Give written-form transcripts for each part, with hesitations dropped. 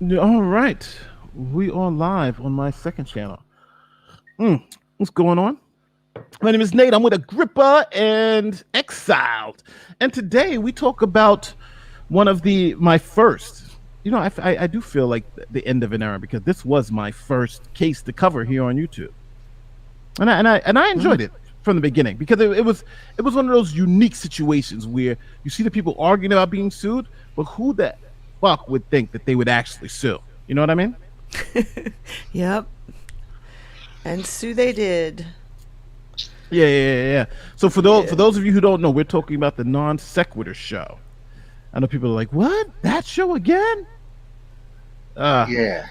Yeah, all right. We are live on my second channel. What's going on? My name is Nate. I'm with Agrippa and Exiled. And today we talk about one of my first. I do feel like the end of an era because this was my first case to cover here on YouTube. And I enjoyed it from the beginning because it was one of those unique situations where you see the people arguing about being sued, but who the fuck would think that they would actually sue? You know what I mean? Yep. And so they did. Yeah. So for those Yeah. for those of you who don't know, we're talking about the non sequitur show. I know people are like, "What? That show again?" Uh, Yeah,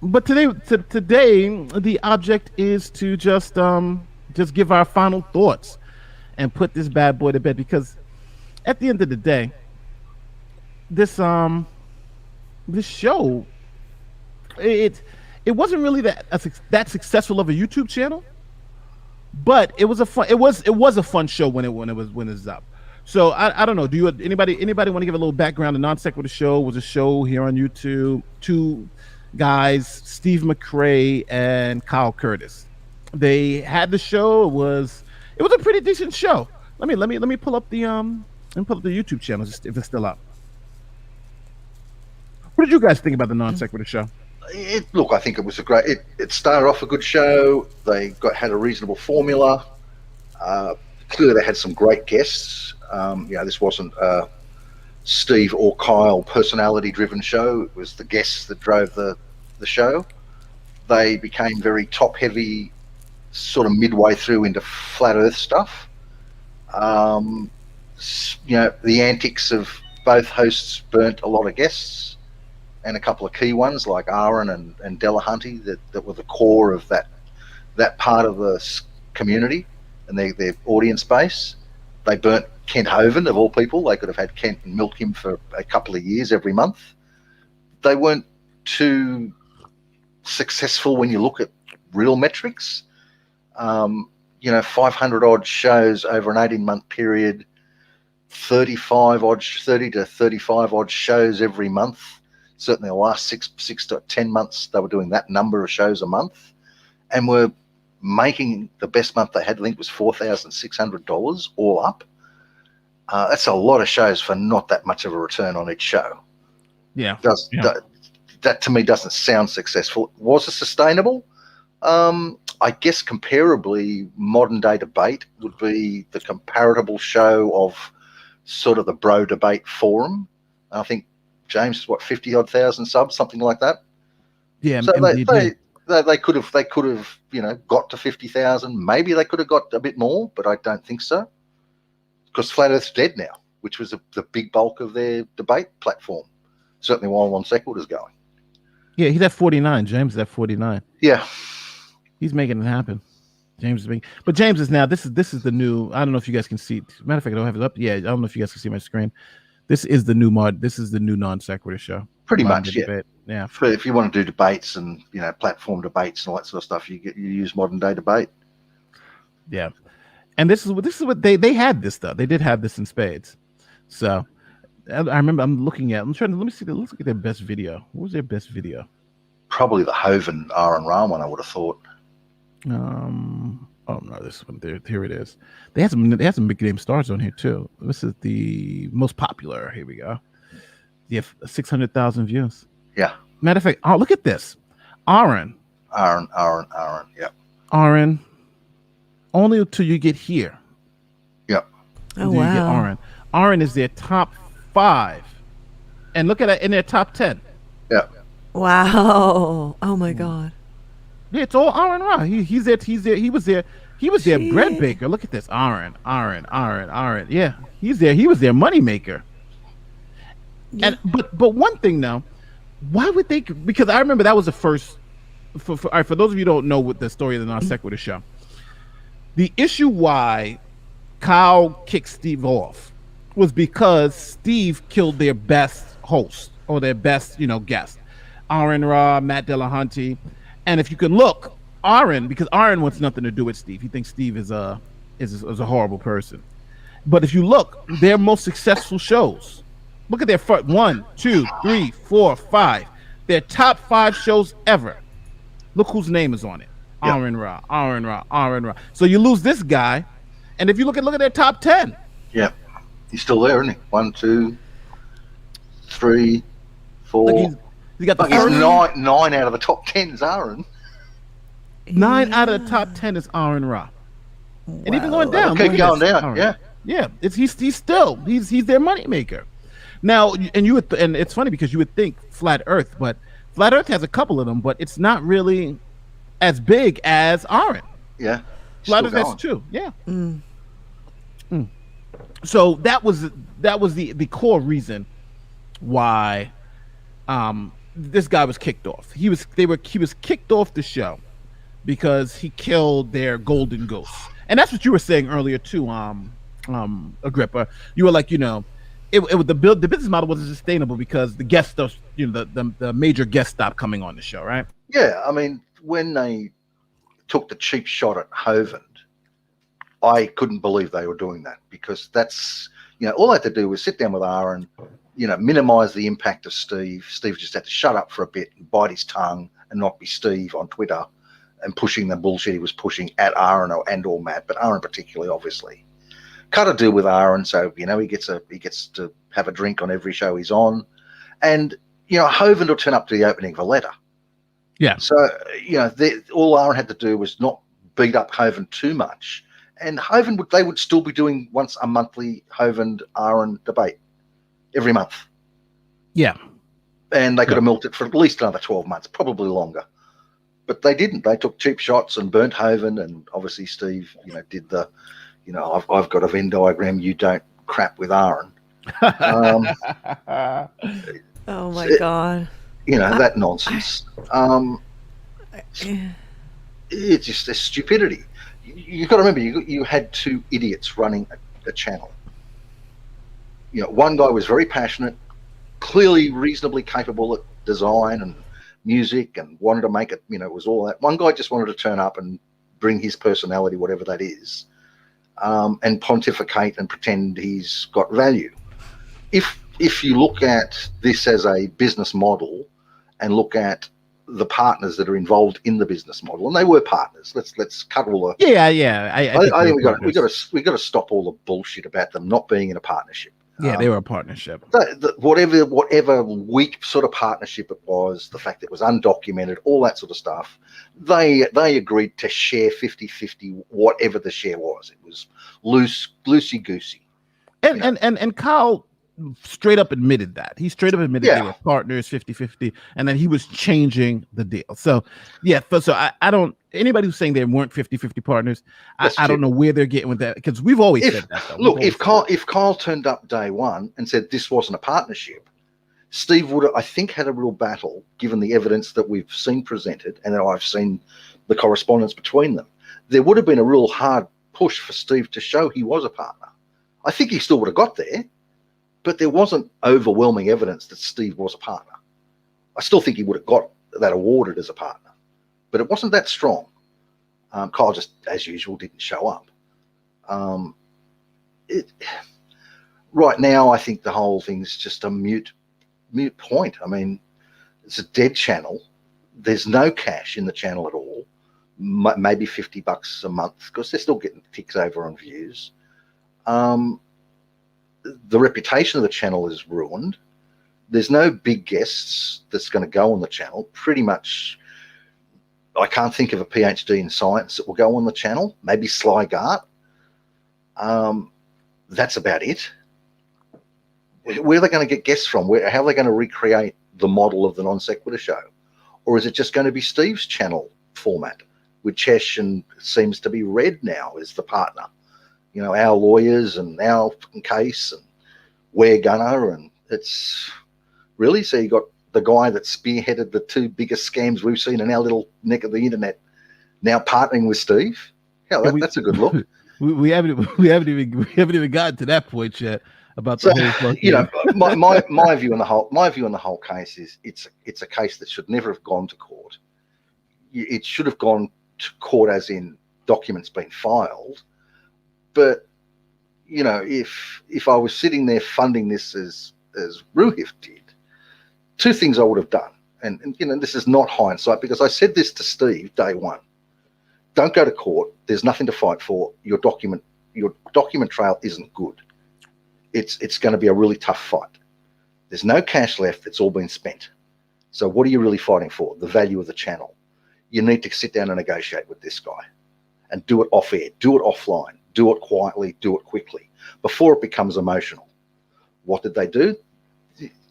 but today the object is to just give our final thoughts and put this bad boy to bed because at the end of the day, this this show it it wasn't really that successful of a YouTube channel, but it was a fun show when it was up. So I don't know. Do you anybody want to give a little background? The non sequitur show was a show here on YouTube. Two guys, Steve McRae and Kyle Curtis. They had the show. It was a pretty decent show. Let me pull up the YouTube channel if it's still up. What did you guys think about the non sequitur show? look, I think it was a great. It started off a good show. They had a reasonable formula. Clearly, they had some great guests. This wasn't a Steve or Kyle personality-driven show. It was the guests that drove the show. They became very top-heavy, sort of midway through into flat Earth stuff. The antics of both hosts burnt a lot of guests, and a couple of key ones like Aaron and Delahunty that were the core of that part of the community and their audience base. They burnt Kent Hovind, of all people. They could have had Kent and milk him for a couple of years every month. They weren't too successful when you look at real metrics. 500 odd shows over an 18-month period, 30 to 35 odd shows every month. Certainly the last six to 10 months, they were doing that number of shows a month and were making the best month they had, I think, was $4,600 all up. That's a lot of shows for not that much of a return on each show. Yeah. That to me doesn't sound successful. Was it sustainable? I guess comparably, modern day debate would be the comparable show of sort of the bro debate forum. I think James is 50 odd thousand subs, something like that. Yeah. So they could have got to 50,000. Maybe they could have got a bit more, but I don't think so, because Flat Earth's dead now, which was the big bulk of their debate platform. Certainly while Non Sequitur's going. Yeah, he's at 49. James is at 49. Yeah. He's making it happen. James is making, but James is now. This is the new. I don't know if you guys can see. Matter of fact, I don't have it up. Yeah, I don't know if you guys can see my screen. This is the new This is the new non sequitur show. Pretty much, yeah. Debate. Yeah. If you want to do debates and platform debates and all that sort of stuff, you use modern day debate. Yeah, and this is what they had this though. They did have this in spades. So I remember I'm looking at. Let me see. Let's look at their best video. What was their best video? Probably the Hovind R and Ra one, I would have thought. Oh no, this one there. Here it is. They had some big name stars on here too. This is the most popular. Here we go. Yeah, 600,000 views. Yeah. Matter of fact, oh, look at this. Aaron. Yeah. Aaron. Only until you get here. Yep. Oh wow. You get Aaron. Aaron is their top 5, and look at it in their top 10. Yeah. Wow. Oh my God. Yeah, it's all Aaron Ra. He's there. He was there. He was their bread baker. Look at this. Aaron. Yeah, he's there. He was their money maker. Yeah. And but one thing now, why would they? Because I remember that was the first. For those of you who don't know what the story of the non sequitur show, the issue why Kyle kicked Steve off was because Steve killed their best host or their best guest, Aaron Ra, Matt Delahunty. And if you can look, because Aaron wants nothing to do with Steve. He thinks Steve is a horrible person. But if you look, their most successful shows, look at their first 1, 2, 3, 4, 5. their top 5 shows ever. Look whose name is on it. Yep. Aaron Ra. So you lose this guy, and if you look at their top 10. Yeah, he's still there, isn't he? 1, 2, 3, 4. Look, he's got the Look, he's first 9 out of the top 10 is Aaron. 9 out of the top 10 is Aaron Ra. And even going down. Keep look at going this. down. Aaron. Yeah. Yeah, he's their moneymaker. Now, and it's funny because you would think Flat Earth, but Flat Earth has a couple of them, but it's not really as big as Aaron. Yeah. Flat Earth has 2. Yeah. So that was the core reason why this guy was kicked off. He was kicked off the show because he killed their golden goose. And that's what you were saying earlier too, Agrippa. You were like, the business model wasn't sustainable because the guest stuff, the major guests stopped coming on the show, right? Yeah, I mean, when they took the cheap shot at Hovind, I couldn't believe they were doing that, because that's, all they had to do was sit down with Aaron, minimize the impact of Steve. Steve just had to shut up for a bit and bite his tongue and not be Steve on Twitter and pushing the bullshit he was pushing at Aaron or Matt, but Aaron particularly, obviously. Cut a deal with Aaron, so he gets to have a drink on every show he's on, and Hovind will turn up to the opening of a letter. Yeah. So all Aaron had to do was not beat up Hovind too much, and they would still be doing once a monthly Hovind Aaron debate every month. Yeah. And they could have milked it for at least another 12 months, probably longer. But they didn't. They took cheap shots and burnt Hovind, and obviously Steve, did the, I've got a Venn diagram, you don't crap with Aaron. Oh my God. That nonsense. It's just a stupidity. You've got to remember, you had 2 idiots running a channel. One guy was very passionate, clearly reasonably capable at design and music, and wanted to make it, it was all that. One guy just wanted to turn up and bring his personality, whatever that is, and pontificate and pretend he's got value. If you look at this as a business model and look at the partners that are involved in the business model, and they were partners. Let's cut all the. Yeah. I think we got to stop all the bullshit about them not being in a partnership. Yeah, they were a partnership. Whatever weak sort of partnership it was, the fact that it was undocumented, all that sort of stuff, they agreed to share 50-50, whatever the share was. It was loosey-goosey. And Kyle straight up admitted that. He straight up admitted they were partners 50-50, and then he was changing the deal. So I don't, anybody who's saying they weren't 50-50 partners, I don't know where they're getting with that, because we've always said that though. Look, if Kyle turned up day one and said this wasn't a partnership, Steve would have, I think, had a real battle, given the evidence that we've seen presented and that I've seen the correspondence between them. There would have been a real hard push for Steve to show he was a partner. I think he still would have got there, but there wasn't overwhelming evidence that Steve was a partner. I still think he would have got that awarded as a partner, but it wasn't that strong. Kyle just, as usual, didn't show up. Right now, I think the whole thing's just a mute point. I mean, it's a dead channel. There's no cash in the channel at all. Maybe $50 a month, because they're still getting ticks over on views. The reputation of the channel is ruined. There's no big guests that's going to go on the channel. Pretty much, I can't think of a PhD in science that will go on the channel. Maybe Sly Gart. That's about it. Where are they going to get guests from? How are they going to recreate the model of the Non Sequitur show? Or is it just going to be Steve's channel format, with Chesh and seems to be Red now as the partner? Our lawyers and our case, and we're gonna, and it's really, so you got the guy that spearheaded the 2 biggest scams we've seen in our little neck of the internet now partnering with Steve. That's a good look. We haven't even gotten to that point yet about the whole. My view on the whole case is it's a case that should never have gone to court. It should have gone to court as in documents being filed. But, if I was sitting there funding this as Ruhif did, 2 things I would have done. and this is not hindsight, because I said this to Steve day one. Don't go to court. There's nothing to fight for. Your document trail isn't good. It's going to be a really tough fight. There's no cash left. It's all been spent. So what are you really fighting for? The value of the channel. You need to sit down and negotiate with this guy, and do it off air, do it offline, do it quietly, do it quickly, before it becomes emotional. What did they do?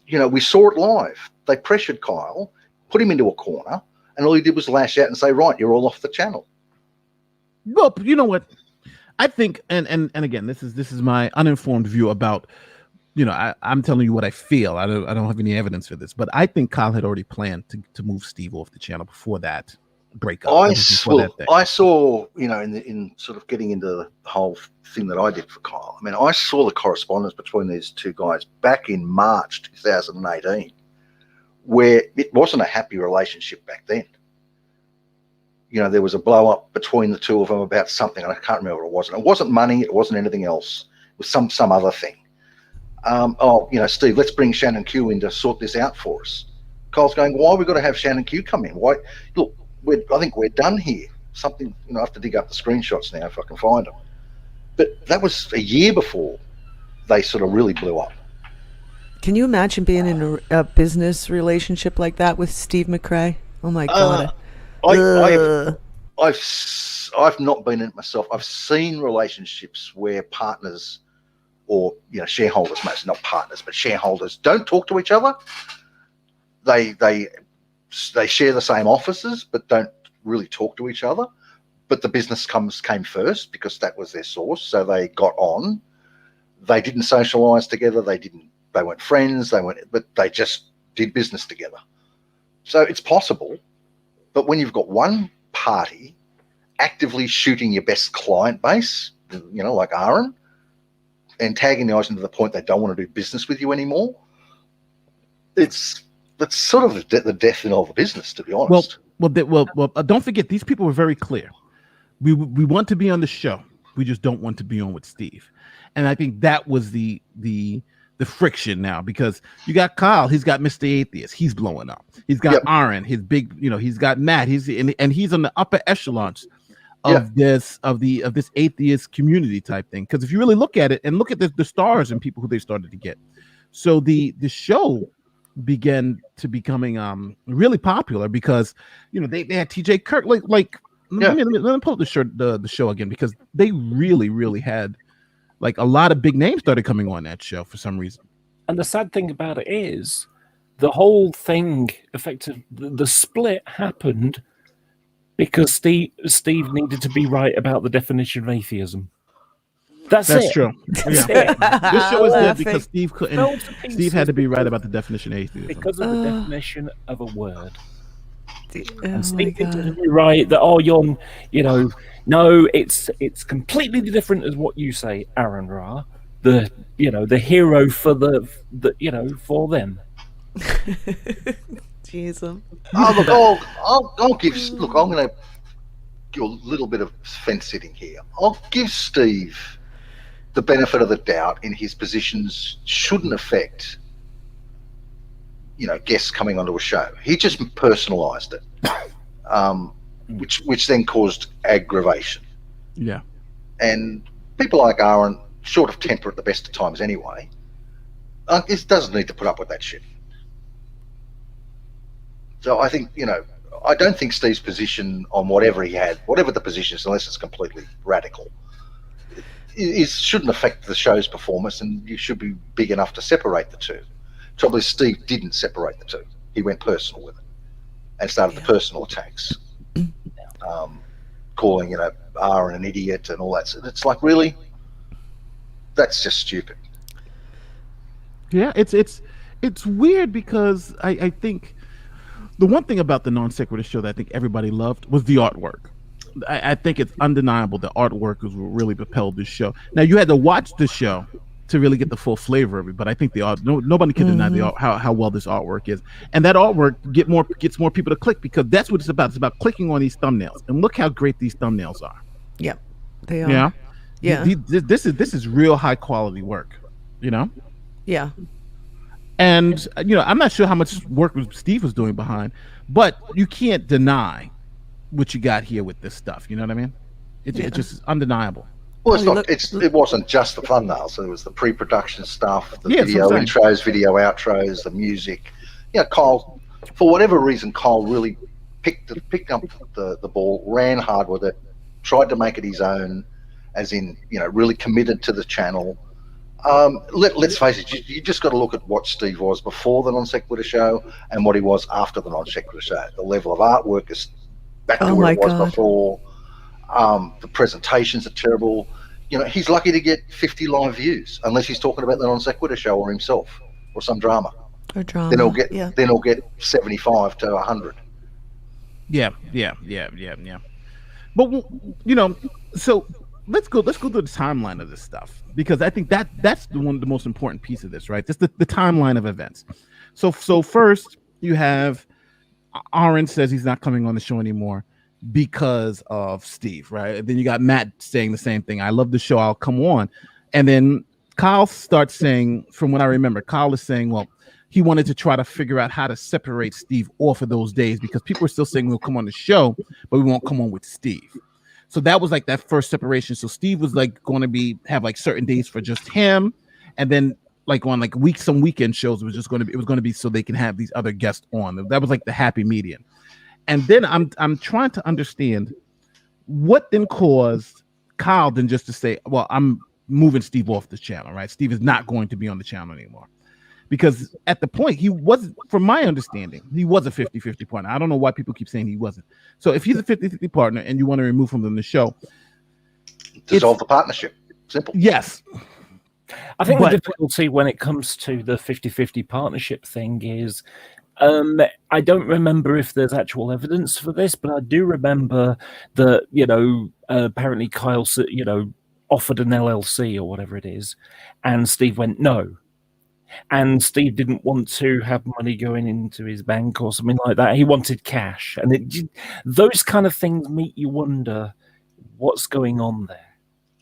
We saw it live. They pressured Kyle, put him into a corner, and all he did was lash out and say, right, you're all off the channel. Well, you know what? I think, and again, this is my uninformed view about, I'm telling you what I feel. I don't have any evidence for this, but I think Kyle had already planned to move Steve off the channel before that breakup. I saw, in sort of getting into the whole thing that I did for Kyle. I mean, I saw the correspondence between these two guys back in March 2018, where it wasn't a happy relationship back then. There was a blow up between the two of them about something, and I can't remember what it was. And it wasn't money. It wasn't anything else. It was some other thing. Steve, let's bring Shannon Q in to sort this out for us. Kyle's going, why have we got to have Shannon Q come in? Why? Look, I think we're done here. Something, I have to dig up the screenshots now if I can find them. But that was a year before they sort of really blew up. Can you imagine being in a business relationship like that with Steve McRae? Oh my God. I've not been in it myself. I've seen relationships where partners, or shareholders, mostly not partners, but shareholders, don't talk to each other. They share the same offices, but don't really talk to each other. But the business came first because that was their source. So they got on. They didn't socialise together. They weren't friends. But they just did business together. So it's possible. But when you've got one party actively shooting your best client base, like Aaron, antagonising to the point they don't want to do business with you anymore, that's sort of the death of the business, to be honest. Well, don't forget, these people were very clear. We want to be on the show. We just don't want to be on with Steve. And I think that was the friction now, because you got Kyle, he's got Mr. Atheist, he's blowing up. He's got Aaron, his big, he's got Matt, he's on the upper echelons of this atheist community type thing. Because if you really look at it and look at the stars and people who they started to get, so the show began to becoming really popular because they had TJ Kirk let me pull up the show again, because they really had like a lot of big names started coming on that show for some reason. And the sad thing about it is the whole thing the split happened because Steve needed to be right about the definition of atheism. That's true. That's it. This show is good because Steve couldn't. Steve had to be right about the definition of atheism because of the definition of a word. And Steve didn't be right that no, it's completely different as what you say, Aaron Ra, the hero for for them. Jeez. I'm going to give a little bit of fence sitting here. I'll give Steve the benefit of the doubt in his positions shouldn't affect guests coming onto a show. He just personalised it, which then caused aggravation. Yeah. And people like Aaron, short of temper at the best of times anyway, it doesn't need to put up with that shit. So I think, I don't think Steve's position on whatever the position is, unless it's completely radical, shouldn't affect the show's performance, and you should be big enough to separate the two. Trouble is, Steve didn't separate the two. He went personal with it and started the personal attacks, calling Aaron an idiot and all that. So it's like, really, that's just stupid. Yeah, it's weird because I think the one thing about the Non Sequitur show that I think everybody loved was the artwork. I think it's undeniable the artwork was what really propelled this show. Now, you had to watch the show to really get the full flavor of it, but I think nobody can deny how well this artwork is, and that artwork gets more people to click, because that's what it's about. It's about clicking on these thumbnails, and look how great these thumbnails are. Yep, they are. Yeah. This is real high quality work. Yeah. And I'm not sure how much work Steve was doing behind, but you can't deny what you got here with this stuff. You know what I mean? It's just is undeniable. Well, it wasn't just the thumbnails. So it was the pre-production stuff, the Yeah, video intros, video outros, the music. Kyle, for whatever reason, Kyle really picked up the ball, ran hard with it, tried to make it his own, as in, really committed to the channel. Let's face it, you just got to look at what Steve was before the Non Sequitur show and what he was after the Non Sequitur show. The level of artwork is back to where it was before. The presentations are terrible. He's lucky to get 50 live views, unless he's talking about the Non Sequitur show or himself or some drama. Or drama. Then he'll get 75 to 100. Yeah. But so let's go through the timeline of this stuff, because I think that's the most important piece of this, right? Just the timeline of events. So first you have Aaron says he's not coming on the show anymore because of Steve, right? And then you got Matt saying the same thing. I love the show, I'll come on. And then Kyle starts saying, from what I remember, Kyle is saying, well, he wanted to try to figure out how to separate Steve off of those days, because people are still saying we'll come on the show, but we won't come on with Steve. So that was like that first separation. So Steve was like going to have like certain days for just him, and then like on like some weekend shows, it was going to be so they can have these other guests on. That was like the happy median. And then I'm trying to understand what then caused Kyle then just to say, well, I'm moving Steve off the channel, right? Steve is not going to be on the channel anymore. Because at the point, he wasn't, from my understanding, he was a 50-50 partner. I don't know why people keep saying he wasn't. So if he's a 50-50 partner and you want to remove him from the show, dissolve the partnership. Simple. Yes. I think the difficulty when it comes to the 50-50 partnership thing is, I don't remember if there's actual evidence for this, but I do remember that, apparently Kyle, offered an LLC or whatever it is, and Steve went no. And Steve didn't want to have money going into his bank or something like that. He wanted cash. And those kind of things make you wonder what's going on there.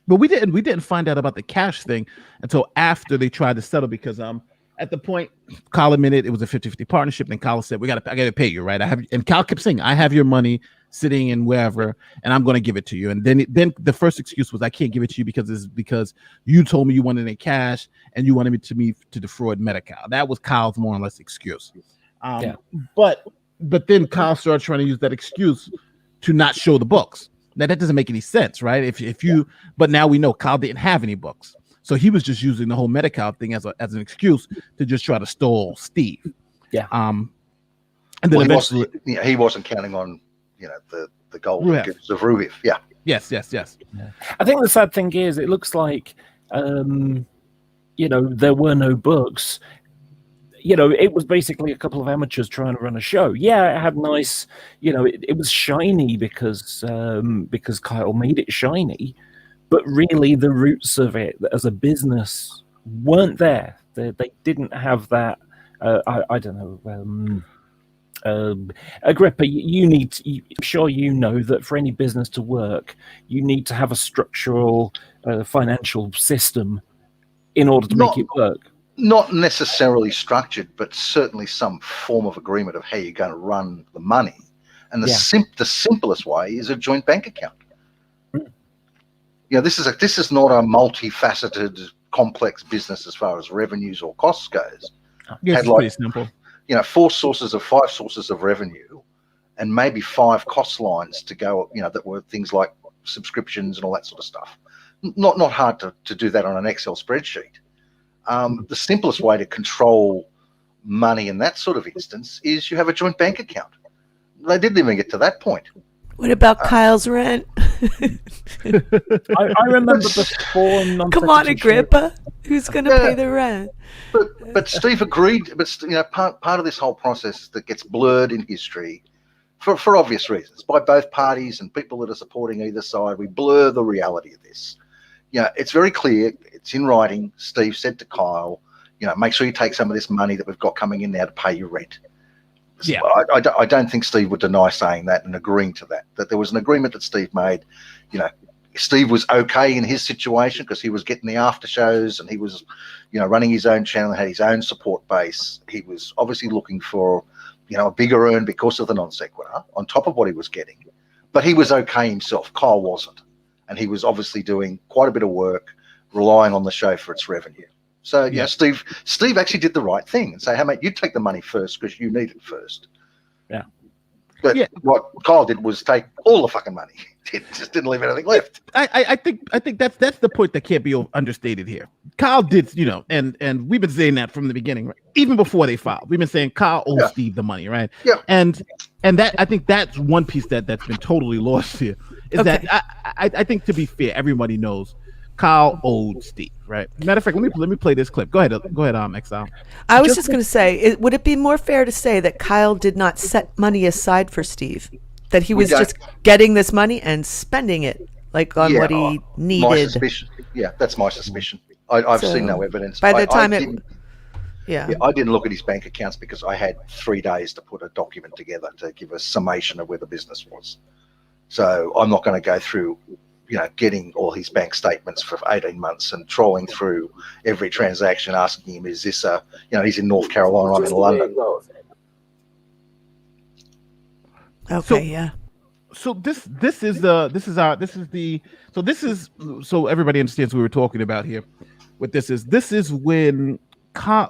But we didn't find out about the cash thing until after they tried to settle, because at the point, Kyle admitted it was a 50-50 partnership, and Kyle said, I gotta pay you, right? And Kyle kept saying, I have your money sitting in wherever, and I'm going to give it to you. And then the first excuse was, I can't give it to you because you told me you wanted it cash and you wanted me to defraud Medi-Cal. That was Kyle's more or less excuse. But then Kyle started trying to use that excuse to not show the books. Now that doesn't make any sense, right? But now we know Kyle didn't have any books, so he was just using the whole Medi-Cal thing as an excuse to just try to stall Steve. Yeah. And then eventually he wasn't counting on the golden gifts of Rubiv. Yeah. Yes. Yeah. I think the sad thing is, it looks like there were no books. It was basically a couple of amateurs trying to run a show. Yeah, it had nice, it was shiny because Kyle made it shiny, but really the roots of it as a business weren't there. They didn't have that. I don't know. Agrippa, I'm sure you know that for any business to work, you need to have a structural financial system in order to make it work. Not necessarily structured, but certainly some form of agreement of how you're going to run the money. And the simplest way is a joint bank account. This is not a multifaceted, complex business as far as revenues or costs goes. Yes, it's pretty simple. 5 sources of revenue, and maybe 5 cost lines to go, that were things like subscriptions and all that sort of stuff. Not hard to do that on an Excel spreadsheet. The simplest way to control money in that sort of instance is you have a joint bank account. They didn't even get to that point. What about Kyle's rent? I remember before. Come on, Agrippa. Who's going to pay the rent? But Steve agreed. But part of this whole process that gets blurred in history, for obvious reasons, by both parties and people that are supporting either side, we blur the reality of this. It's very clear. It's in writing. Steve said to Kyle, make sure you take some of this money that we've got coming in now to pay your rent. Yeah, I don't think Steve would deny saying that and agreeing to that. That there was an agreement that Steve made. Steve was okay in his situation because he was getting the after shows and he was, running his own channel, had his own support base. He was obviously looking for, a bigger earn because of the non sequitur on top of what he was getting. But he was okay himself. Kyle wasn't. And he was obviously doing quite a bit of work, relying on the show for its revenue. So, Steve actually did the right thing and say, hey, mate, you take the money first because you need it first. Yeah. But what Kyle did was take all the fucking money. He just didn't leave anything left. I think that's the point that can't be understated here. Kyle did, and we've been saying that from the beginning, right? Even before they filed. We've been saying Kyle owes Steve the money, right? Yeah. And that I think that's one piece that's been totally lost here. Is that I think, to be fair, everybody knows Kyle owed Steve, right? Matter of fact, let me play this clip. Go ahead, Exile. I was just going to say, would it be more fair to say that Kyle did not set money aside for Steve? That he was just getting this money and spending it like on what he needed? My suspicion. Yeah, that's my suspicion. I've seen no evidence. By the time I didn't look at his bank accounts because I had 3 days to put a document together to give a summation of where the business was. So I'm not going to go through, getting all his bank statements for 18 months and trolling through every transaction, asking him, is this he's in North Carolina, I'm in London. Okay, So so everybody understands what we were talking about here. What this is when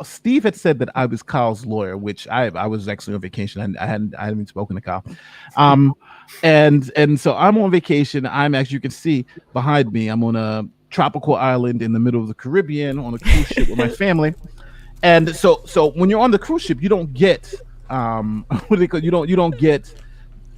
Steve had said that I was Kyle's lawyer, which I was actually on vacation. I hadn't even spoken to Kyle. And so I'm on vacation. I'm, as you can see behind me, I'm on a tropical island in the middle of the Caribbean on a cruise ship with my family. And so when you're on the cruise ship, you don't get you don't get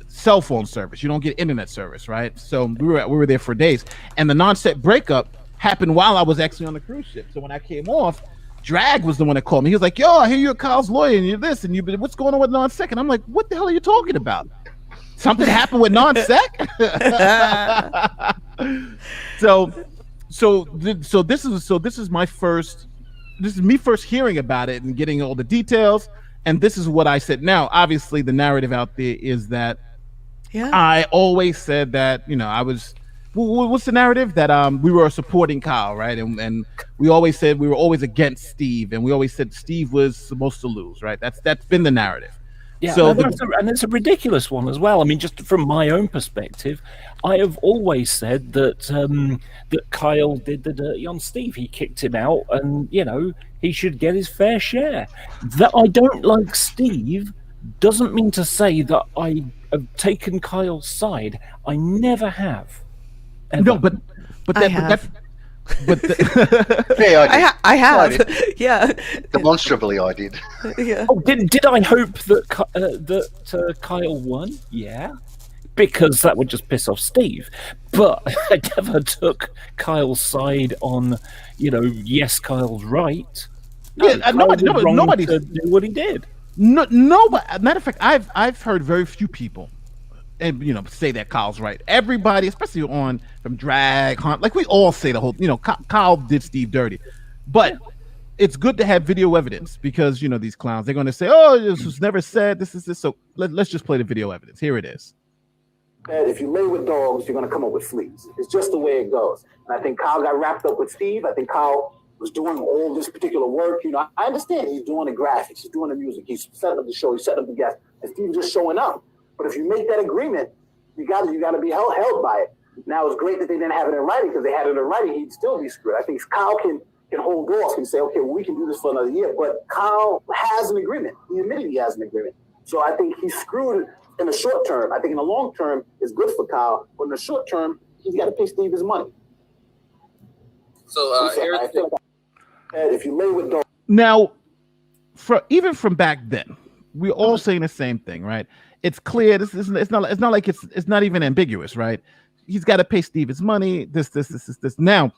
cell phone service, you don't get internet service, right? So we were there for days, and the non-set breakup happened while I was actually on the cruise ship. So when I came off, Drag was the one that called me. He was like, yo, I hear you're Kyle's lawyer and you're this and what's going on with non-sec? And I'm like, what the hell are you talking about? Something happened with non-sec? So this is me first hearing about it and getting all the details, and this is what I said. Now, obviously the narrative out there is that I always said that, I was, what's the narrative? That we were supporting Kyle, right? And we always said we were always against Steve, and we always said Steve was supposed to lose, right? That's been the narrative. Yeah, so and it's a ridiculous one as well. I mean, just from my own perspective, I have always said that that Kyle did the dirty on Steve. He kicked him out, and he should get his fair share. That I don't like Steve doesn't mean to say that I have taken Kyle's side. I never have. Ever. No, but I have. Yeah, I have. Yeah. Demonstrably, I did. Yeah. Oh, did I hope that Kyle won? Yeah, because that would just piss off Steve. But I never took Kyle's side on, yes, Kyle's right. No, yeah, nobody to do what he did. No, but matter of fact, I've heard very few people, and say that Kyle's right. Everybody, especially from Drag Hunt, like we all say the whole, Kyle did Steve dirty, but it's good to have video evidence because these clowns, they're going to say, oh, this was never said. This is this. So let's just play the video evidence. Here it is. If you lay with dogs, you're going to come up with fleas. It's just the way it goes. And I think Kyle got wrapped up with Steve. I think Kyle was doing all this particular work. I understand he's doing the graphics, he's doing the music, he's setting up the show, he's setting up the guests, and Steve's just showing up. But if you make that agreement, you got to be held by it. Now it's great that they didn't have it in writing, because they had it in writing, he'd still be screwed. I think Kyle can hold off and say, okay, well, we can do this for another year. But Kyle has an agreement. He admitted he has an agreement. So I think he's screwed in the short term. I think in the long term, it's good for Kyle. But in the short term, he's got to pay Steve his money. So, Eric, if you lay with dogs. Now, even from back then, we're all saying the same thing, right? It's clear. It's not like it's not even ambiguous, right? He's got to pay Steve his money. This. Now,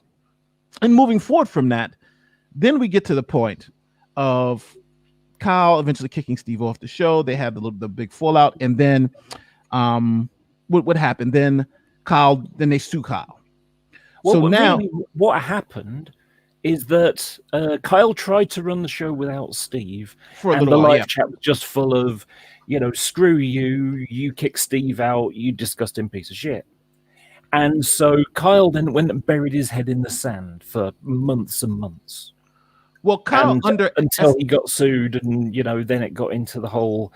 and moving forward from that, then we get to the point of Kyle eventually kicking Steve off the show. They have the big fallout, and then what happened? Then they sue Kyle. Well, so now, really, what happened is that Kyle tried to run the show without Steve, and the live chat was just full of, screw you, you kick Steve out, you disgusting piece of shit. And so Kyle then went and buried his head in the sand for months and months. Well, Kyle until he got sued, and then it got into the whole,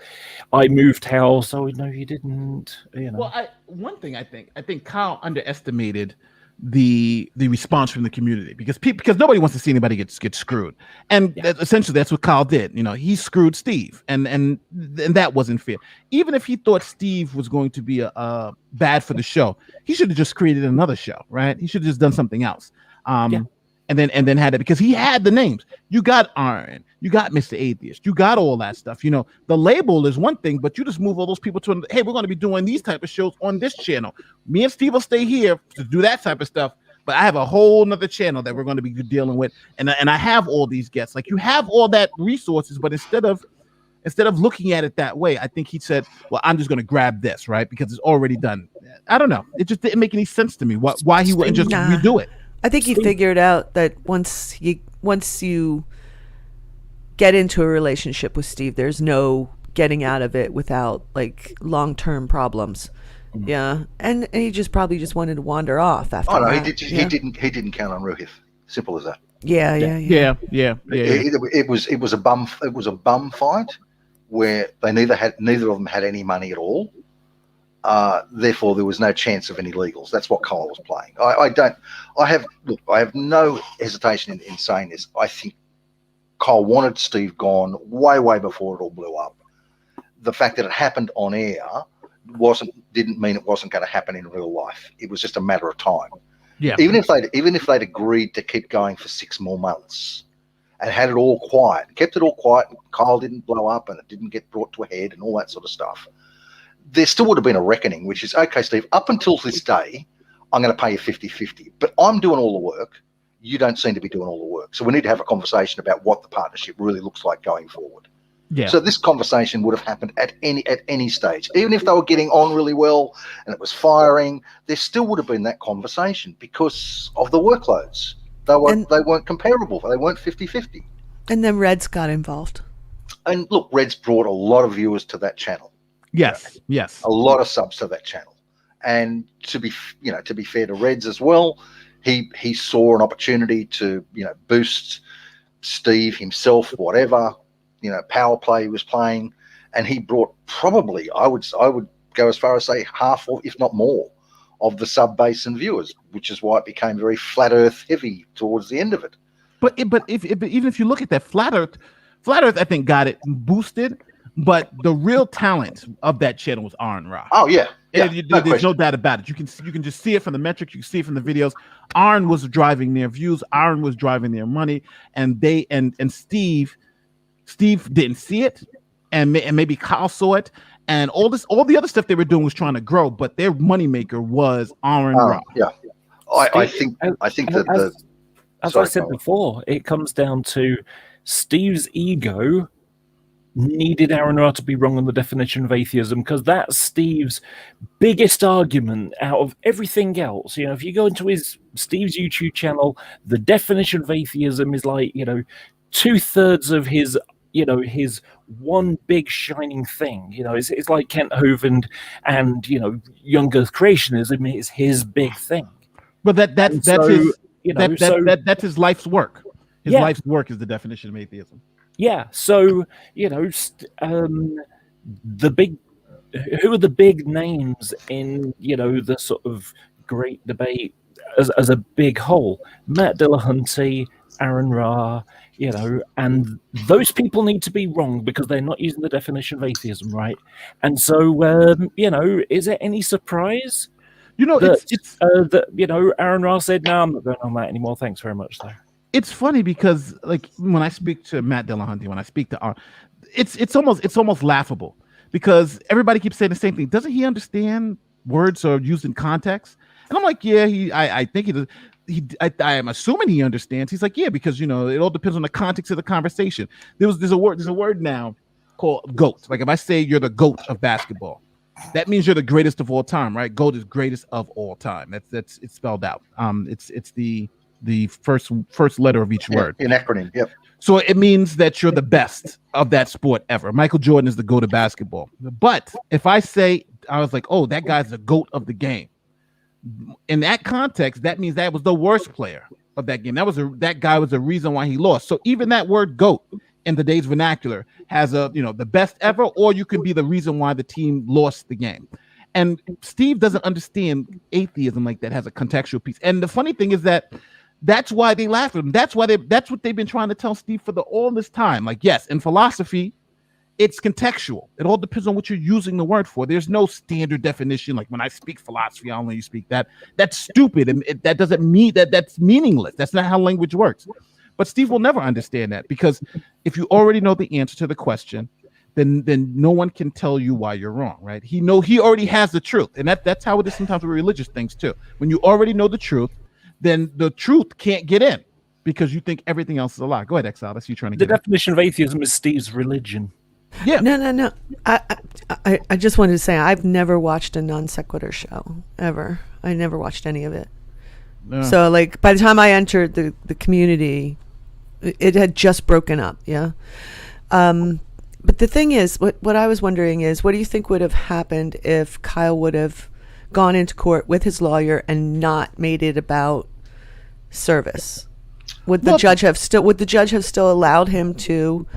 I moved house. Oh no, you didn't. Well, one thing I think Kyle underestimated the response from the community because nobody wants to see anybody get screwed, and essentially that's what Kyle did. He screwed Steve, and that wasn't fair. Even if he thought Steve was going to be bad for the show, he should have just created another show, right? He should have just done something else. And then had it, because he had the names. You got Aaron, you got Mr. Atheist, you got all that stuff. The label is one thing, but you just move all those people to, hey, we're going to be doing these type of shows on this channel. Me and Steve will stay here to do that type of stuff, but I have a whole nother channel that we're going to be dealing with, and I have all these guests. Like, you have all that resources, but instead of looking at it that way, I think he said, well, I'm just going to grab this, right, because it's already done. I don't know. It just didn't make any sense to me why he wouldn't just redo it. I think he figured out that once you get into a relationship with Steve, there's no getting out of it without like long-term problems. Mm-hmm. Yeah, and he probably just wanted to wander off after. Oh no, that. He didn't count on Ruhif. Simple as that. Yeah. It was a bum fight where neither of them had any money at all. Therefore, there was no chance of any legals. That's what Kyle was playing. I have no hesitation in saying this. I think Kyle wanted Steve gone way before it all blew up. The fact that it happened on air didn't mean it wasn't going to happen in real life. It was just a matter of time. Yeah. Even if they'd agreed to keep going for 6 more months and had it all quiet, kept it all quiet, and Kyle didn't blow up and it didn't get brought to a head and all that sort of stuff, there still would have been a reckoning, which is, okay, Steve, up until this day, I'm going to pay you 50-50, but I'm doing all the work. You don't seem to be doing all the work. So we need to have a conversation about what the partnership really looks like going forward. Yeah. So this conversation would have happened at any stage. Even if they were getting on really well and it was firing, there still would have been that conversation because of the workloads. They weren't comparable. They weren't 50-50. And then Reds got involved. And look, Reds brought a lot of viewers to that channel. Yes. A lot of subs to that channel. And to be fair to Reds as well, he saw an opportunity to, boost Steve himself, whatever, power play he was playing, and he brought probably, I would go as far as say half, or if not more, of the sub base and viewers, which is why it became very flat earth heavy towards the end of it. But even if you look at that flat earth, I think got it boosted. But the real talent of that channel was Aaron Ra. Oh yeah, there's no doubt about it. You can just see it from the metrics. You can see it from the videos. Aaron was driving their views. Aaron was driving their money, and Steve didn't see it, and maybe Kyle saw it, and all the other stuff they were doing was trying to grow, but their moneymaker was Aaron Ra. Yeah, I think that as I said before, it comes down to Steve's ego needed Aaron Ra to be wrong on the definition of atheism, because that's Steve's biggest argument out of everything else. If you go into Steve's YouTube channel, the definition of atheism is like, 2/3 of his, his one big shining thing. It's like Kent Hovind and young Earth creationism is his big thing. But that's his life's work. His life's work is the definition of atheism. Yeah, so who are the big names in the sort of great debate as a big whole? Matt Dillahunty, Aaron Ra, and those people need to be wrong because they're not using the definition of atheism right. And so is there any surprise that Aaron Ra said, no, I'm not going on that anymore, thanks very much though? It's funny because, like, when I speak to Matt Dillahunty, when I speak to Aaron, it's almost laughable because everybody keeps saying the same thing. Doesn't he understand words are used in context? And I'm like, yeah, I think he does. I am assuming he understands. He's like, yeah, because it all depends on the context of the conversation. There's a word now called GOAT. Like, if I say you're the GOAT of basketball, that means you're the greatest of all time, right? GOAT is greatest of all time. It's spelled out. It's the first letter of each word. An acronym, yep. So it means that you're the best of that sport ever. Michael Jordan is the GOAT of basketball. But if I say, I was like, oh, that guy's the GOAT of the game, In that context, that means that was the worst player of that game. That guy was the reason why he lost. So even that word GOAT in today's vernacular has the best ever, or you can be the reason why the team lost the game. And Steve doesn't understand atheism like that, has a contextual piece. And the funny thing is that's why they laugh at him. That's what they've been trying to tell Steve for all this time. Like, yes, in philosophy, it's contextual. It all depends on what you're using the word for. There's no standard definition. Like when I speak philosophy, I only speak that. That's stupid. And that doesn't mean that's meaningless. That's not how language works. But Steve will never understand that, because if you already know the answer to the question, then no one can tell you why you're wrong, right? He already has the truth. And that's how it is sometimes with religious things too. When you already know the truth, then the truth can't get in because you think everything else is a lie. Go ahead, Exile. That's you trying to get the definition of atheism is Steve's religion. Yeah. No. I just wanted to say I've never watched a non sequitur show ever. I never watched any of it. No. So like by the time I entered the community, it had just broken up. Yeah. But the thing is, what I was wondering is, what do you think would have happened if Kyle would have gone into court with his lawyer and not made it about service? Would the judge have still allowed him to?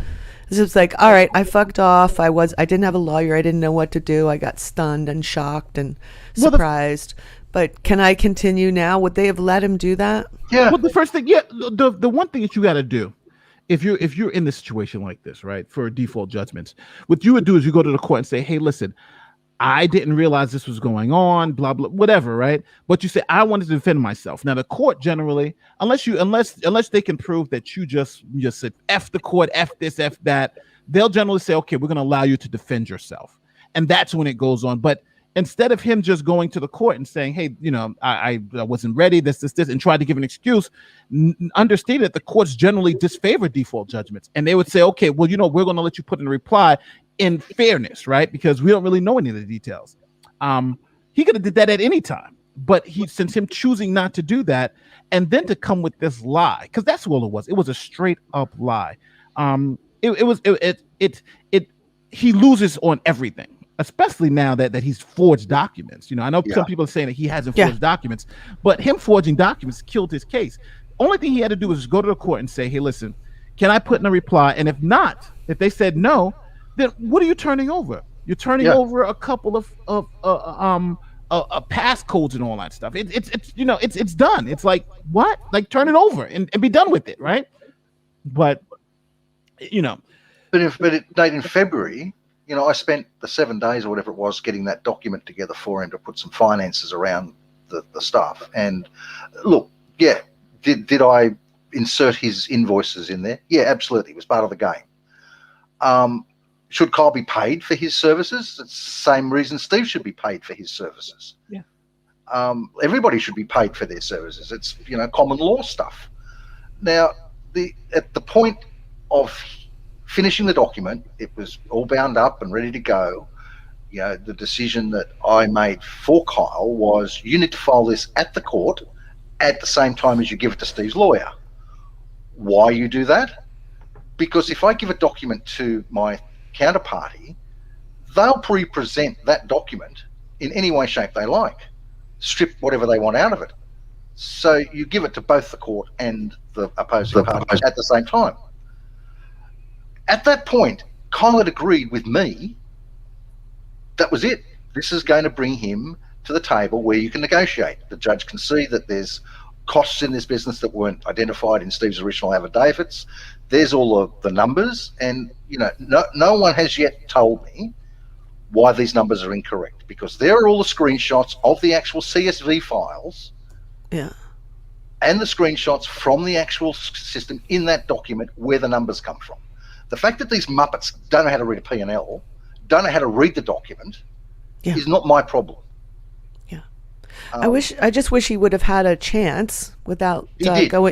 It's like, all right, I fucked off. I didn't have a lawyer. I didn't know what to do. I got stunned and shocked and surprised. But can I continue now? Would they have let him do that? Yeah. Well, the first thing, the one thing that you got to do, if you're in this situation like this, right, for default judgments, what you would do is you go to the court and say, hey, listen, I didn't realize this was going on, blah, blah, whatever, right? But you say, I wanted to defend myself. Now, the court generally, unless they can prove that you just said, F the court, F this, F that, they'll generally say, okay, we're going to allow you to defend yourself. And that's when it goes on. But instead of him just going to the court and saying, hey, I wasn't ready, this, and try to give an excuse, understand that the courts generally disfavor default judgments. And they would say, okay, well, we're going to let you put in a reply in fairness, right? Because we don't really know any of the details. He could have did that at any time, but since him choosing not to do that, and then to come with this lie, because that's all it was. It was a straight up lie. He loses on everything, especially now that he's forged documents. I know some people are saying that he hasn't forged documents, but him forging documents killed his case. Only thing he had to do was go to the court and say, hey, listen, can I put in a reply? And if they said no, then what are you turning over? You're turning over a couple of passcodes and all that stuff. It's done. It's like, what? Like, turn it over and be done with it, right? But in February, I spent the 7 days or whatever it was getting that document together for him to put some finances around the stuff. And look, did I insert his invoices in there? Yeah, absolutely. It was part of the game. Should Kyle be paid for his services? It's the same reason Steve should be paid for his services. Yeah. Everybody should be paid for their services. It's common law stuff. Now, at the point of finishing the document, it was all bound up and ready to go. The decision that I made for Kyle was, you need to file this at the court at the same time as you give it to Steve's lawyer. Why you do that? Because if I give a document to my counterparty, they'll pre-present that document in any way, shape they like, strip whatever they want out of it. So you give it to both the court and the opposing party at the same time. At that point, Kyle had agreed with me. That was it. This is going to bring him to the table where you can negotiate. The judge can see that there's costs in this business that weren't identified in Steve's original affidavits. There's all of the numbers, and no one has yet told me why these numbers are incorrect, because there are all the screenshots of the actual CSV files, and the screenshots from the actual system in that document where the numbers come from. The fact that these muppets don't know how to read a P&L, don't know how to read the document, is not my problem. I just wish he would have had a chance without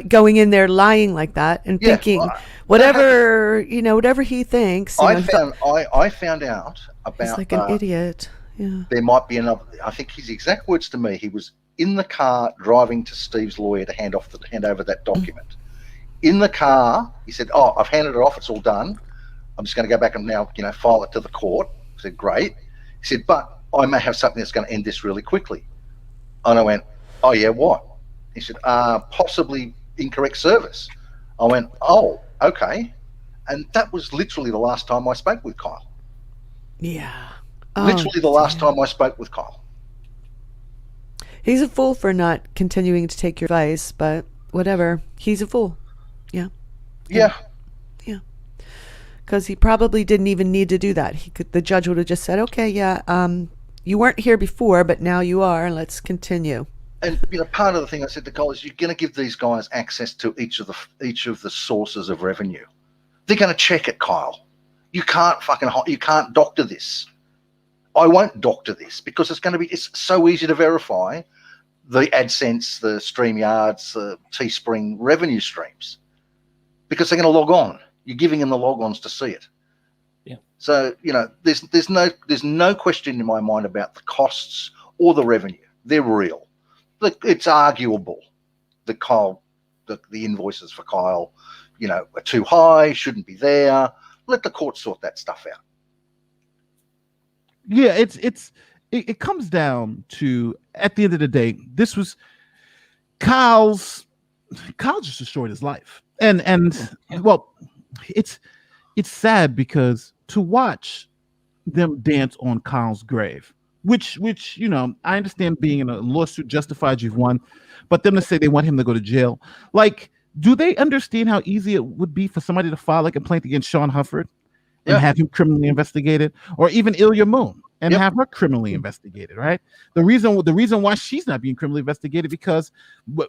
going in there lying like that and thinking whatever he thinks. I found out about. He's like an idiot. Yeah. There might be another. I think his exact words to me. He was in the car driving to Steve's lawyer to hand over that document. In the car, he said, "Oh, I've handed it off. It's all done. I'm just going to go back and now file it to the court." I said, "Great." He said, "But I may have something that's going to end this really quickly." And I went, oh yeah, what? He said, possibly incorrect service. I went, oh, okay. And that was literally the last time I spoke with Kyle. Yeah. Literally the last time I spoke with Kyle. He's a fool for not continuing to take your advice, but whatever. He's a fool. Yeah. Yeah. Yeah. Because he probably didn't even need to do that. The judge would have just said, okay, yeah, you weren't here before, but now you are. Let's continue. And part of the thing I said to Kyle is you're going to give these guys access to each of the sources of revenue. They're going to check it, Kyle. You can't doctor this. I won't doctor this because it's so easy to verify the AdSense, the StreamYards, the Teespring revenue streams because they're going to log on. You're giving them the logons to see it. Yeah. So, there's no question in my mind about the costs or the revenue. They're real. It's arguable that the invoices for Kyle, are too high, shouldn't be there. Let the court sort that stuff out. Yeah, it comes down to, at the end of the day, this was Kyle just destroyed his life. And well, it's sad because to watch them dance on Kyle's grave, which I understand being in a lawsuit justified, you've won, but them to say they want him to go to jail, like, do they understand how easy it would be for somebody to file a complaint against Sean Hufford and have him criminally investigated, or even Ilya Moon and have her criminally investigated, right? The reason why she's not being criminally investigated because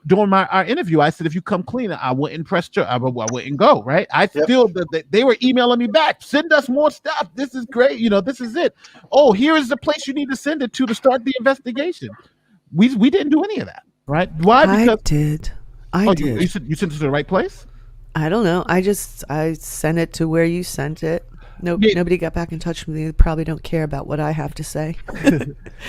during our interview, I said, if you come clean, I wouldn't press her. I wouldn't go, right? I feel that they were emailing me back, send us more stuff. This is great. This is it. Oh, here is the place you need to send it to start the investigation. We didn't do any of that, right? Why? Because I did. You sent it to the right place? I don't know. I sent it to where you sent it. Nobody got back in touch with me. They probably don't care about what I have to say.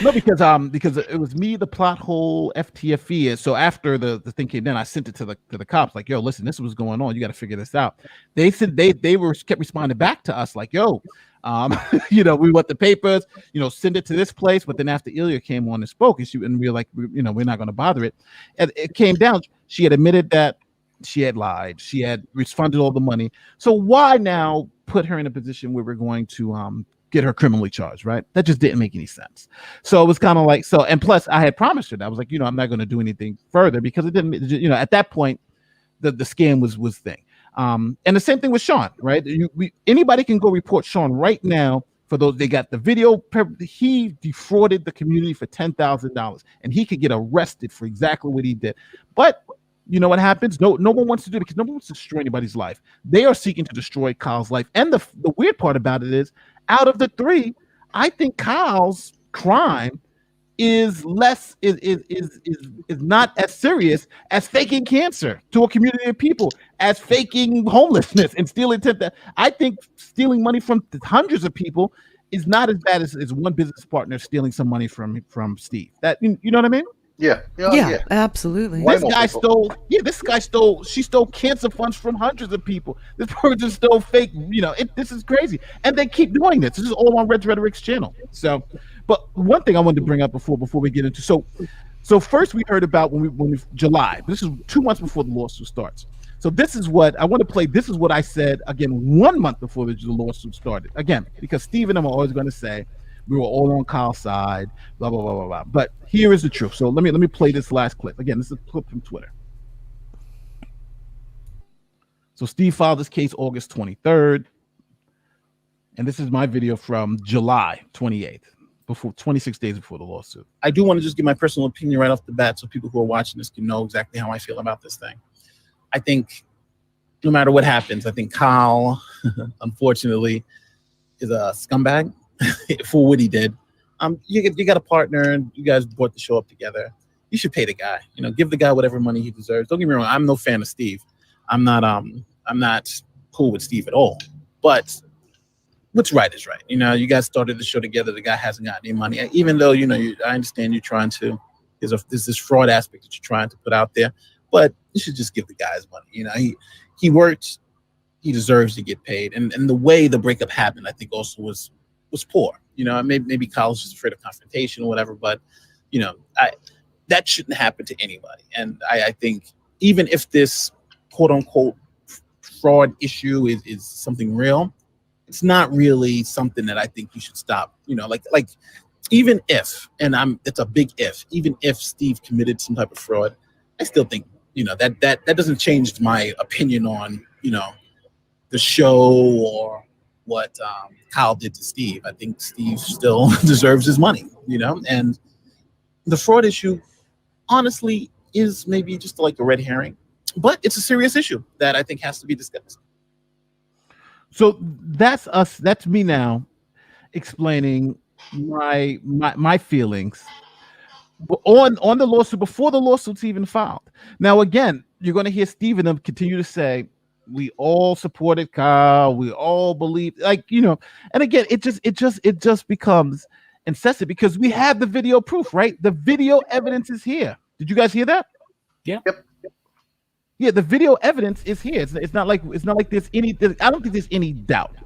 No, because it was me, the plot hole, FTFE. So after the thing came down, I sent it to the cops, like, yo, listen, this is what's going on. You got to figure this out. They said they kept responding back to us like, yo, we want the papers, send it to this place. But then after Ilya came on and spoke, and we were like, we're not going to bother it. And it came down. She had admitted that she had lied. She had refunded all the money. So why now put her in a position where we're going to get her criminally charged, right? That just didn't make any sense. So it was kind of like, and plus I had promised her that. I was like, I'm not going to do anything further because it didn't, at that point, the scam was thing. And the same thing with Sean, right? Anybody can go report Sean right now. For those, they got the video. He defrauded the community for $10,000, and he could get arrested for exactly what he did. But you know what happens? No one wants to do it because no one wants to destroy anybody's life. They are seeking to destroy Kyle's life. And the weird part about it is, out of the three, I think Kyle's crime is not as serious as faking cancer to a community of people, as faking homelessness and stealing. I think stealing money from hundreds of people is not as bad as one business partner stealing some money from Steve. That, you know what I mean? Yeah, absolutely. This guy stole. She stole cancer funds from hundreds of people. This person stole fake. This is crazy, and they keep doing this. This is all on Red Rhetoric's channel. So, but one thing I wanted to bring up before we get into so first we heard about when we July. This is 2 months before the lawsuit starts. So this is what I want to play. This is what I said again 1 month before the lawsuit started. Again, because Steve and I are always going to say, we were all on Kyle's side, blah, blah, blah, blah, blah. But here is the truth. So let me play this last clip. Again, this is a clip from Twitter. So Steve filed this case August 23rd. And this is my video from July 28th, 26 days before the lawsuit. I do want to just give my personal opinion right off the bat so people who are watching this can know exactly how I feel about this thing. I think no matter what happens, I think Kyle, unfortunately, is a scumbag. For what he did. You got a partner and you guys brought the show up together. You should pay the guy, give the guy whatever money he deserves. Don't get me wrong, I'm no fan of Steve. I'm not cool with Steve at all. But what's right is right. You guys started the show together. The guy hasn't got any money. Even though, I understand you're trying to, there's this fraud aspect that you're trying to put out there, but you should just give the guy his money. He worked, he deserves to get paid. And the way the breakup happened, I think also was poor. Maybe Kyle's just afraid of confrontation or whatever, but that shouldn't happen to anybody. And I think even if this quote unquote fraud issue is something real, it's not really something that I think you should stop. Like even if, and it's a big if, even if Steve committed some type of fraud, I still think, that doesn't change my opinion on, the show or what Kyle did to Steve. I think Steve still deserves his money, and the fraud issue honestly is maybe just like a red herring, but it's a serious issue that I think has to be discussed. So that's us. That's me now explaining my feelings on the lawsuit before the lawsuit's even filed. Now, again, you're going to hear Steve and them continue to say, we all supported Kyle. We all believe, and again, it just becomes incessant because we have the video proof, right? The video evidence is here. Did you guys hear that? Yeah. Yep. Yeah, the video evidence is here. It's not like there's any. I don't think there's any doubt.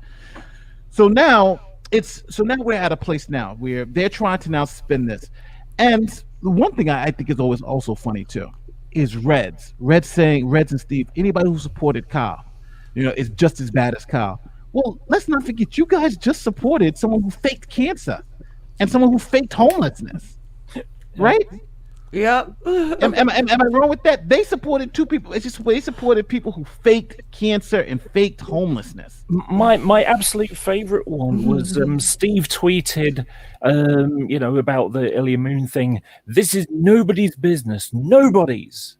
So now we're at a place now where they're trying to now spin this, and the one thing I think is always also funny too is Reds and Steve. Anybody who supported Kyle, is just as bad as Kyle. Well, let's not forget, you guys just supported someone who faked cancer and someone who faked homelessness, right? Yep. Am I wrong with that? They supported two people. It's just they supported people who faked cancer and faked homelessness. My absolute favorite one was Steve tweeted, about the Ilya Moon thing. This is nobody's business. Nobody's.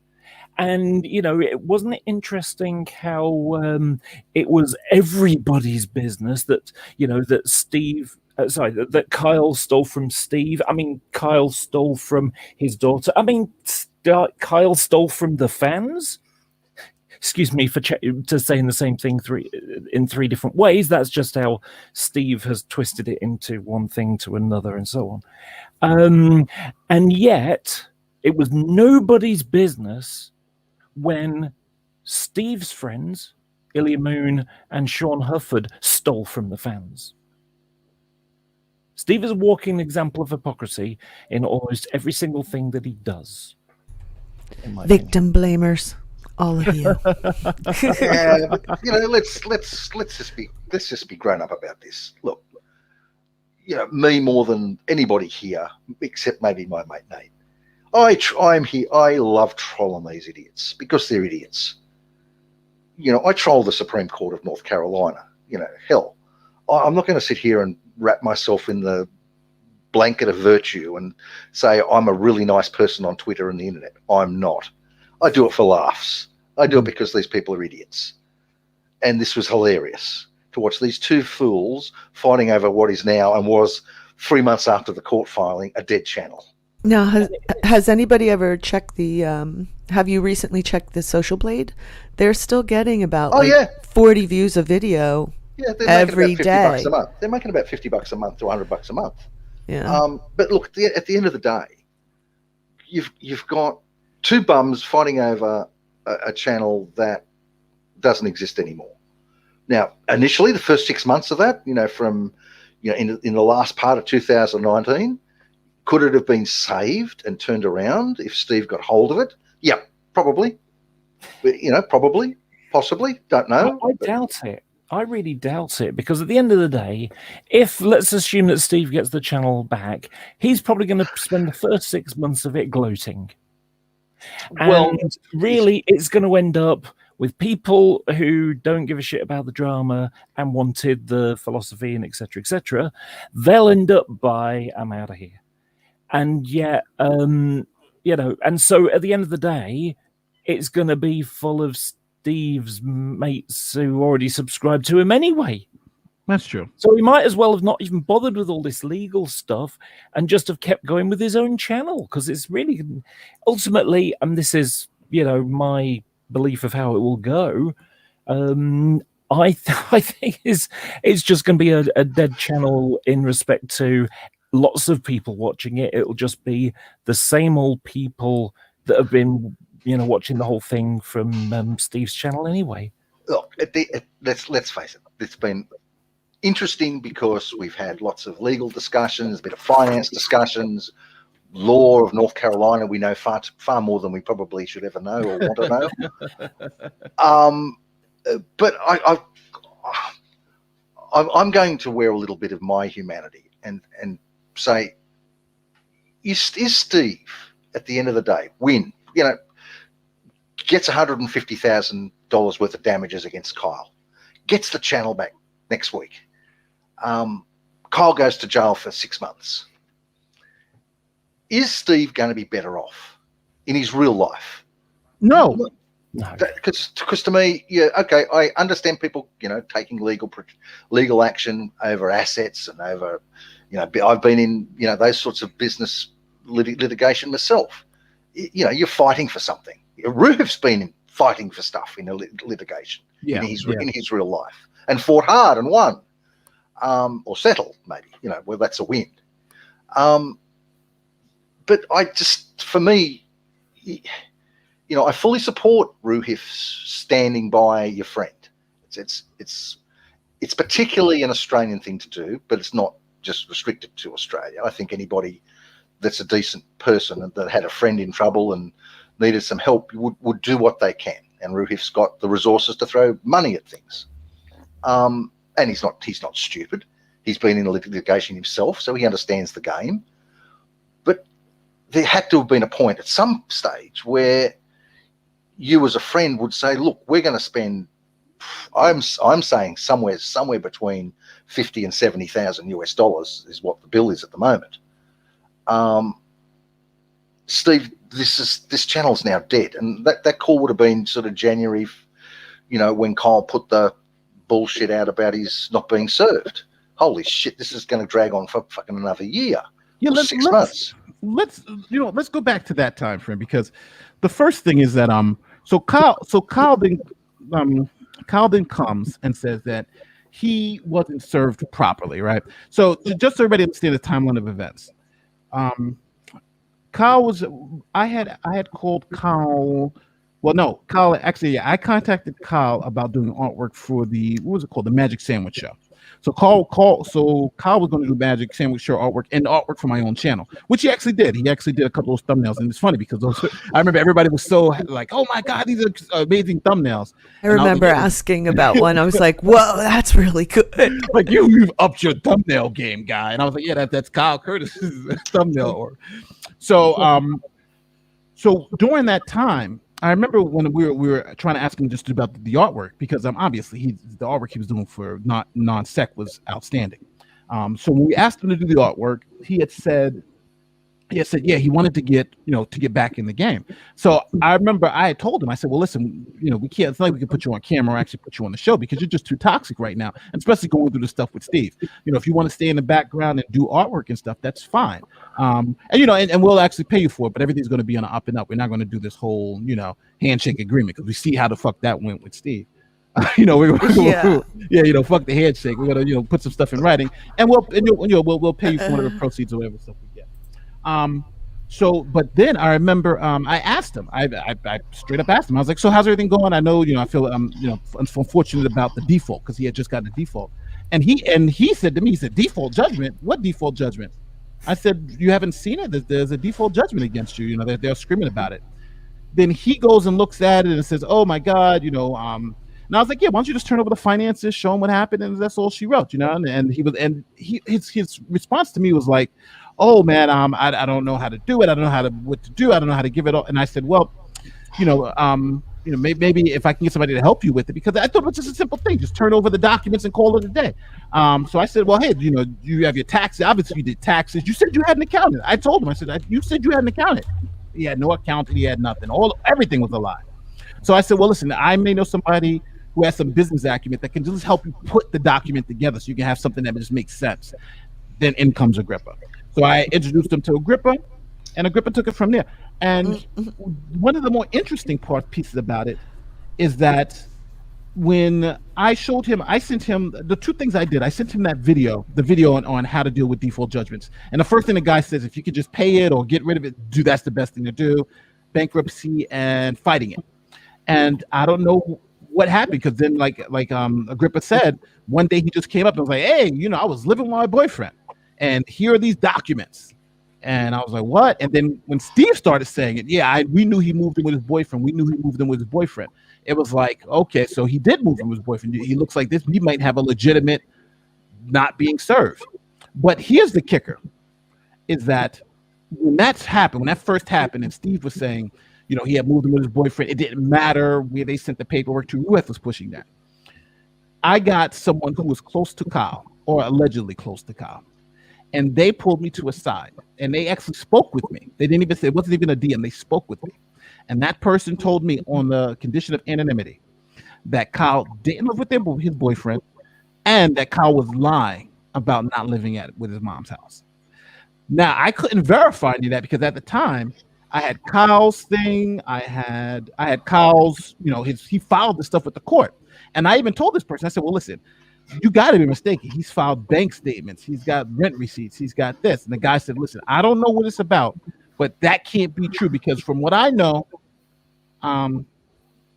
And, it wasn't interesting how it was everybody's business that, that Steve... that Kyle stole from Steve. I mean, Kyle stole from his daughter. I mean, Kyle stole from the fans. Excuse me for saying the same thing in three different ways. That's just how Steve has twisted it into one thing to another and so on. And yet, it was nobody's business when Steve's friends, Ilya Moon and Sean Hufford, stole from the fans. Steve is a walking example of hypocrisy in almost every single thing that he does. Victim blamers, all of you. Yeah, but, let's just be grown up about this. Look, me more than anybody here, except maybe my mate Nate. I'm here. I love trolling these idiots because they're idiots. I troll the Supreme Court of North Carolina. Hell, I'm not going to sit here and wrap myself in the blanket of virtue and say I'm a really nice person on Twitter and the internet. I'm not. I do it for laughs. I do it because these people are idiots. And this was hilarious to watch these two fools fighting over what is now and was 3 months after the court filing a dead channel. Now, has anybody ever checked have you recently checked the Social Blade? They're still getting about 40 views a video. Yeah, they're every making about $50 a month. They're making about $50 a month to $100 a month. Yeah. But look, at the end of the day, you've got two bums fighting over a channel that doesn't exist anymore. Now, initially, the first 6 months of that, from in the last part of 2019, could it have been saved and turned around if Steve got hold of it? Yeah, probably. But, probably, possibly, don't know. I doubt it. I really doubt it, because at the end of the day, if let's assume that Steve gets the channel back, he's probably going to spend the first 6 months of it gloating. Well, and really, it's going to end up with people who don't give a shit about the drama and wanted the philosophy and etc. They'll end up by, I'm out of here. And yet, and so at the end of the day, it's going to be full of Steve's mates who already subscribed to him anyway. That's true. So he might as well have not even bothered with all this legal stuff and just have kept going with his own channel, because it's really, ultimately, and this is, my belief of how it will go, I think it's just going to be a dead channel in respect to lots of people watching it. It'll just be the same old people that have been watching the whole thing from Steve's channel anyway. Look, let's face it. It's been interesting because we've had lots of legal discussions, a bit of finance discussions, law of North Carolina, we know far more than we probably should ever know or want to know. But I'm going to wear a little bit of my humanity and say, is Steve at the end of the day gets $150,000 worth of damages against Kyle, gets the channel back next week. Kyle goes to jail for 6 months. Is Steve going to be better off in his real life? No. Because to me, okay, I understand people, taking legal action over assets and over, I've been in, those sorts of business litigation myself. You're fighting for something. Ruh's been fighting for stuff in a litigation in his real life, and fought hard and won, or settled maybe. Well, that's a win. But for me, I fully support Ruhif's standing by your friend. It's particularly an Australian thing to do, but it's not just restricted to Australia. I think anybody that's a decent person that had a friend in trouble and needed some help would do what they can. And Ruhif's got the resources to throw money at things. And he's not stupid. He's been in litigation himself, so he understands the game. But there had to have been a point at some stage where you as a friend would say, look, we're going to spend, I'm saying somewhere between 50 and 70,000 US dollars is what the bill is at the moment. Steve, this channel's now dead, and that call would have been sort of January, when Kyle put the bullshit out about his not being served. Holy shit, this is going to drag on for fucking another year. Yeah, 6 months. Let's go back to that time frame, because the first thing is that Kyle then comes and says that he wasn't served properly, right? So just so everybody understand the timeline of events. I had called Kyle. Well, no, Kyle actually, I contacted Kyle about doing artwork for the Magic Sandwich Show. So Kyle was going to do Magic Sandwich Show artwork and artwork for my own channel, which he actually did. He actually did a couple of thumbnails, and it's funny because I remember everybody was so like, "Oh my god, these are amazing thumbnails." I remember asking about one. I was like, "Whoa, that's really good." Like you've upped your thumbnail game, guy. And I was like, "Yeah, that's Kyle Curtis's thumbnail." So during that time, I remember when we were trying to ask him just about the artwork, because obviously the artwork he was doing for non-sec was outstanding. So when we asked him to do the artwork, he had said yeah, he wanted to get back in the game. So I remember I had told him, I said, well, listen, we can't, it's not like we can put you on camera or actually put you on the show, because you're just too toxic right now, and especially going through the stuff with Steve. If you want to stay in the background and do artwork and stuff, that's fine. And we'll actually pay you for it, but everything's going to be on an up and up. We're not going to do this whole, handshake agreement, because we see how the fuck that went with Steve. Fuck the handshake. We're gonna, put some stuff in writing, and we'll pay you for whatever proceeds or whatever stuff we get. But then I remember I asked him, I straight up asked him, I was like, so how's everything going? I know, I feel unfortunate about the default, because he had just gotten a default. And he said to me, he said, default judgment? What default judgment? I said, you haven't seen it? There's a default judgment against you. They're screaming about it. Then he goes and looks at it and says, oh my God, and I was like, yeah, why don't you just turn over the finances, show him what happened, and that's all she wrote, and his response to me was like, oh man, I don't know how to do it. I don't know what to do. I don't know how to give it all. And I said, well, maybe if I can get somebody to help you with it, because I thought it was just a simple thing, just turn over the documents and call it a day. So I said, well, hey, you have your taxes. Obviously you did taxes. You said you had an accountant. I told him, I said, you said you had an accountant. He had no accountant. He had nothing. Everything was a lie. So I said, well, listen, I may know somebody who has some business acumen that can just help you put the document together so you can have something that just makes sense. Then in comes Agrippa. So I introduced him to Agrippa, and Agrippa took it from there. And one of the more interesting pieces about it is that when I showed him, I sent him the two things I did. I sent him the video on how to deal with default judgments. And the first thing the guy says, if you could just pay it or get rid of it, that's the best thing to do. Bankruptcy and fighting it. And I don't know what happened, because then like Agrippa said, one day he just came up and was like, hey, I was living with my boyfriend, and here are these documents. And I was like, what? And then when Steve started saying it, yeah, we knew he moved in with his boyfriend. We knew he moved in with his boyfriend. It was like, okay, so he did move in with his boyfriend. He looks like this. He might have a legitimate not being served. But here's the kicker, is that when that first happened, and Steve was saying, he had moved in with his boyfriend, it didn't matter where they sent the paperwork to. UF was pushing that. I got someone who was close to Kyle, or allegedly close to Kyle, and they pulled me to a side, and they actually spoke with me. They didn't even say, it wasn't even a DM. They spoke with me. And that person told me, on the condition of anonymity, that Kyle didn't live with his boyfriend, and that Kyle was lying about not living with his mom's house. Now, I couldn't verify any of that because at the time I had Kyle's thing. I had Kyle's, he filed this stuff with the court. And I even told this person, I said, well, listen, you got to be mistaken. He's filed bank statements. He's got rent receipts. He's got this. And the guy said, listen, I don't know what it's about, but that can't be true because from what I know,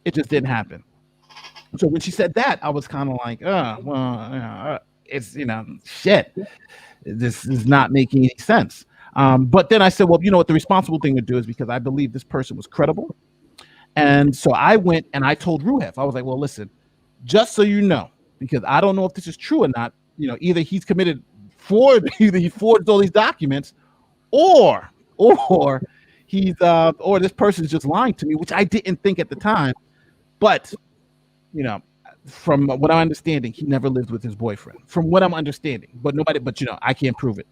it just didn't happen. So when she said that, I was kind of like, it's, shit. This is not making any sense. But then I said, well, what the responsible thing to do is, because I believe this person was credible. And so I went and I told Ruhef, I was like, well, listen, just so you know, because I don't know if this is true or not, either he's committed fraud, either he forged all these documents, or he's or this person's just lying to me, which I didn't think at the time. But from what I'm understanding, he never lived with his boyfriend. From what I'm understanding, but I can't prove it.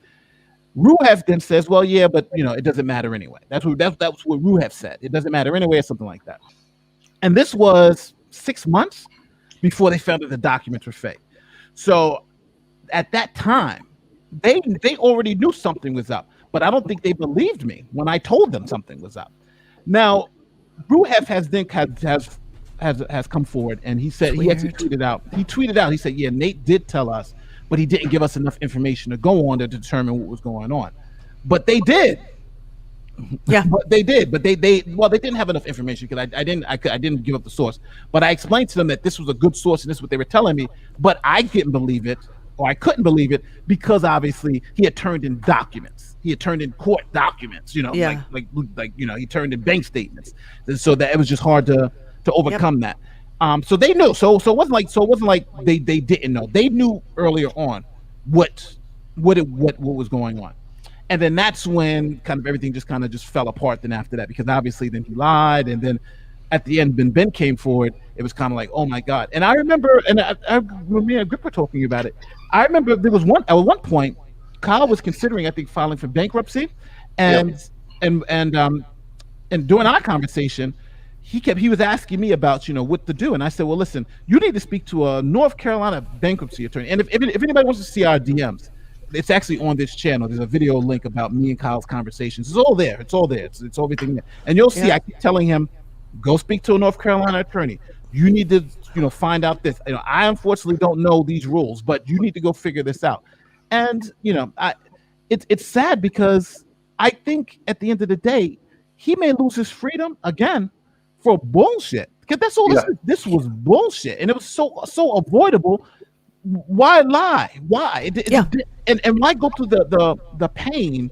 Ruhef then says, well, yeah, but it doesn't matter anyway. That's what Ruhef said. It doesn't matter anyway, or something like that. And this was 6 months before they found that the documents were fake. So at that time, they already knew something was up, but I don't think they believed me when I told them something was up. Now, Ruhef has come forward, and he said, he actually tweeted out. He said, yeah, Nate did tell us, but he didn't give us enough information to go on to determine what was going on. But they did. Yeah, but they did. But they didn't have enough information because I didn't give up the source. But I explained to them that this was a good source and this is what they were telling me. But I didn't believe it, or I couldn't believe it, because obviously he had turned in documents. He had turned in court documents. He turned in bank statements, and so that it was just hard to overcome that. So they knew. So it wasn't like they didn't know. They knew earlier on what was going on. And then that's when kind of everything just fell apart then after that, because obviously then he lied, and then at the end when Ben came forward, it was kind of like, oh my God. And I remember, and I when me and Agrippa were talking about it, I remember there was at one point Kyle was considering, I think, filing for bankruptcy, and during our conversation, he was asking me about what to do, and I said, well, listen, you need to speak to a North Carolina bankruptcy attorney, and if anybody wants to see our DMs, it's actually on this channel. There's a video link about me and Kyle's conversations. It's all there. It's everything there, and you'll see. I keep telling him, go speak to a North Carolina attorney. You need to find out this. I unfortunately don't know these rules, but you need to go figure this out. And it's sad because I think at the end of the day, he may lose his freedom again for bullshit, because that's all. This was bullshit, and it was so avoidable. Why lie? Why? And why go through the pain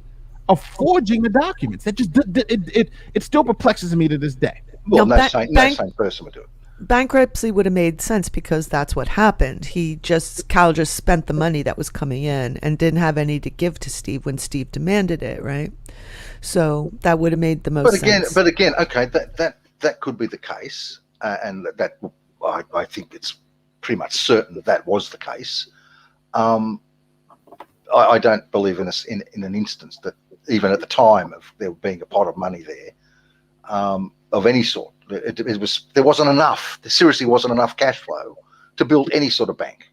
of forging the documents? That just it still perplexes me to this day. Well, no sane person would do it. Bankruptcy would have made sense because that's what happened. Kyle just spent the money that was coming in and didn't have any to give to Steve when Steve demanded it, right? So that would have made the most sense. But again, okay, that could be the case, and that I think it's pretty much certain that was the case. I don't believe in an instance that even at the time of there being a pot of money there of any sort, there wasn't enough. There seriously wasn't enough cash flow to build any sort of bank.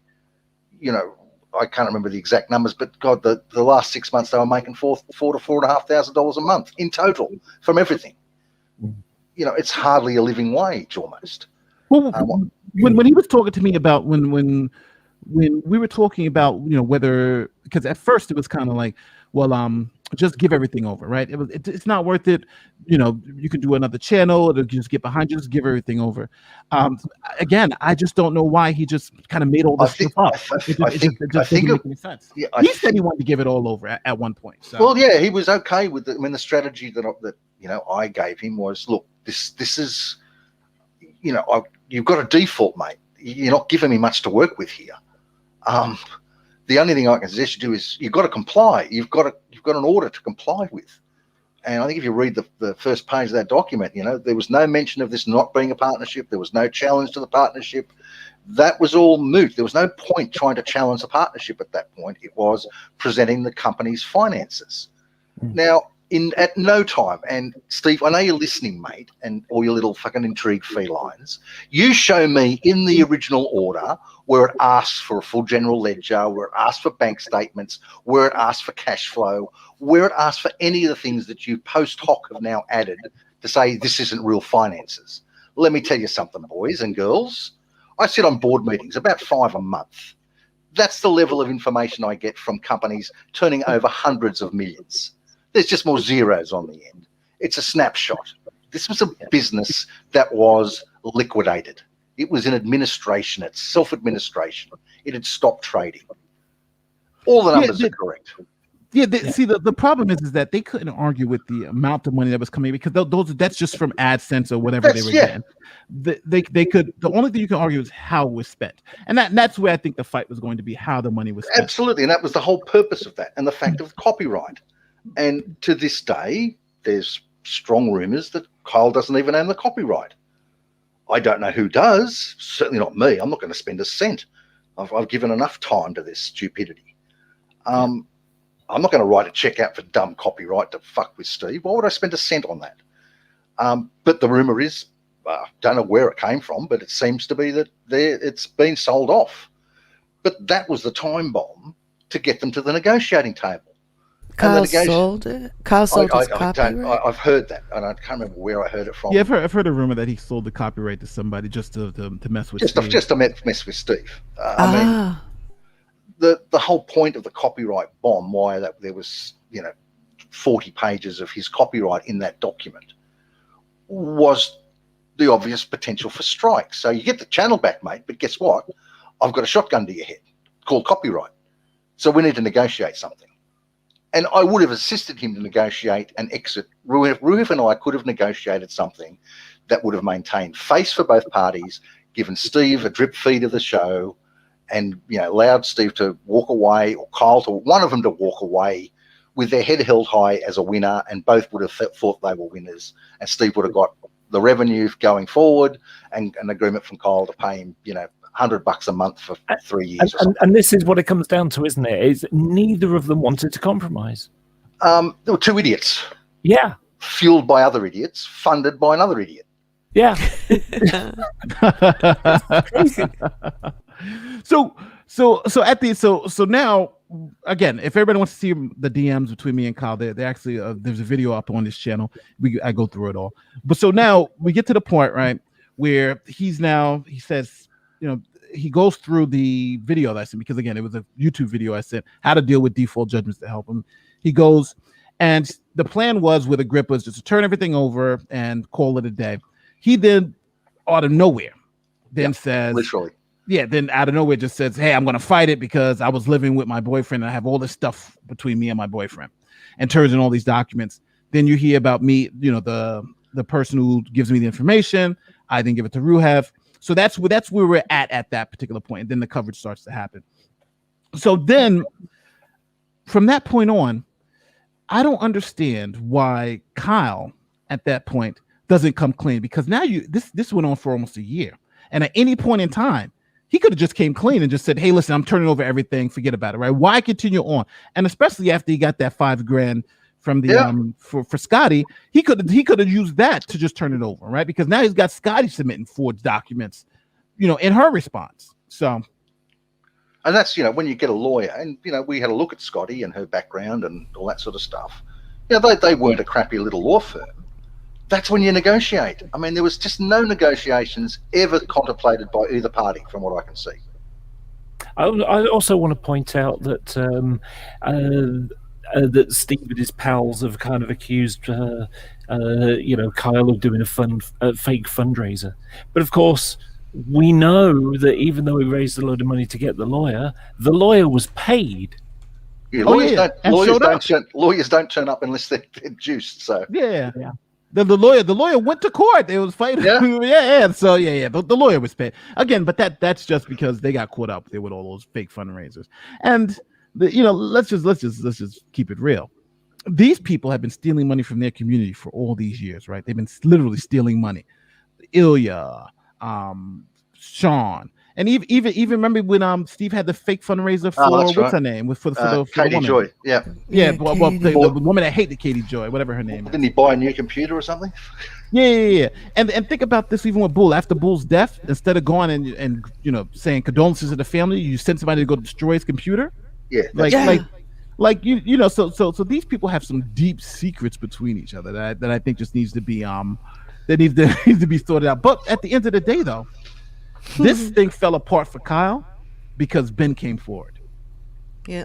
I can't remember the exact numbers, but God, the last 6 months they were making $4,000 to $4,500 a month in total from everything. It's hardly a living wage almost. Well, when he was talking to me about when we were talking about whether, because at first it was kind of like, well, just give everything over, right? It's not worth it. You can do another channel to just get behind you, just give everything over. Again, I just don't know why he just kind of made all this stuff up. It just doesn't make any sense. Yeah, he said he wanted to give it all over at one point. So. Well, yeah, he was okay with it. I mean, the strategy that I gave him was, look, this is, you've got a default, mate. You're not giving me much to work with here. The only thing I can suggest you do is you've got to comply. You've got an order to comply with. And I think if you read the first page of that document, there was no mention of this not being a partnership. There was no challenge to the partnership. That was all moot. There was no point trying to challenge the partnership at that point. It was presenting the company's finances. Now, at no time, and Steve, I know you're listening, mate, and all your little fucking intrigue felines, you show me in the original order where it asks for a full general ledger, where it asks for bank statements, where it asks for cash flow, where it asks for any of the things that you post hoc have now added to say this isn't real finances. Let me tell you something, boys and girls. I sit on board meetings, about 5 a month. That's the level of information I get from companies turning over hundreds of millions. There's just more zeros on the end. It's a snapshot. This was a business that was liquidated. It was in administration. It's self-administration. It had stopped trading. All the numbers are correct. See, the problem is that they couldn't argue with the amount of money that was coming because that's just from AdSense or whatever they were getting. They could. The only thing you can argue is how it was spent, and that's where I think the fight was going to be, how the money was spent. Absolutely, and that was the whole purpose of that, and the fact of copyright. And to this day, there's strong rumors that Kyle doesn't even own the copyright. I don't know who does. Certainly not me. I'm not going to spend a cent. I've given enough time to this stupidity. I'm not going to write a check out for dumb copyright to fuck with Steve. Why would I spend a cent on that? But the rumor is, don't know where it came from, but it seems to be that it's been sold off. But that was the time bomb to get them to the negotiating table. Kyle sold it. Kyle sold his copyright. I've heard that, and I can't remember where I heard it from. Yeah, I've heard a rumor that he sold the copyright to somebody just to mess with Steve. Just to mess with Steve. I mean, the whole point of the copyright bomb, why there was 40 pages of his copyright in that document, was the obvious potential for strikes. So you get the channel back, mate, but guess what? I've got a shotgun to your head called copyright. So we need to negotiate something. And I would have assisted him to negotiate an exit. Ruth and I could have negotiated something that would have maintained face for both parties, given Steve a drip feed of the show, and allowed Steve to walk away, or Kyle to one of them to walk away with their head held high as a winner, and both would have thought they were winners. And Steve would have got the revenue going forward, and an agreement from Kyle to pay him, $100 a month for 3 years. And this is what it comes down to, isn't it? Is neither of them wanted to compromise. There were two idiots. Yeah. Fueled by other idiots, funded by another idiot. Yeah. Crazy. So now, again, if everybody wants to see the DMs between me and Kyle, they actually there's a video up on this channel. I go through it all. But so now we get to the point, right, where he says, he goes through the video that I sent, because again, it was a YouTube video I sent, how to deal with default judgments to help him. He goes, and the plan was with Agrippa is just to turn everything over and call it a day. He then, out of nowhere, says, literally, then out of nowhere just says, hey, I'm going to fight it because I was living with my boyfriend and I have all this stuff between me and my boyfriend, and turns in all these documents. Then you hear about me, the person who gives me the information. I then give it to Ruhev. So that's where we're at that particular point. And then the coverage starts to happen. So then from that point on, I don't understand why Kyle at that point doesn't come clean, because now this went on for almost a year. And at any point in time, he could have just came clean and just said, hey, listen, I'm turning over everything. Forget about it. Right. Why continue on? And especially after he got that $5,000 from the for Scotty, he could have used that to just turn it over, right? Because now he's got Scotty submitting forged documents, in her response. So, and that's when you get a lawyer, and we had a look at Scotty and her background and all that sort of stuff. They weren't a crappy little law firm. That's when you negotiate. I mean, there was just no negotiations ever contemplated by either party, from what I can see. I also want to point out that that Steve and his pals have kind of accused, Kyle of doing a fake fundraiser. But of course, we know that even though he raised a load of money to get the lawyer was paid. Yeah, Oh, lawyers don't turn up unless they're juiced. So Yeah. The lawyer went to court. They was fighting. Yeah. So yeah. The lawyer was paid again, but that's just because they got caught up there with all those fake fundraisers. And let's just keep it real. These people have been stealing money from their community for all these years, right? They've been literally stealing money. Ilya, Sean, and even remember when Steve had the fake fundraiser for what's her name for the Katie woman. Joy. Yeah. The woman that hated Katie Joy, whatever her name is. Didn't he buy a new computer or something? Yeah. And think about this even with Bull. After Bull's death, instead of going and saying condolences to the family, you send somebody to go destroy his computer. Yeah. So these people have some deep secrets between each other that I think just needs to be needs to be sorted out. But at the end of the day, though, this thing fell apart for Kyle because Ben came forward. Yeah.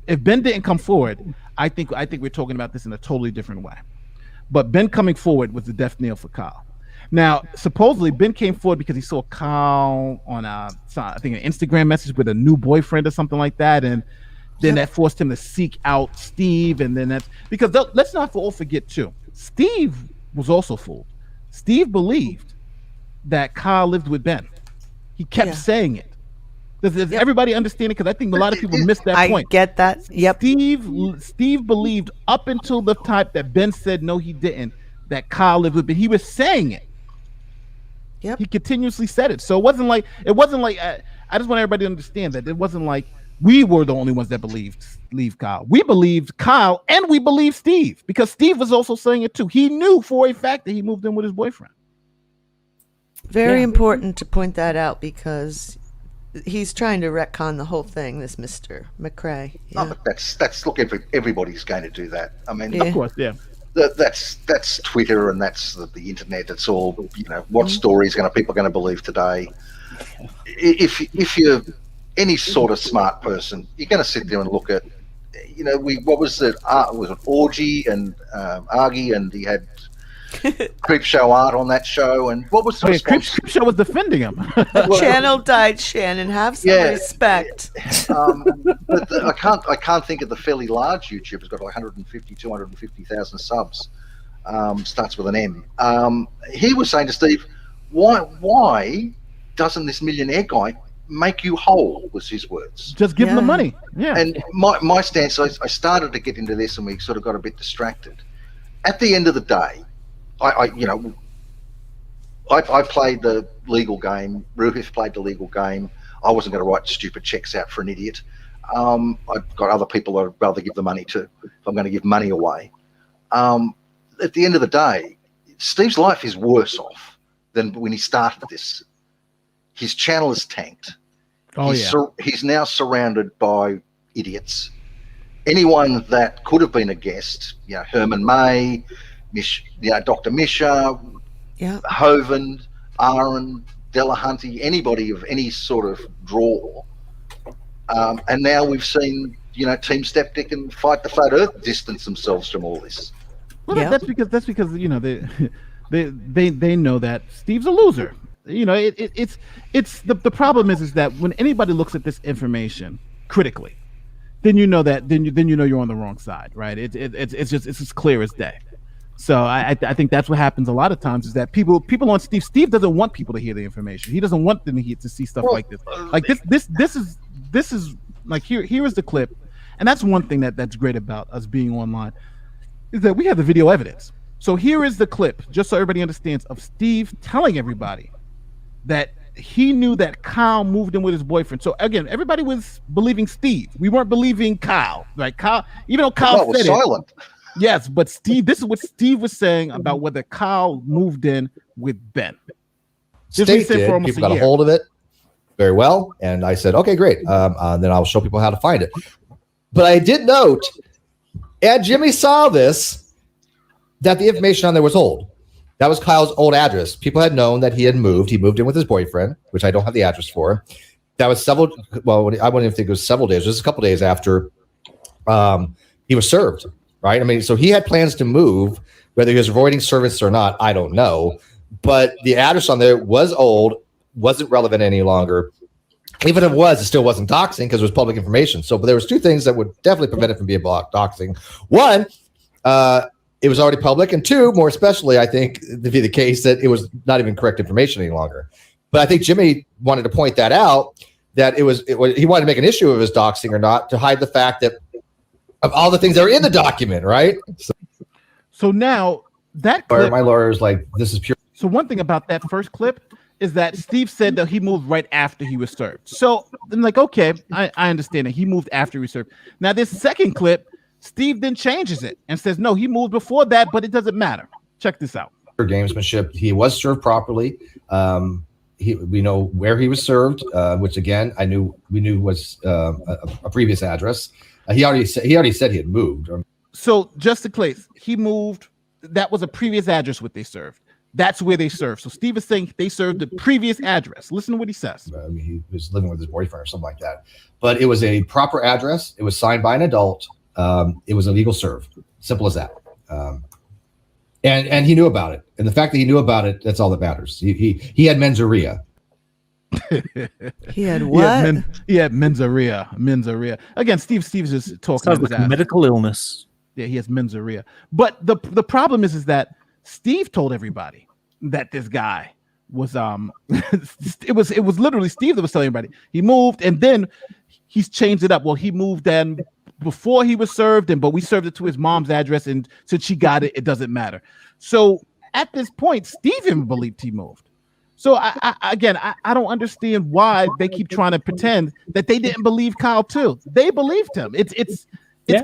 If Ben didn't come forward, I think we're talking about this in a totally different way. But Ben coming forward was the death nail for Kyle. Now, supposedly Ben came forward because he saw Kyle on I think an Instagram message with a new boyfriend or something like that, and then that forced him to seek out Steve, and then that's because let's not all forget too. Steve was also fooled. Steve believed that Kyle lived with Ben. He kept saying it. Does everybody understand it? Because I think a lot of people missed that point. I get that. Yep. Steve believed up until the time that Ben said no, he didn't, that Kyle lived with Ben. He was saying it. Yep. He continuously said it. So it wasn't like I just want everybody to understand that it wasn't like we were the only ones that believed Kyle. We believed Kyle and we believed Steve because Steve was also saying it too. He knew for a fact that he moved in with his boyfriend. Very important to point that out because he's trying to retcon the whole thing, this Mr. McRae. Yeah. No, but that's look, everybody's going to do that. I mean, Of course, yeah. That's Twitter and that's the internet. It's all, what stories people are going to believe today. If you're any sort of smart person, you're going to sit there and look at, what was it? Was it Orgy and Argy, and he had Creep Show Art on that show, and what was the response? Creep Show was defending him. Channel died, Shannon. Have some respect. But I can't think of the fairly large YouTuber who's got 250,000 subs. Starts with an M. He was saying to Steve, why doesn't this millionaire guy make you whole? Was his words. Just give him the money. Yeah. And my stance, I started to get into this, and we sort of got a bit distracted. At the end of the day, I played the legal game. Ruhif played the legal game. I wasn't going to write stupid checks out for an idiot. I've got other people I'd rather give the money to if I'm going to give money away. At the end of the day, Steve's life is worse off than when he started this. His channel is tanked. He's now surrounded by idiots. Anyone that could have been a guest, Herman May, Dr. Misha, Hovind, Aaron, Delahunty, anybody of any sort of draw. And now we've seen, Team Stepdick and Fight the Flat Earth distance themselves from all this. Well, that's because they know that Steve's a loser. It's the problem is that when anybody looks at this information critically, then you know you're on the wrong side, right? It's as clear as day. So I think that's what happens a lot of times is that people on Steve doesn't want people to hear the information. He doesn't want them to see stuff like this. Like this is like here is the clip, and that's one thing that's great about us being online is that we have the video evidence. So here is the clip, just so everybody understands, of Steve telling everybody that he knew that Kyle moved in with his boyfriend. So again, everybody was believing Steve. We weren't believing Kyle. Right? Kyle, even though Kyle was silent. Yes, but Steve, this is what Steve was saying about whether Kyle moved in with Ben. Steve did. People got a hold of it very well, and I said, okay, great. Then I'll show people how to find it. But I did note, and Jimmy saw this, that the information on there was old. That was Kyle's old address. People had known that he had moved. He moved in with his boyfriend, which I don't have the address for. That was I wouldn't even think it was several days. It was a couple days after he was served, right? I mean, so he had plans to move, whether he was avoiding service or not, I don't know. But the address on there was old, wasn't relevant any longer. Even if it was, it still wasn't doxing because it was public information. So, but there was two things that would definitely prevent it from being doxing. One, it was already public, and two, more especially, I think to be the case that it was not even correct information any longer. But I think Jimmy wanted to point that out, that he wanted to make an issue of his doxing or not to hide the fact that of all the things that are in the document, right? So now that clip, my lawyer is like, this is pure. So one thing about that first clip is that Steve said that he moved right after he was served. So I'm like, okay, I understand that he moved after he was served. Now this second clip, Steve then changes it and says, no, he moved before that, but it doesn't matter. Check this out. For gamesmanship, he was served properly. We know where he was served, which again, we knew was a previous address. He already said he had moved. So just to clear, he moved. That was a previous address what they served. That's where they served. So Steve is saying they served the previous address. Listen to what he says. He was living with his boyfriend or something like that. But it was a proper address. It was signed by an adult. It was a legal serve. Simple as that. And he knew about it. And the fact that he knew about it, that's all that matters. He had menzoria. He had what? He had menzoria. Again, Steve's just talking about like medical illness. Yeah, he has menzoria. But the problem is that Steve told everybody that this guy was it was literally Steve that was telling everybody. He moved and then he's changed it up. Well, he moved then before he was served, but we served it to his mom's address, and since she got it, it doesn't matter. So at this point, Steve even believed he moved. So I don't understand why they keep trying to pretend that they didn't believe Kyle too. They believed him. It's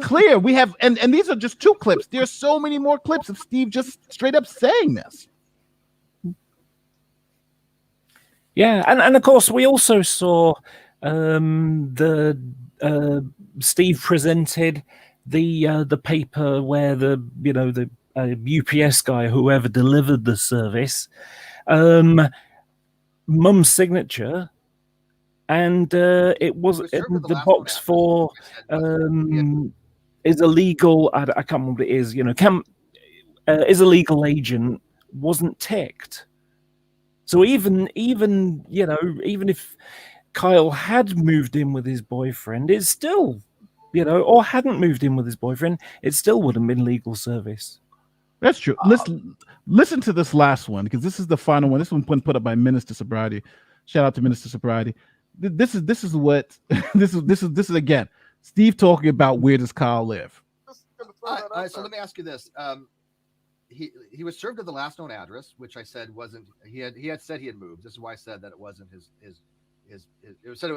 clear. We have and these are just two clips. There's so many more clips of Steve just straight up saying this. Yeah, and of course we also saw Steve presented the paper where the UPS guy, whoever delivered the service, mum's signature, and it was the box for is a legal. I can't remember what it is. Is a legal agent wasn't ticked. So even if Kyle had moved in with his boyfriend, it's still, or hadn't moved in with his boyfriend, it still would have been legal service. That's true. Listen to this last one, because this is the final one. This one put up by Minister Sobriety. Shout out to Minister Sobriety. This is again Steve talking about where does Kyle live. So let me ask you this. He was served at the last known address, which I said wasn't. He had said he had moved. This is why I said that it wasn't his.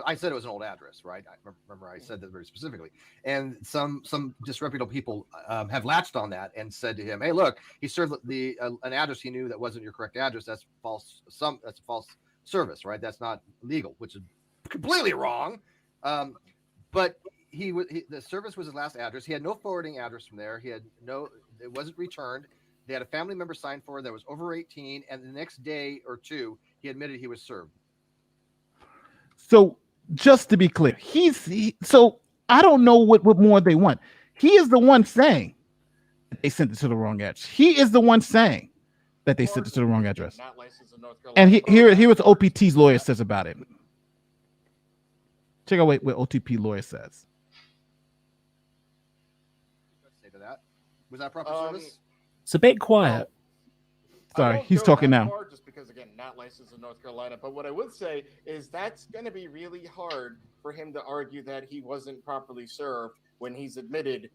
I said it was an old address, right? I remember I said that very specifically. And some disreputable people have latched on that and said to him, "Hey, look, he served an address he knew that wasn't your correct address. That's false. That's a false service, right? That's not legal, which is completely wrong." But the service was his last address. He had no forwarding address from there. It wasn't returned. They had a family member sign for it that was over 18, and the next day or two, he admitted he was served. So just to be clear, so I don't know what more they want. He is the one saying that they sent it to the wrong address. He is the one saying that they sent it to the wrong address. And here what OPT's lawyer says about it. Check out what OTP lawyer says. Say to that. Was that proper service? It's a bit quiet. Sorry, he's talking now. Just because, again, not licensed in North Carolina. But what I would say is that's going to be really hard for him to argue that he wasn't properly served when he's admitted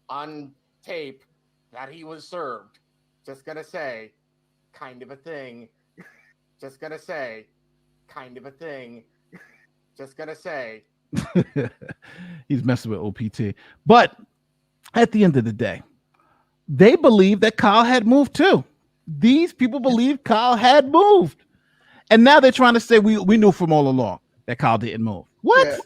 on tape that he was served. Just going to say, kind of a thing. Just going to say, kind of a thing. Just going to say. He's messing with OPT. But at the end of the day, they believe that Kyle had moved too. These people believe Kyle had moved. And now they're trying to say we knew from all along that Kyle didn't move. What? Yeah.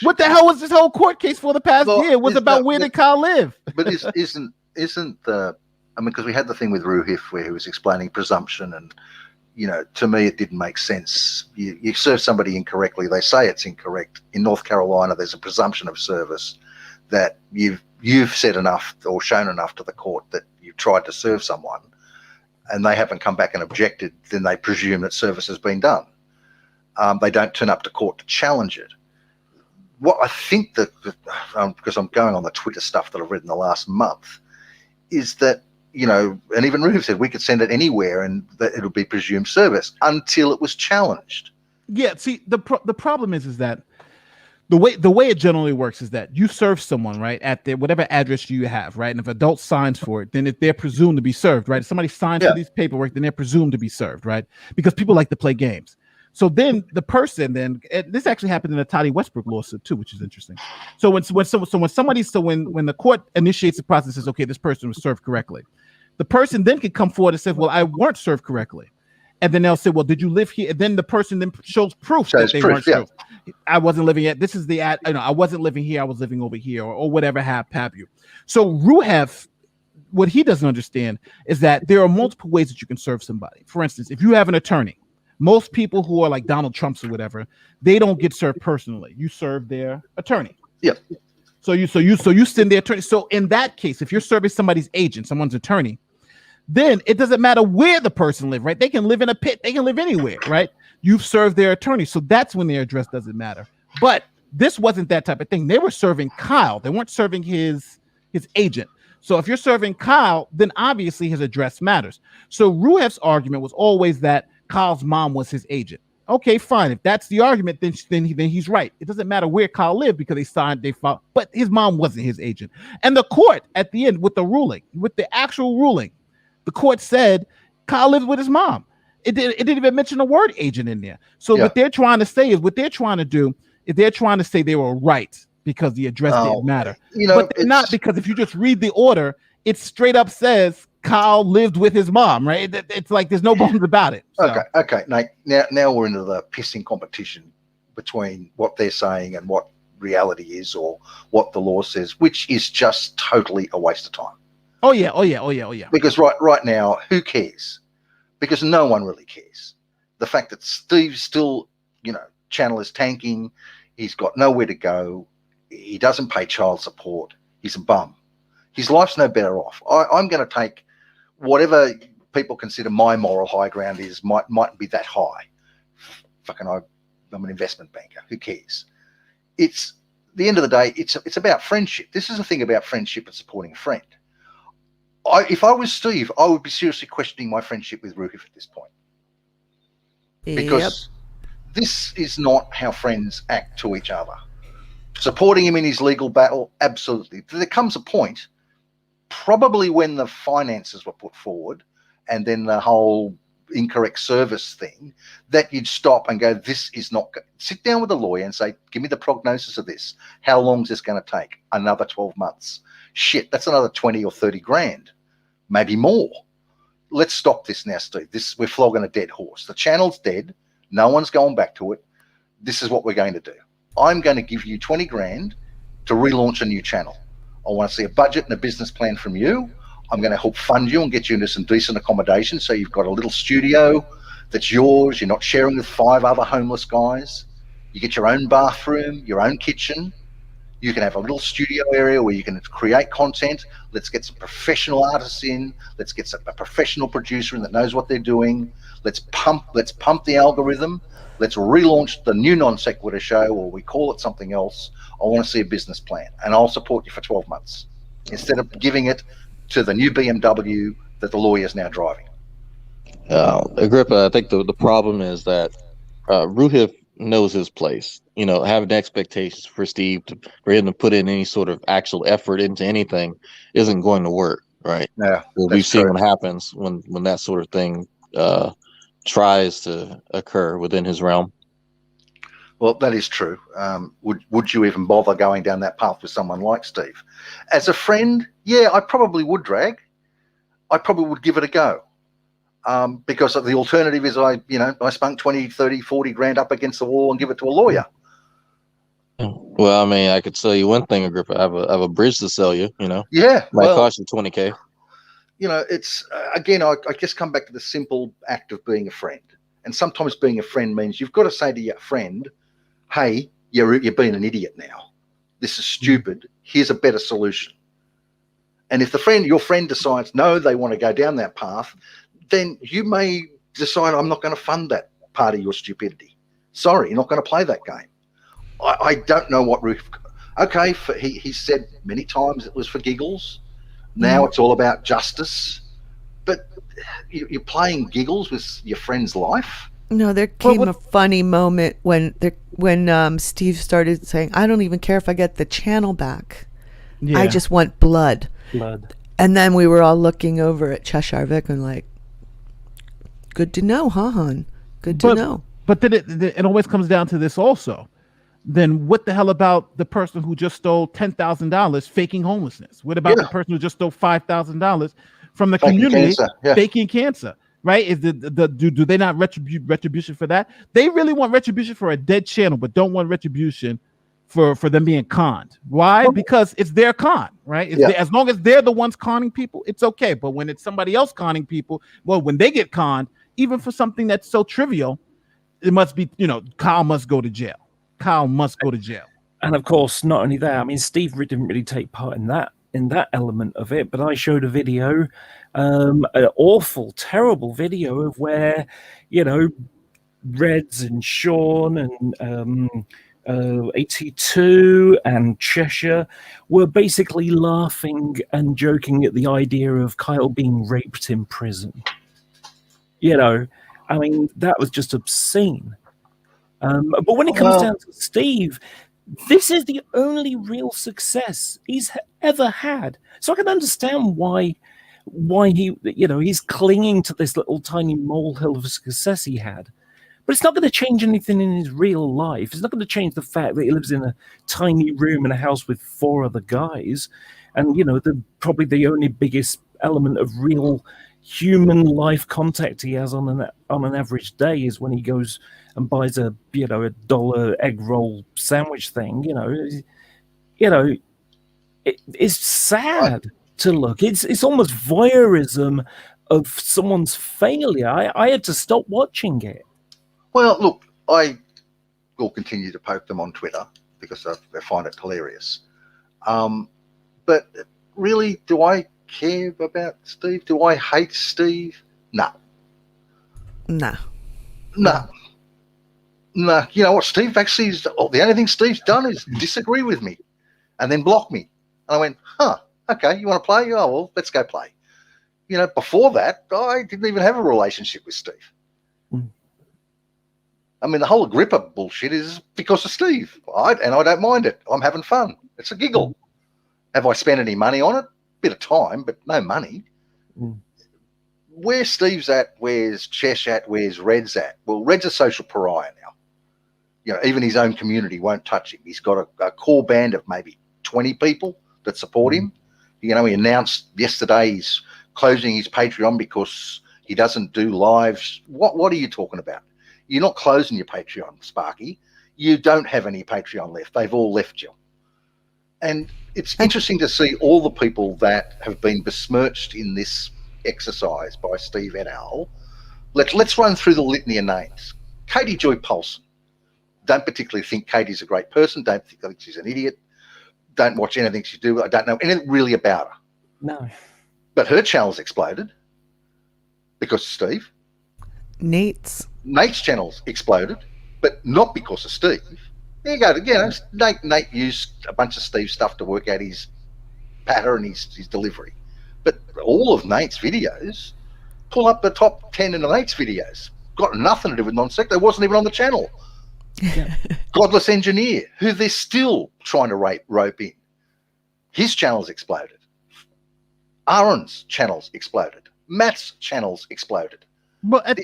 What the hell was this whole court case for the past year? It was about where did Kyle live? But isn't the because we had the thing with Ruhif where he was explaining presumption, and to me it didn't make sense. You serve somebody incorrectly, they say it's incorrect. In North Carolina, there's a presumption of service that you've said enough or shown enough to the court that you've tried to serve someone and they haven't come back and objected, then they presume that service has been done. They don't turn up to court to challenge it. What I think that, because I'm going on the Twitter stuff that I've read in the last month, is that, you know, and even Ruth said we could send it anywhere and that it'll be presumed service until it was challenged. Yeah, see, the problem is that the way it generally works is that you serve someone, right, at their whatever address you have, right? And if adult signs for it, then they're presumed to be served, right? If somebody signs for these paperwork, then they're presumed to be served, right? Because people like to play games. So then the person this actually happened in a Toddy Westbrook lawsuit too, which is interesting. So when the court initiates the process and says, okay, this person was served correctly, the person then can come forward and say, well, I weren't served correctly. And then they'll say, well, did you live here? And then the person then shows proof that they weren't served. I wasn't living at, this is the ad, I wasn't living here, I was living over here, or whatever have you. So Ruhev, what he doesn't understand is that there are multiple ways that you can serve somebody. For instance, if you have an attorney, most people who are like Donald Trumps or whatever, they don't get served personally. You serve their attorney. Yeah. So you send their attorney. So in that case, if you're serving somebody's agent, someone's attorney, then it doesn't matter where the person lives, right? They can live in a pit, they can live anywhere, right? You've served their attorney. So that's when their address doesn't matter. But this wasn't that type of thing. They were serving Kyle. They weren't serving his agent. So if you're serving Kyle, then obviously his address matters. So Ruhev's argument was always that Kyle's mom was his agent. Okay, fine. If that's the argument, then he's right. It doesn't matter where Kyle lived because they filed, but his mom wasn't his agent. And the court at the end with the actual ruling, the court said Kyle lived with his mom. It didn't even mention the word agent in there. So what they're trying to say is they're trying to say they were right because the address didn't matter. But they're not, because if you just read the order, it straight up says Kyle lived with his mom, right? It's like there's no bones about it. So. Okay, Nate. Now we're into the pissing competition between what they're saying and what reality is, or what the law says, which is just totally a waste of time. Oh yeah. Because right now, who cares? Because no one really cares. The fact that Steve's still, channel is tanking, he's got nowhere to go, he doesn't pay child support, he's a bum. His life's no better off. I'm going to take whatever people consider my moral high ground is, mightn't be that high. I'm an investment banker. Who cares? It's the end of the day. It's about friendship. This is a thing about friendship and supporting a friend. If I was Steve, I would be seriously questioning my friendship with Ruhif at this point, because this is not how friends act to each other. Supporting him in his legal battle, absolutely. There comes a point, probably when the finances were put forward and then the whole incorrect service thing, that you'd stop and go, this is not good. Sit down with a lawyer and say, give me the prognosis of this. How long is this going to take? Another 12 months. Shit, that's another 20 or 30 grand, maybe more. Let's stop this now, Steve. We're flogging a dead horse. The channel's dead. No one's going back to it. This is what we're going to do. I'm going to give you 20 grand to relaunch a new channel. I want to see a budget and a business plan from you. I'm going to help fund you and get you into some decent accommodation, so you've got a little studio that's yours. You're not sharing with 5 other homeless guys. You get your own bathroom, your own kitchen. You can have a little studio area where you can create content. Let's get some professional artists in. Let's get a professional producer in that knows what they're doing. Let's pump the algorithm. Let's relaunch the new Non Sequitur show, or we call it something else. I want to see a business plan, and I'll support you for 12 months instead of giving it to the new BMW that the lawyer is now driving. Agrippa, I think the problem is that Ruhif knows his place. Having expectations for Steve for him to put in any sort of actual effort into anything isn't going to work, right? Yeah, we've seen what happens when that sort of thing tries to occur within his realm. Well, that is true. Would you even bother going down that path with someone like Steve? As a friend, yeah, I probably would, Drag. I probably would give it a go. Because the alternative is I spunk 20, 30, 40 grand up against the wall and give it to a lawyer. Well, I mean, I could sell you one thing, Agrippa. I have a bridge to sell you, Yeah. Might cost you 20K. It's, again, I just come back to the simple act of being a friend. And sometimes being a friend means you've got to say to your friend, hey, you're being an idiot now. This is stupid. Here's a better solution. And if your friend decides, no, they want to go down that path, then you may decide, I'm not going to fund that part of your stupidity. Sorry, you're not going to play that game. I don't know what Ruth. Okay, he said many times it was for giggles. Now it's all about justice. But you're playing giggles with your friend's life. No, there came a funny moment when Steve started saying, I don't even care if I get the channel back. Yeah. I just want blood. And then we were all looking over at Cheshire Vic and like, good to know, huh, hon? Good to know. But then it always comes down to this also. Then what the hell about the person who just stole $10,000 faking homelessness? What about the person who just stole $5,000 from the community faking cancer? Right? Is do they not retribution for that? They really want retribution for a dead channel, but don't want retribution for them being conned. Why? Because it's their con, right? As long as they're the ones conning people, it's okay. But when it's somebody else conning people, well, when they get conned, even for something that's so trivial, it must be, Kyle must go to jail. Kyle must go to jail. And of course, not only that, I mean, Steve didn't really take part in that element of it, but I showed a video, an awful, terrible video of where, Reds and Sean and 82 and Cheshire were basically laughing and joking at the idea of Kyle being raped in prison. I mean, that was just obscene. But when it comes down to Steve, this is the only real success he's ever had. So I can understand why he, he's clinging to this little tiny molehill of success he had. But it's not going to change anything in his real life. It's not going to change the fact that he lives in a tiny room in a house with 4 other guys. And, probably the only biggest element of real human life contact he has on an average day is when he goes and buys a $1 egg roll sandwich thing. It's sad to look. It's almost voyeurism of someone's failure. I had to stop watching it. Well, look, I will continue to poke them on Twitter because I find it hilarious. But really, do I care about Steve? Do I hate Steve? No. No. You know what, Steve actually is, the only thing Steve's done is disagree with me and then block me. And I went, okay, you want to play? Oh, well, let's go play. Before that, I didn't even have a relationship with Steve. I mean, the whole Agrippa bullshit is because of Steve. And I don't mind it. I'm having fun. It's a giggle. Have I spent any money on it? Bit of time, but no money. Where Steve's at, where's Chesh at, where's Red's at? Well, Red's a social pariah now. Even his own community won't touch him. He's got a core band of maybe 20 people that support him. He announced yesterday he's closing his Patreon because he doesn't do lives. What are you talking about? You're not closing your Patreon, Sparky. You don't have any Patreon left. They've all left you. And it's interesting to see all the people that have been besmirched in this exercise by Steve et al. Let's run through the litany of names. Katie Joy Paulson. Don't particularly think Katie's a great person. Don't think she's an idiot. Don't watch anything she do. I don't know anything really about her. No. But her channel's exploded because of Steve. Nate's channel's exploded, but not because of Steve. There you go. Nate used a bunch of Steve's stuff to work out his pattern, his delivery. But all of Nate's videos, pull up the top 10 in Nate's videos. Got nothing to do with non-sector. It wasn't even on the channel. Yeah. Godless Engineer, who they're still trying to rope in. His channel's exploded. Aaron's channel's exploded. Matt's channel's exploded. But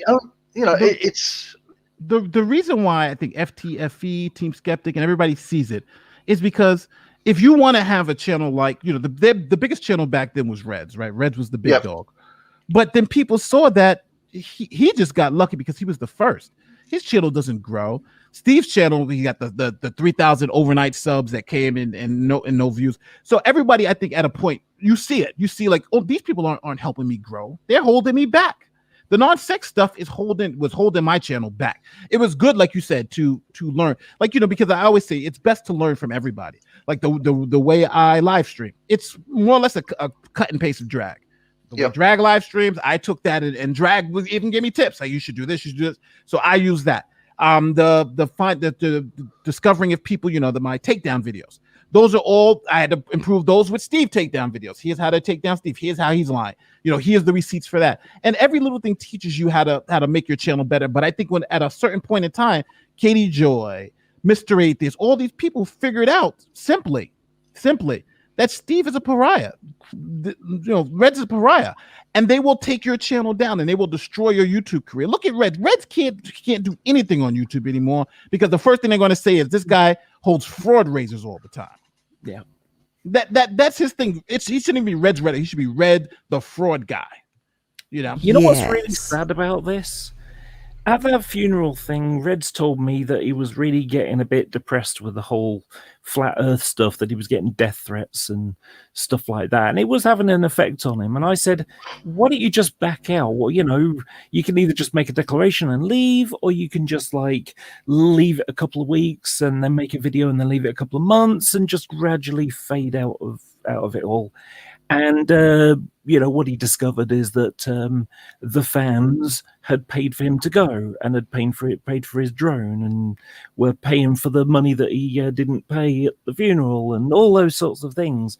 it's the reason why I think FTFE, Team Skeptic, and everybody sees it is because if you want to have a channel like, the biggest channel back then was Reds, right? Reds was the big dog. But then people saw that he just got lucky because he was the first. His channel doesn't grow. Steve's channel, he got the 3,000 overnight subs that came in and no views. So everybody, I think, at a point, you see it. You see like, oh, these people aren't helping me grow. They're holding me back. The non-sex stuff was holding my channel back. It was good, like you said, to learn, like, because I always say it's best to learn from everybody. Like the way I live stream, it's more or less a cut and paste of drag. The way drag live streams, I took that and drag even gave me tips. Like, you should do this, you should do this. So I use that. The discovering of people, my takedown videos. Those are all, I had to improve those with Steve takedown videos. Here's how to take down Steve. Here's how he's lying. Here's the receipts for that. And every little thing teaches you how to make your channel better. But I think when at a certain point in time, Katie Joy, Mr. Atheist, all these people figured out simply that Steve is a pariah. Reds is a pariah. And they will take your channel down and they will destroy your YouTube career. Look at Reds. Reds can't do anything on YouTube anymore because the first thing they're going to say is this guy holds fraud razors all the time. Yeah. That's his thing. He shouldn't even be Red's Red. He should be Red the fraud guy. What's really sad about this? At that funeral thing, Reds told me that he was really getting a bit depressed with the whole flat earth stuff, that he was getting death threats and stuff like that. And it was having an effect on him. And I said, why don't you just back out? Well, you can either just make a declaration and leave, or you can just leave it a couple of weeks and then make a video and then leave it a couple of months and just gradually fade out of it all. And, what he discovered is that the fans had paid for him to go and had paid for his drone and were paying for the money that he didn't pay at the funeral and all those sorts of things.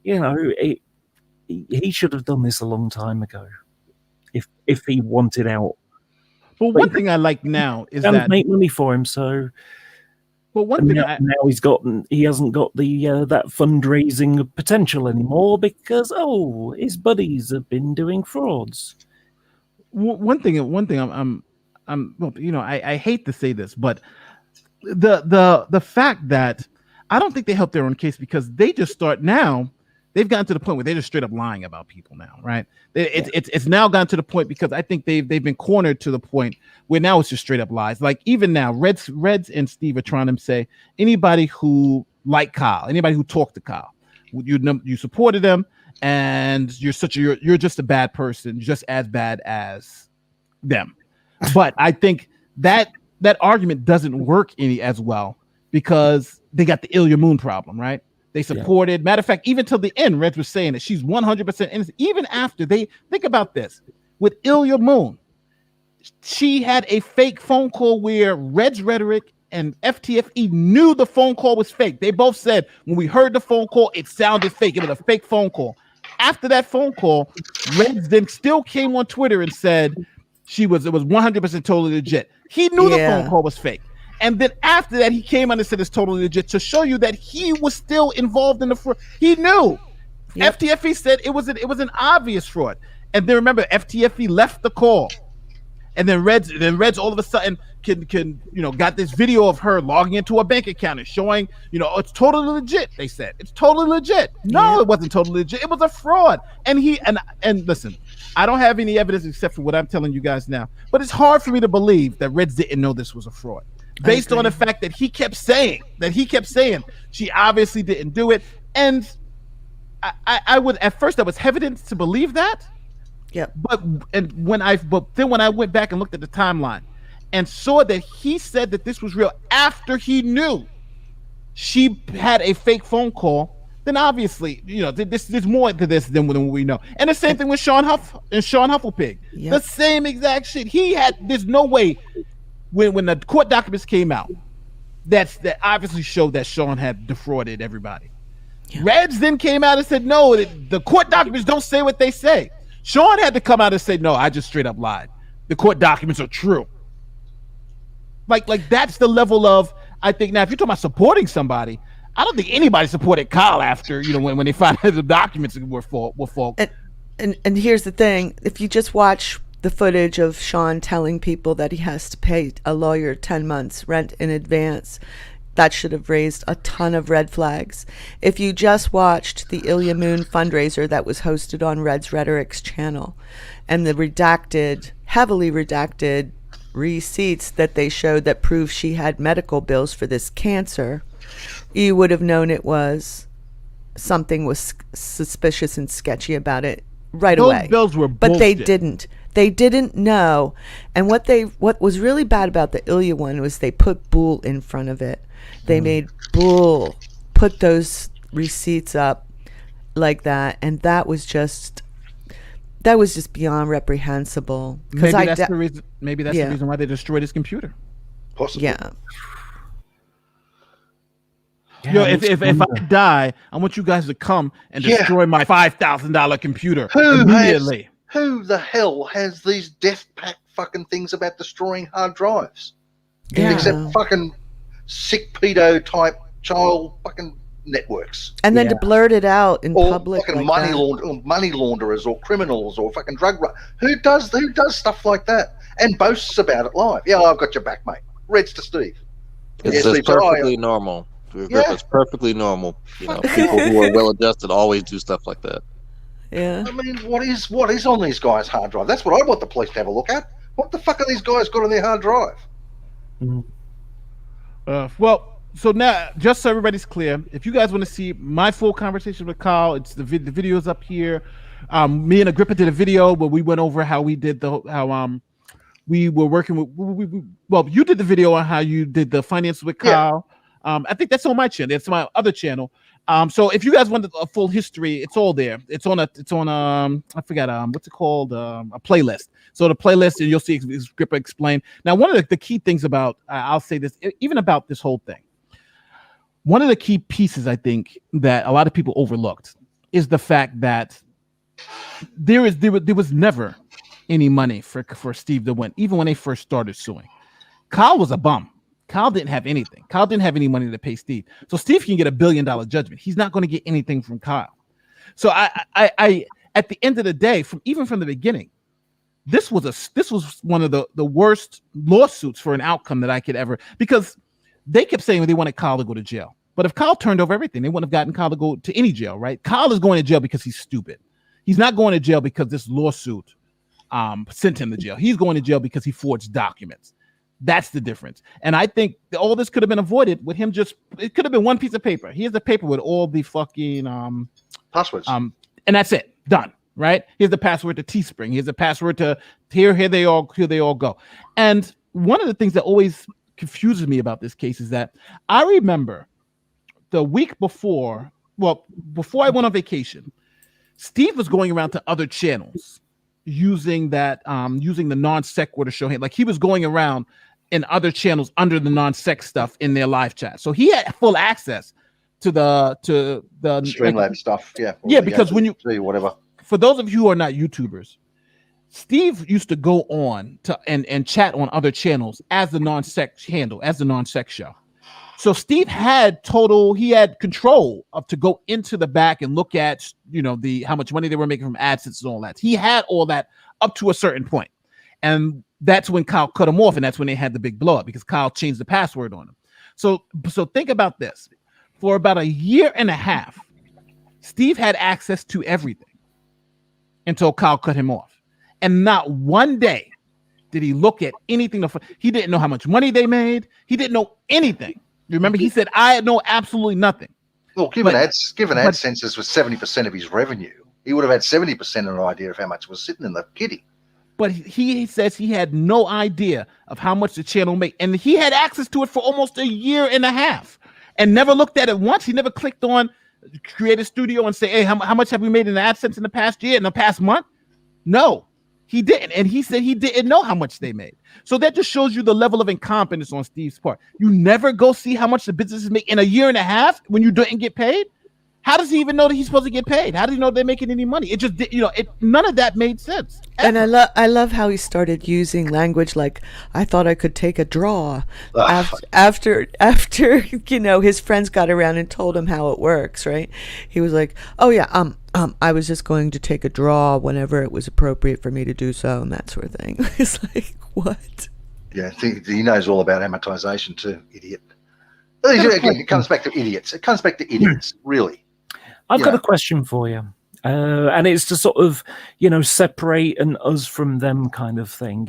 He should have done this a long time ago if he wanted out. Well, one thing I like now is that make money for him, so... Well, one thing now he hasn't got the that fundraising potential anymore because his buddies have been doing frauds. One thing I hate to say this, but the fact that I don't think they help their own case because they just start now. They've gotten to the point where they're just straight up lying about people now, right? It's now gotten to the point because I think they've been cornered to the point where now it's just straight up lies. Like even now, Reds and Steve are trying to say anybody who liked Kyle, anybody who talked to Kyle, you supported them, and you're just a bad person, just as bad as them. But I think that argument doesn't work any as well because they got the Ilya Moon problem, right? They supported. Matter of fact, even till the end, Reds was saying that she's 100% innocent. Even after they think about this with Ilya Moon, she had a fake phone call where Reds Rhetoric and FTFE knew the phone call was fake. They both said when we heard the phone call, it sounded fake. It was a fake phone call. After that phone call, Reds then still came on Twitter and said it was 100% totally legit. He knew the phone call was fake. And then after that, he came on and said it's totally legit to show you that he was still involved in the fraud. He knew. Yep. FTFE said it was an obvious fraud. And then remember, FTFE left the call. And then Reds all of a sudden can got this video of her logging into a bank account and showing, it's totally legit. They said it's totally legit. No, it wasn't totally legit. It was a fraud. And listen, I don't have any evidence except for what I'm telling you guys now. But it's hard for me to believe that Reds didn't know this was a fraud. Based on the fact that he kept saying she obviously didn't do it. And I would, at first I was hesitant to believe that. Yeah. But when I went back and looked at the timeline and saw that he said that this was real after he knew she had a fake phone call, then obviously, there's more to this than we know. And the same thing with Sean Hufflepig. Yep. The same exact shit. There's no way when the court documents came out, that obviously showed that Sean had defrauded everybody. Yeah. Reds then came out and said, no, the court documents don't say what they say. Sean had to come out and say, no, I just straight up lied. The court documents are true. Like that's the level of, I think now, if you're talking about supporting somebody, I don't think anybody supported Kyle after, when they found out the documents were false. And here's the thing. If you just watch the footage of Sean telling people that he has to pay a lawyer 10 months rent in advance, that should have raised a ton of red flags. If you just watched the Ilya Moon fundraiser that was hosted on Red's Rhetoric's channel and the heavily redacted receipts that they showed that prove she had medical bills for this cancer, you would have known something was suspicious and sketchy about it right away. Those bills were bullshit. But they didn't. They didn't know. And what was really bad about the Ilya one was they put Boole in front of it. They made Boole put those receipts up like that, and that was just beyond reprehensible. Maybe that's the reason. Maybe that's the reason why they destroyed his computer. Possibly. Yeah. Yo, if I die, I want you guys to come and destroy my $5,000 computer immediately. Who the hell has these death pack fucking things about destroying hard drives? Yeah. Except fucking sick pedo type child fucking networks. And then to blurt it out in or public, fucking like money launderers or criminals or fucking drug runners. Who does stuff like that and boasts about it live? Yeah, I've got your back, mate. Reds to Steve. It's perfectly normal. It's perfectly normal. You know, people who are well adjusted always do stuff like that. Yeah. I mean, what is on these guys' hard drive? That's what I want the police to have a look at. What the fuck are these guys got on their hard drive? Well, so now, just so everybody's clear, if you guys want to see my full conversation with Kyle, it's the video's up here. Me and Agrippa did a video where we went over how we did we were working with. Well, you did the video on how you did the finance with Kyle. I think that's on my channel. It's my other channel. So if you guys want a full history, it's all there. It's on I forgot what's it called, a playlist. So the playlist, and you'll see Agrippa explain. Now, one of the key things about I'll say this, even about this whole thing, one of the key pieces I think that a lot of people overlooked is the fact that there was never any money for Steve to win, even when they first started suing. Kyle was a bum. Kyle didn't have anything. Kyle didn't have any money to pay Steve. So Steve can get $1 billion judgment. He's not going to get anything from Kyle. So I at the end of the day, from the beginning, this was one of the worst lawsuits for an outcome that I could ever, because they kept saying they wanted Kyle to go to jail. But if Kyle turned over everything, they wouldn't have gotten Kyle to go to any jail, right? Kyle is going to jail because he's stupid. He's not going to jail because this lawsuit sent him to jail. He's going to jail because he forged documents. That's the difference. And I think all this could have been avoided with him it could have been one piece of paper. Here's the paper with all the fucking passwords. And that's it. Done. Right? Here's the password to Teespring. Here's the password to here they all go. And one of the things that always confuses me about this case is that I remember the week before I went on vacation, Steve was going around to other channels using the non-sequitur show. Like he was going around in other channels under the non-sec stuff in their live chat. So he had full access to the Streamlab stuff. Yeah. Yeah, because when you whatever. For those of you who are not YouTubers, Steve used to go on to and chat on other channels as the non-sec handle, as the non-sec show. So Steve had control to go into the back and look at, how much money they were making from AdSense and all that. He had all that up to a certain point. And that's when Kyle cut him off, and that's when they had the big blow up because Kyle changed the password on him. So think about this. For about a year and a half, Steve had access to everything until Kyle cut him off. And not one day did he look at anything. He didn't know how much money they made. He didn't know anything. Remember, he said, I know absolutely nothing. Well, given AdSense was 70% of his revenue, he would have had 70% of an idea of how much was sitting in the kitty. But he says he had no idea of how much the channel made. And he had access to it for almost a year and a half and never looked at it once. He never clicked on Create a Studio and say, hey, how much have we made in the AdSense in the past year, in the past month? No, he didn't. And he said he didn't know how much they made. So that just shows you the level of incompetence on Steve's part. You never go see how much the businesses make in a year and a half when you didn't get paid. How does he even know that he's supposed to get paid? How does he know they're making any money? It just, none of that made sense. Ever. And I love how he started using language like, I thought I could take a draw after his friends got around and told him how it works, right? He was like, oh yeah, I was just going to take a draw whenever it was appropriate for me to do so, and that sort of thing. It's like, what? Yeah, he knows all about amortization too, idiot. Again, it comes back to idiots. Really. I've got a question for you. And it's to sort of, separate us from them kind of thing.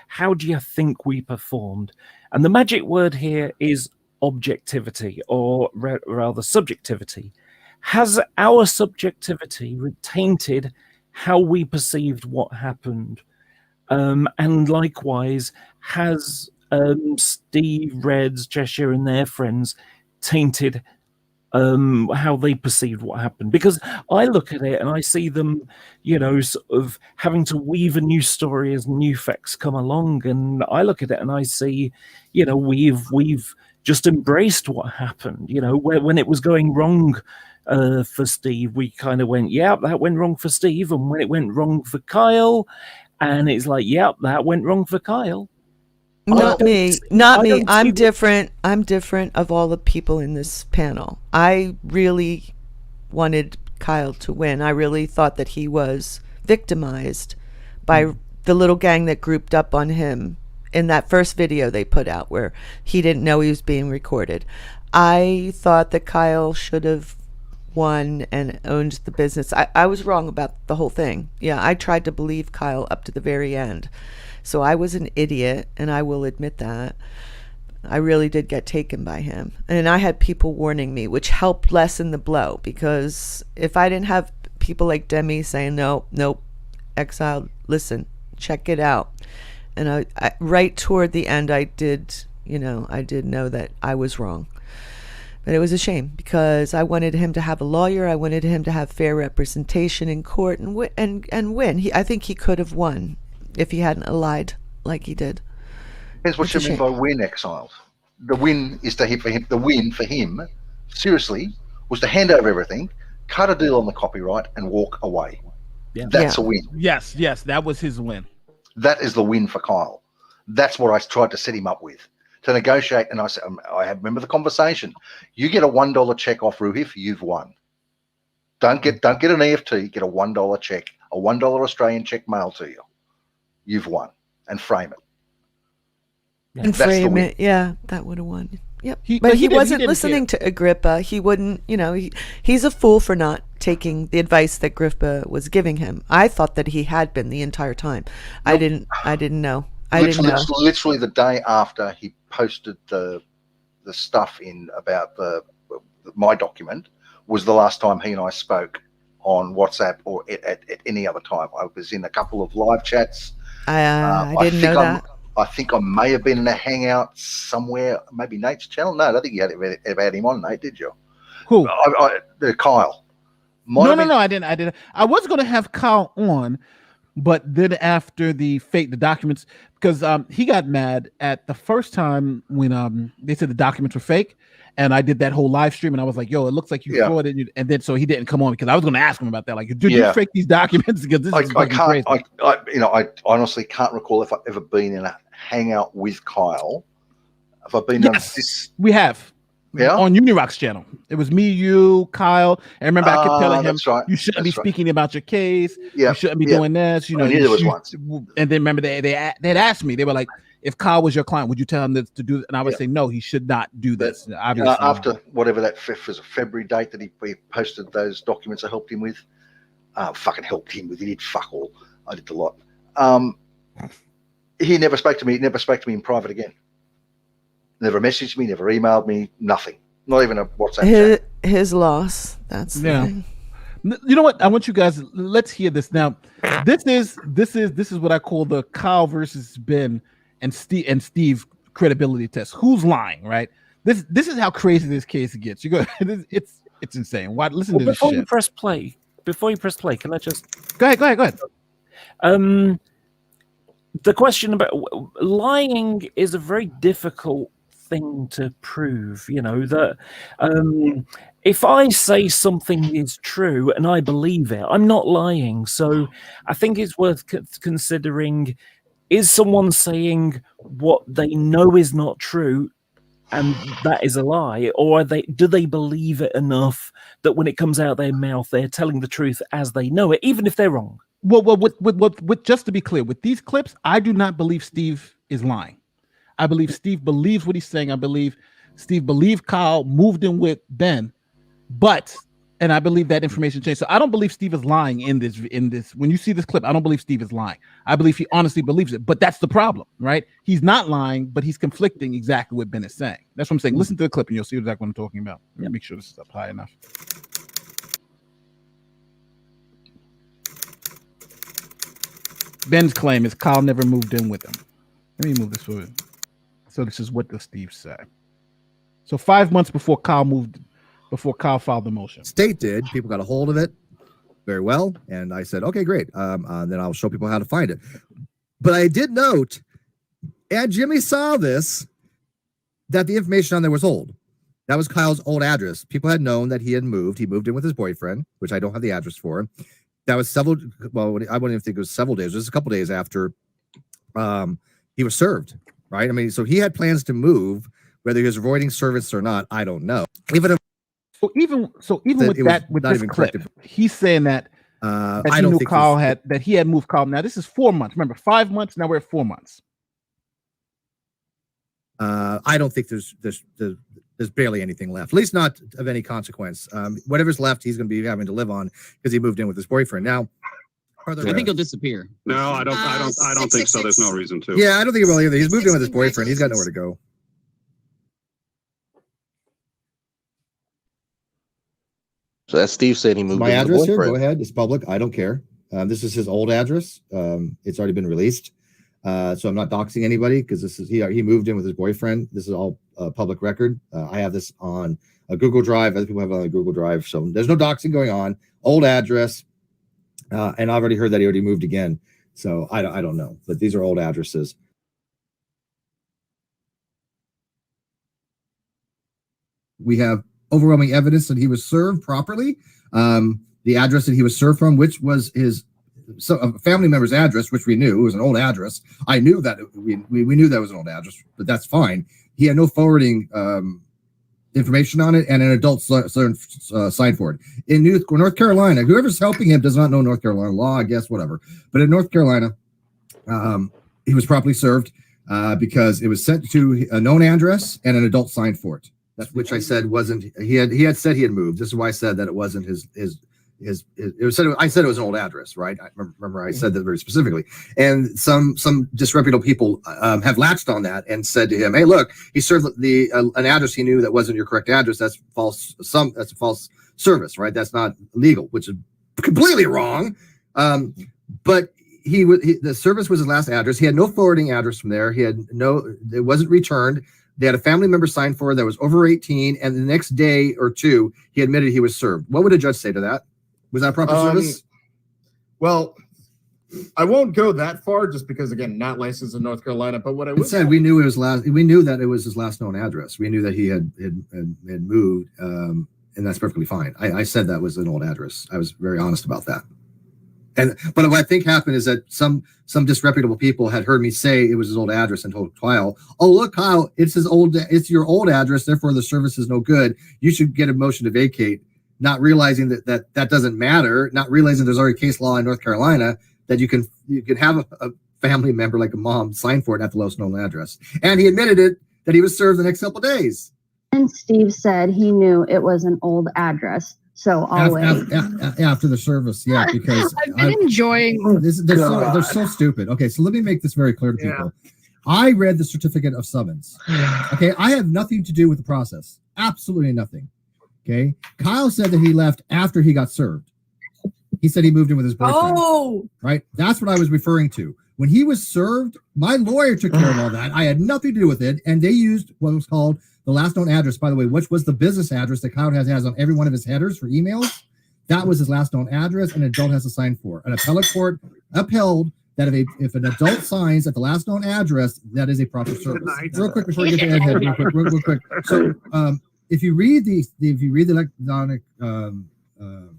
How do you think we performed? And the magic word here is objectivity, or rather subjectivity. Has our subjectivity tainted how we perceived what happened? And likewise, has Steve, Reds, Cheshire, and their friends tainted how they perceived what happened? Because I look at it and I see them, sort of having to weave a new story as new facts come along, and I look at it and I see, we've just embraced what happened. When it was going wrong for Steve, we kind of went, yeah, that went wrong for Steve, and when it went wrong for Kyle, and it's like, yeah, that went wrong for Kyle. Not me. I'm different. I'm different of all the people in this panel. I really wanted Kyle to win. I really thought that he was victimized by the little gang that grouped up on him in that first video they put out where he didn't know he was being recorded. I thought that Kyle should have won and owned the business. I was wrong about the whole thing. Yeah, I tried to believe Kyle up to the very end. So I was an idiot, and I will admit that. I really did get taken by him. And I had people warning me, which helped lessen the blow, because if I didn't have people like Demi saying, nope, Exile, listen, check it out. And I right toward the end, I did know that I was wrong. But it was a shame, because I wanted him to have a lawyer. I wanted him to have fair representation in court and win. I think he could have won if he hadn't lied like he did. Here's what you mean by win, Exiled. The win is for him. The win for him, seriously, was to hand over everything, cut a deal on the copyright, and walk away. Yeah. That's a win. Yes, that was his win. That is the win for Kyle. That's what I tried to set him up with, to negotiate. And I said, remember the conversation. You get a $1 check off Ruhif, you've won. Don't get an EFT. Get a $1 check, a $1 Australian check mailed to you. You've won, and frame it. And frame it, yeah, that would have won. Yep. But he wasn't listening to Agrippa. He wouldn't, he's a fool for not taking the advice that Agrippa was giving him. I thought that he had been the entire time. Nope. I didn't know. Literally the day after he posted the stuff in about my document was the last time he and I spoke on WhatsApp or at any other time. I was in a couple of live chats. I didn't know that. I think I may have been in a hangout somewhere, maybe Nate's channel. No, I don't think you ever had him on, Nate, did you? Who? Kyle. No, I didn't. I was going to have Kyle on, but then after the documents, because he got mad at the first time when they said the documents were fake, and I did that whole live stream, and I was like, "Yo, it looks like you fraud it," and then so he didn't come on because I was going to ask him about that. Like, did you fake these documents? Because this is crazy. I honestly can't recall if I've ever been in a hangout with Kyle. Have I been on this? We have. Yeah, on Unirock's channel. It was me, you, Kyle. And remember, I kept telling him, you shouldn't be speaking about your case. You shouldn't be doing this. There was once. And then remember, they had asked me. They were like, if Kyle was your client, would you tell him to do this? And I would say, no, he should not do this. Obviously, after whatever that was a February date that he posted those documents I helped him with. Fucking helped him with. He did fuck all. I did a lot. He never spoke to me. Never spoke to me in private again. Never messaged me, never emailed me, nothing. Not even a WhatsApp chat. His loss. That's the thing. You know what? I want you guys. Let's hear this now. This is what I call the Kyle versus Ben and Steve credibility test. Who's lying, right? This is how crazy this case gets. You go. It's insane. Why? Listen to this shit. Before you press play, can I just go ahead. The question about lying is a very difficult thing to prove. That if I say something is true and I believe it, I'm not lying. So I think it's worth considering: is someone saying what they know is not true and that is a lie, or do they believe it enough that when it comes out their mouth they're telling the truth as they know it, even if they're wrong? Well, with just to be clear, with these clips, I do not believe Steve is lying. I believe Steve believes what he's saying. I believe Steve believed Kyle moved in with Ben, and I believe that information changed. So I don't believe Steve is lying in this. When you see this clip, I don't believe Steve is lying. I believe he honestly believes it. But that's the problem, right? He's not lying, but he's conflicting exactly what Ben is saying. That's what I'm saying. Listen to the clip and you'll see exactly what I'm talking about. Let me make sure this is up high enough. Ben's claim is Kyle never moved in with him. Let me move this forward. So this is what the Steve said. So 5 months before Kyle filed the motion. State did. People got a hold of it very well. And I said, okay, great. Then I'll show people how to find it. But I did note, and Jimmy saw this, that the information on there was old. That was Kyle's old address. People had known that he had moved. He moved in with his boyfriend, which I don't have the address for. That was I wouldn't even think it was several days. It was a couple days after he was served, right? I mean, so he had plans to move, whether he was avoiding service or not, I don't know. Even with this clip, he's saying that he knew Kyle that he had moved Kyle. Now this is 4 months. Remember, 5 months. Now we're at 4 months. I don't think there's barely anything left, at least not of any consequence. Whatever's left, he's going to be having to live on because he moved in with his boyfriend. Now, I think he'll disappear. No, I don't think so. There's no reason to. Yeah, I don't think he will either. He's moved in with his boyfriend. He's got nowhere to go. So as Steve said, he moved. My address here. Go ahead. It's public. I don't care. This is his old address. It's already been released. So I'm not doxing anybody because this is he moved in with his boyfriend. This is all public record. I have this on a Google Drive. Other people have it on a Google Drive. So there's no doxing going on. Old address. And I've already heard that he already moved again. So I don't know. But these are old addresses. We have overwhelming evidence that he was served properly. The address that he was served from, which was his a family member's address, which we knew was an old address. I knew that we knew that was an old address, but that's fine. He had no forwarding information on it, and an adult signed for it. In North Carolina, whoever's helping him does not know North Carolina law, I guess, whatever. But in North Carolina, he was properly served because it was sent to a known address and an adult signed for it. That's which I said wasn't. He had said he had moved. This is why I said that it wasn't his. It was said. I said it was an old address, right? I remember I said that very specifically. And some disreputable people have latched on that and said to him, "Hey, look, he served an address he knew that wasn't your correct address. That's false. That's a false service, right? That's not legal, which is completely wrong." But the service was his last address. He had no forwarding address from there. It wasn't returned. They had a family member sign for it that was over 18, and the next day or two, he admitted he was served. What would a judge say to that? Was that proper service? Well, I won't go that far, just because again, not licensed in North Carolina. But what I would say, we knew that it was his last known address. We knew that he had moved, and that's perfectly fine. I said that was an old address. I was very honest about that. But what I think happened is that some disreputable people had heard me say it was his old address and told Kyle, "Oh, look, Kyle, it's your old address. Therefore, the service is no good. You should get a motion to vacate." Not realizing that doesn't matter. Not realizing there's already case law in North Carolina that you can have a family member like a mom sign for it at the lowest known address. And he admitted it that he was served the next couple of days. And Steve said he knew it was an old address. So always after the service, yeah, because I've been enjoying. They're so stupid. Okay, so let me make this very clear to people. I read the certificate of summons. Okay, I have nothing to do with the process. Absolutely nothing. Okay, Kyle said that he left after he got served. He said he moved in with his boyfriend. Oh, right. That's what I was referring to. When he was served, my lawyer took care of all that. I had nothing to do with it, and they used what was called the last known address, by the way, which was the business address that Kyle has on every one of his headers for emails. That was his last known address, and an adult has to sign for. An appellate court upheld that if an adult signs at the last known address, that is a proper service. Real quick before you get to Ed Head, real quick. So if you read the electronic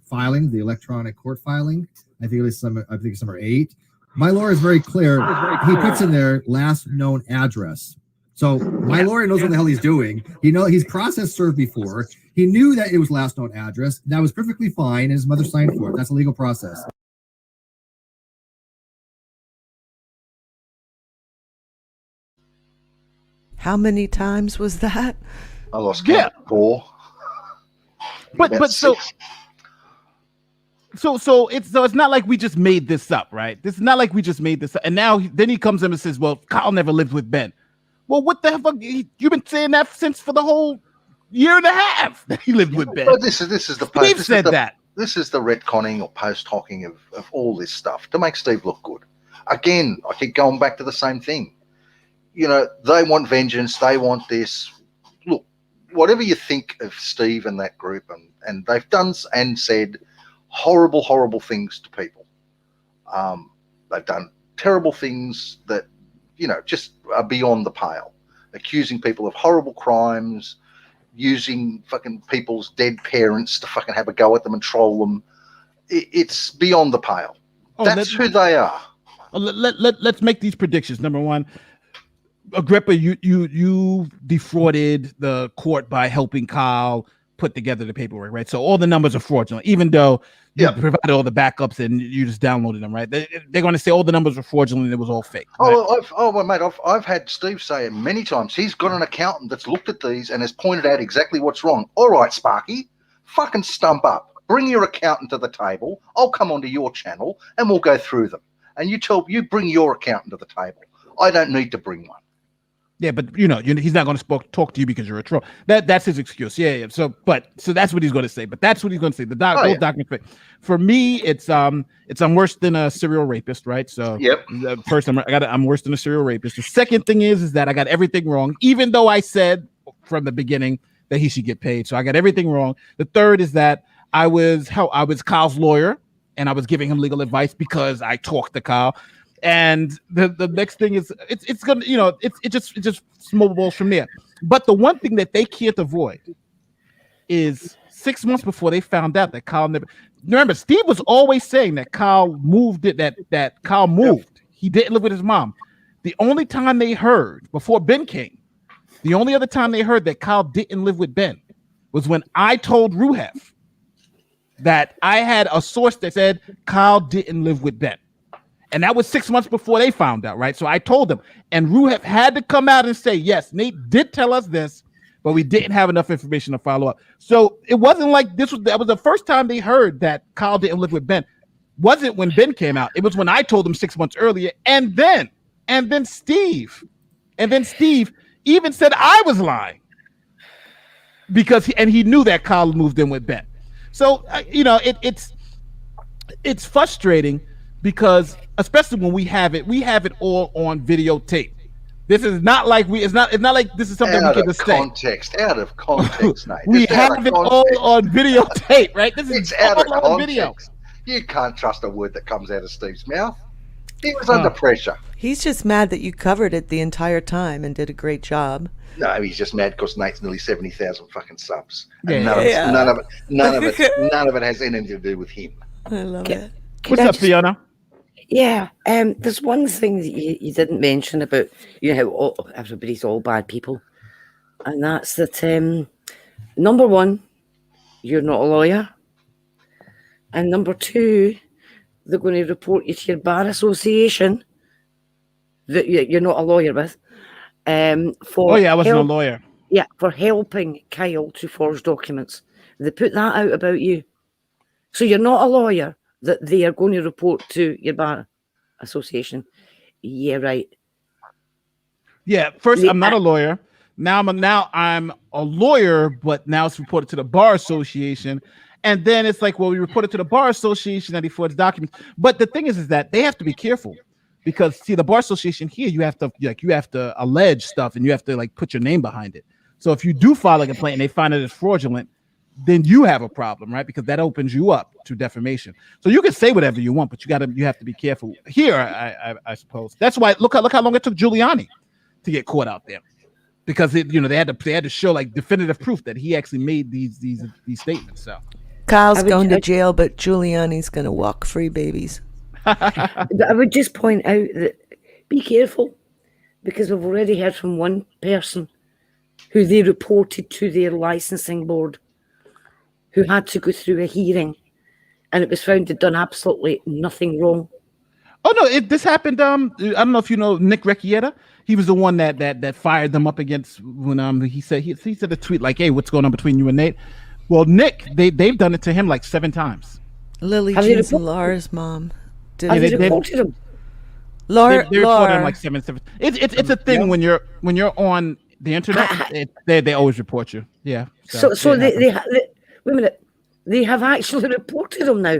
filing, the electronic court filing, I think it's number 8. My lawyer is very clear. He puts in there last known address. So my lawyer knows what the hell he's doing. He's processed served before. He knew that it was last known address. That was perfectly fine. And his mother signed for it. That's a legal process. How many times was that? I lost count. 4. But so it's not like we just made this up, right? This is not like we just made this up. And now then he comes in and says, "Well, Kyle never lived with Ben." Well, what the fuck? You've been saying that since for the whole year and a half that he lived with Ben. But this is the Steve said that. This is the retconning or post hocking of all this stuff to make Steve look good. again, I keep going back to the same thing. You know, they want vengeance. They want this. Look, whatever you think of Steve and that group, and they've done and said horrible, horrible things to people. They've done terrible things that, you know, just are beyond the pale. Accusing people of horrible crimes, using fucking people's dead parents to fucking have a go at them and troll them. It's beyond the pale. That's who they are. Let's make these predictions. Number one, Agrippa, you defrauded the court by helping Kyle put together the paperwork, right? So all the numbers are fraudulent, even though you provided all the backups and you just downloaded them, right? They're going to say all the numbers were fraudulent and it was all fake. Right? Well, mate, I've had Steve say it many times. He's got an accountant that's looked at these and has pointed out exactly what's wrong. All right, Sparky, fucking stump up. Bring your accountant to the table. I'll come onto your channel and we'll go through them. And you bring your accountant to the table. I don't need to bring one. Yeah, but he's not going to talk to you because you're a troll. That's his excuse. Yeah. So that's what he's going to say. But that's what he's going to say. Those documents. For me, it's I'm worse than a serial rapist, right? So first, I'm worse than a serial rapist. The second thing is that I got everything wrong, even though I said from the beginning that he should get paid. So I got everything wrong. The third is that I was Kyle's lawyer and I was giving him legal advice because I talked to Kyle. And the next thing is it's gonna, it just snowballs from there. But the one thing that they can't avoid is 6 months before they found out that Kyle never. Remember, Steve was always saying that Kyle moved it. That Kyle moved. He didn't live with his mom. The only time they heard before Ben came, the only other time they heard that Kyle didn't live with Ben was when I told Ruhev that I had a source that said Kyle didn't live with Ben. And that was 6 months before they found out, right? So I told them, and Ruhev had to come out and say, yes, Nate did tell us this, but we didn't have enough information to follow up. So it wasn't like that was the first time they heard that Kyle didn't live with Ben. Wasn't when Ben came out. It was when I told them 6 months earlier, and then Steve even said I was lying because he knew that Kyle moved in with Ben. So it's frustrating. Because especially when we have it all on videotape. This is not like it's not like this is something we can just say. Out of context, Nate. We have it all on videotape, right? It's out of context. You can't trust a word that comes out of Steve's mouth. He was under pressure. He's just mad that you covered it the entire time and did a great job. No, he's just mad because Nate's nearly 70,000 fucking subs. And none of it has anything to do with him. I love it. What's up, Fiona? Yeah, there's one thing that you didn't mention about how everybody's all bad people, and that's that number one, you're not a lawyer, and number two, they're going to report you to your bar association that you're not a lawyer with. For I wasn't a lawyer. Yeah, for helping Kyle to forge documents, they put that out about you, so you're not a lawyer. That they are going to report to your bar association. Yeah, right. Yeah, first I'm not a lawyer. Now I'm a lawyer, but now it's reported to the bar association. And then it's like, well, we reported to the bar association that he forged documents. But the thing is that they have to be careful because see, the bar association here, you have to allege stuff and you have to put your name behind it. So if you do file a complaint and they find it as fraudulent, then you have a problem, right? Because that opens you up to defamation. So you can say whatever you want, but you have to be careful. Here, I suppose that's why. Look how long it took Giuliani to get caught out there, because they had to show definitive proof that he actually made these statements. So Kyle's going to jail, but Giuliani's going to walk free babies. I would just point out that be careful, because we've already heard from one person who they reported to their licensing board, who had to go through a hearing, and it was found they'd done absolutely nothing wrong. Oh no, this happened. I don't know if you know Nick Recchietta. He was the one that fired them up against when he said a tweet like, "Hey, what's going on between you and Nate?" Well, Nick, they've done it to him 7 times. Lily Jean's and Laura's mom. Have they reported him? Laura, they reported him 7. It's a thing when you're on the internet. They always report you. Yeah. So they wait a minute. They have actually reported him now.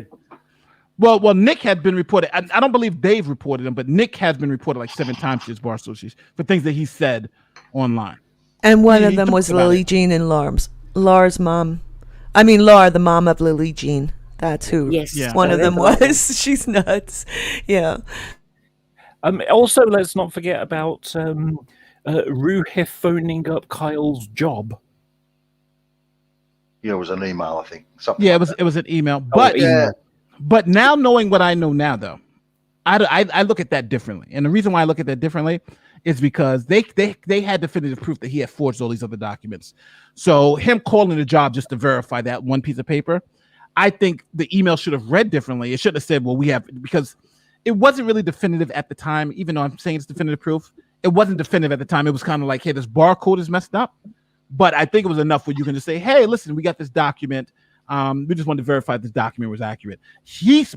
Well, Nick had been reported. I don't believe Dave reported him, but Nick has been reported like 7 times to his bar association for things that he said online. And one of them was Lily Jean and Laura's mom. I mean, Laura, the mom of Lily Jean. That's who. Yes. Yeah. One of them was. She's nuts. Yeah. Also, let's not forget about Ruhif phoning up Kyle's job. Yeah, it was an email, I think. Something Yeah, like it was an email. But but now knowing what I know now, though, I look at that differently. And the reason why I look at that differently is because they had definitive proof that he had forged all these other documents. So him calling the job just to verify that one piece of paper, I think the email should have read differently. It should have said, well, we have, because it wasn't really definitive at the time, even though I'm saying it's definitive proof. It wasn't definitive at the time. It was kind of like, hey, this barcode is messed up. But I think it was enough where you can just say, hey, listen, we got this document. We just wanted to verify this document was accurate.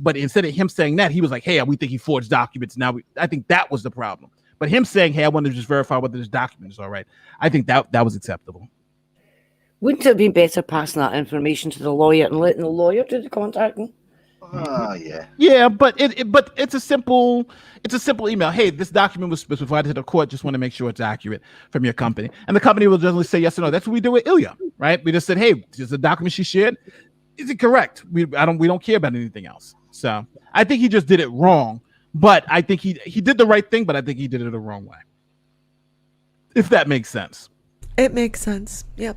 But instead of him saying that, he was like, hey, we think he forged documents. Now, I think that was the problem. But him saying, hey, I wanted to just verify whether this document is all right, I think that was acceptable. Wouldn't it have been better passing that information to the lawyer and letting the lawyer do the contacting? Yeah. Yeah, but it's a simple email. Hey, this document was provided to the court. Just want to make sure it's accurate from your company. And the company will generally say yes or no. That's what we do with Ilya, right? We just said, hey, this is the document she shared. Is it correct? We don't care about anything else. So I think he just did it wrong. But I think he did the right thing, but I think he did it the wrong way. If that makes sense. It makes sense. Yep.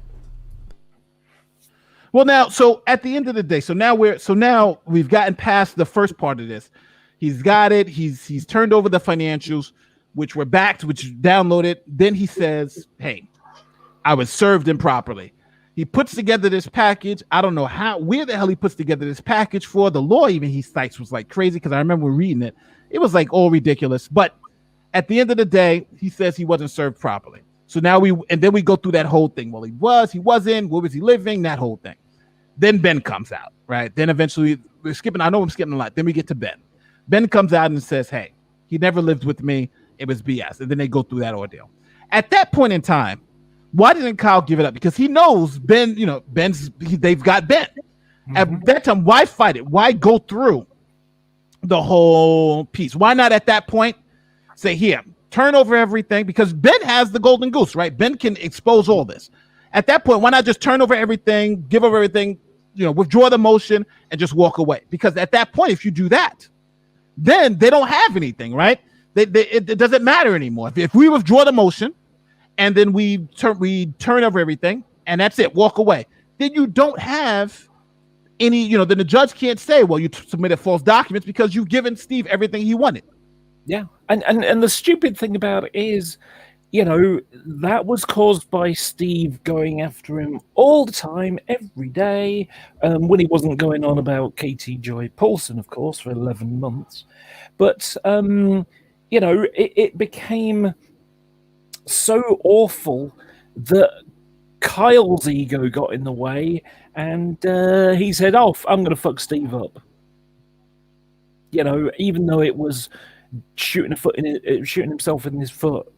Well, now, so at the end of the day, so now we've gotten past the first part of this. He's got it. He's turned over the financials, which were backed, which downloaded. Then he says, hey, I was served improperly. He puts together this package. I don't know where the hell he puts together this package for. The law even he cites was like crazy, because I remember reading it. It was like all ridiculous. But at the end of the day, he says he wasn't served properly. So now we go through that whole thing. Well, he wasn't, where was he living? That whole thing. Then Ben comes out, right? Then eventually we're skipping. I know I'm skipping a lot. Then we get to Ben. Ben comes out and says, hey, he never lived with me. It was BS. And then they go through that ordeal. At that point in time, why didn't Kyle give it up? Because he knows Ben, they've got Ben. Mm-hmm. At that time, why fight it? Why go through the whole piece? Why not at that point say, here, turn over everything? Because Ben has the golden goose, right? Ben can expose all this. At that point, why not just turn over everything, give over everything, withdraw the motion and just walk away? Because at that point, if you do that, then they don't have anything, right? It doesn't matter anymore. If we withdraw the motion and then we turn over everything and that's it, walk away, then you don't have any, then the judge can't say, well, you submitted false documents, because you've given Steve everything he wanted. Yeah. And the stupid thing about it is, that was caused by Steve going after him all the time, every day, when he wasn't going on about Katie Joy Paulson, of course, for 11 months. But, it became so awful that Kyle's ego got in the way, and he said, oh, I'm going to fuck Steve up. Even though it was shooting himself in his foot.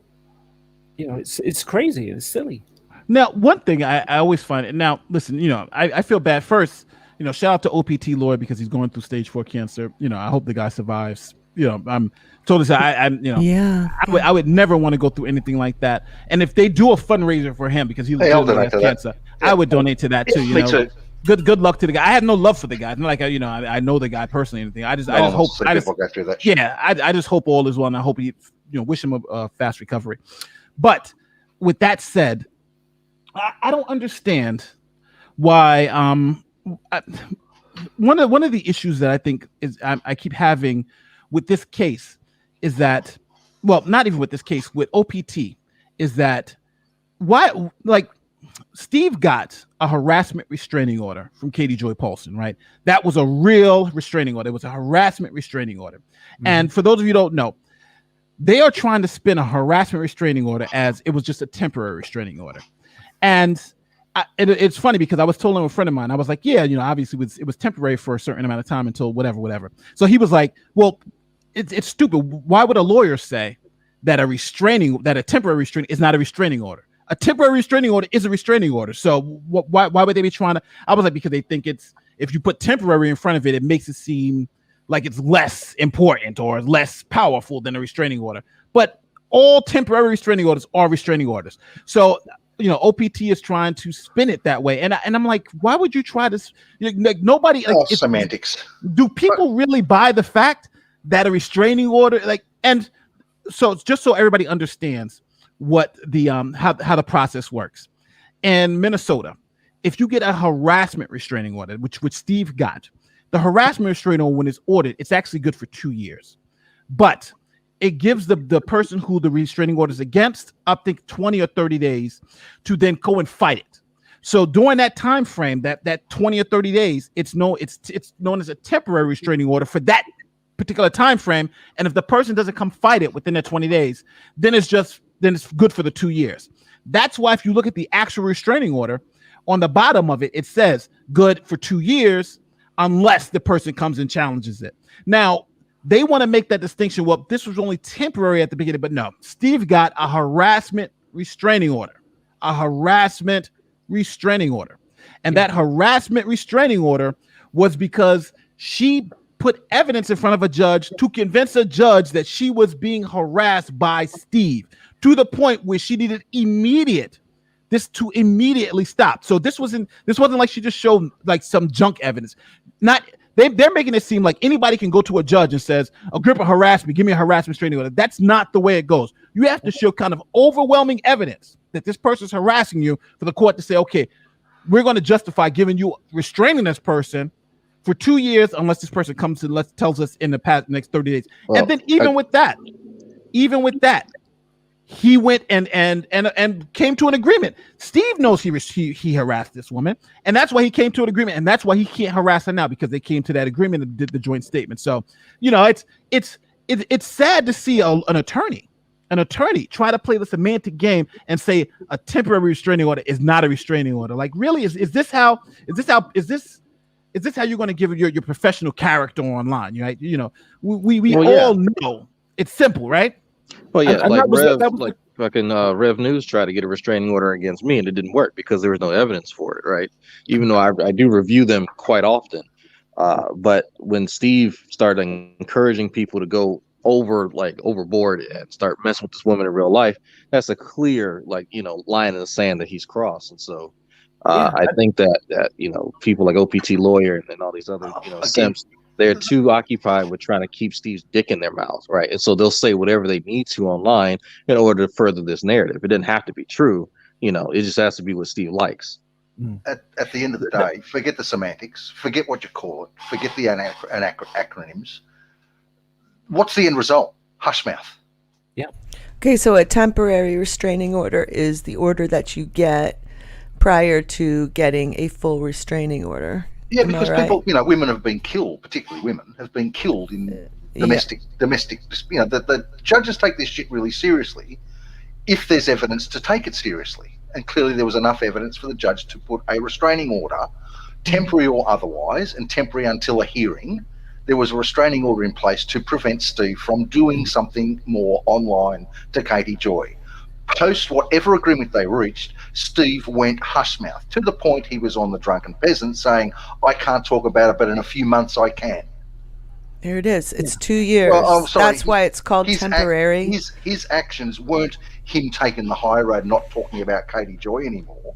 It's crazy. It's silly. Now, one thing I always find it. Now, listen, I feel bad. First, shout out to OPT Lloyd, because he's going through stage 4 cancer. I hope the guy survives. I'm totally. I would never want to go through anything like that. And if they do a fundraiser for him because he has cancer, I would donate to that too. Me too. Good luck to the guy. I have no love for the guy. It's not like I know the guy personally or anything. I just hope people go through that shit. Yeah, I just hope all is well, and I hope he wish him a fast recovery. But with that said, I don't understand why. One of the issues that I think is I keep having with this case is that, well, not even with this case, with OPT, is that why, like, Steve got a harassment restraining order from Katie Joy Paulson, right? That was a real restraining order. It was a harassment restraining order. Mm-hmm. And for those of you who don't know, they are trying to spin a harassment restraining order as it was just a temporary restraining order. And it's funny because I was telling a friend of mine, I was like, yeah, obviously it was temporary for a certain amount of time until whatever. So he was like, well, it's stupid. Why would a lawyer say that a temporary restraining is not a restraining order? A temporary restraining order is a restraining order. So why would they be trying to? I was like, because they think if you put temporary in front of it, it makes it seem like it's less important or less powerful than a restraining order. But all temporary restraining orders are restraining orders. So, OPT is trying to spin it that way. And I'm like, why would you try this? Like nobody, like, semantics. Do people really buy the fact that a restraining order, and so just so everybody understands what the how the process works. In Minnesota, if you get a harassment restraining order, which Steve got, the harassment restraining order, when it's ordered, it's actually good for 2 years. But it gives the person who the restraining order is against, I think 20 or 30 days to then go and fight it. So during that time frame, that 20 or 30 days, it's known as a temporary restraining order for that particular time frame. And if the person doesn't come fight it within that 20 days, then it's good for the 2 years. That's why if you look at the actual restraining order, on the bottom of it, it says good for 2 years unless the person comes and challenges it. Now, they want to make that distinction. Well, this was only temporary at the beginning, but no. Steve got a harassment restraining order. And that harassment restraining order was because she put evidence in front of a judge to convince a judge that she was being harassed by Steve to the point where she needed this to immediately stop. So this wasn't like she just showed like some junk evidence. They're making it seem like anybody can go to a judge and says, Agrippa harassed me, give me a harassment restraining order. That's not the way it goes. You have to show kind of overwhelming evidence that this person's harassing you for the court to say, okay, we're going to justify giving you restraining this person for 2 years unless this person comes and tells us in the next 30 days. Well, and then even with that, he went and came to an agreement. Steve knows he harassed this woman, and that's why he came to an agreement, and that's why he can't harass her now, because they came to that agreement and did the joint statement. So, it's sad to see an attorney try to play the semantic game and say a temporary restraining order is not a restraining order. Like, really, is this how you're going to give your professional character online? Right? We all know it's simple, right? Well, yeah, Rev News tried to get a restraining order against me, and it didn't work because there was no evidence for it, right? Even though I do review them quite often. But when Steve started encouraging people to go overboard and start messing with this woman in real life, that's a clear, line in the sand that he's crossed. And so I think that people like OPT Lawyer and all these other, simps, they're too occupied with trying to keep Steve's dick in their mouths, right? And so they'll say whatever they need to online in order to further this narrative. It doesn't have to be true. It just has to be what Steve likes. At the end of the day, forget the semantics, forget what you call it, forget the acronyms. What's the end result? Hush mouth. Yeah. Okay, so a temporary restraining order is the order that you get prior to getting a full restraining order. Yeah, because people, women have been killed, particularly women, have been killed in domestic. The judges take this shit really seriously if there's evidence to take it seriously. And clearly there was enough evidence for the judge to put a restraining order, temporary or otherwise, and temporary until a hearing. There was a restraining order in place to prevent Steve from doing something more online to Katie Joy. Post whatever agreement they reached, Steve went hush mouth to the point he was on the Drunken Peasant saying, I can't talk about it, but in a few months I can. There it is. It's 2 years. Well, that's why it's called temporary. His actions weren't him taking the high road, not talking about Katie Joy anymore.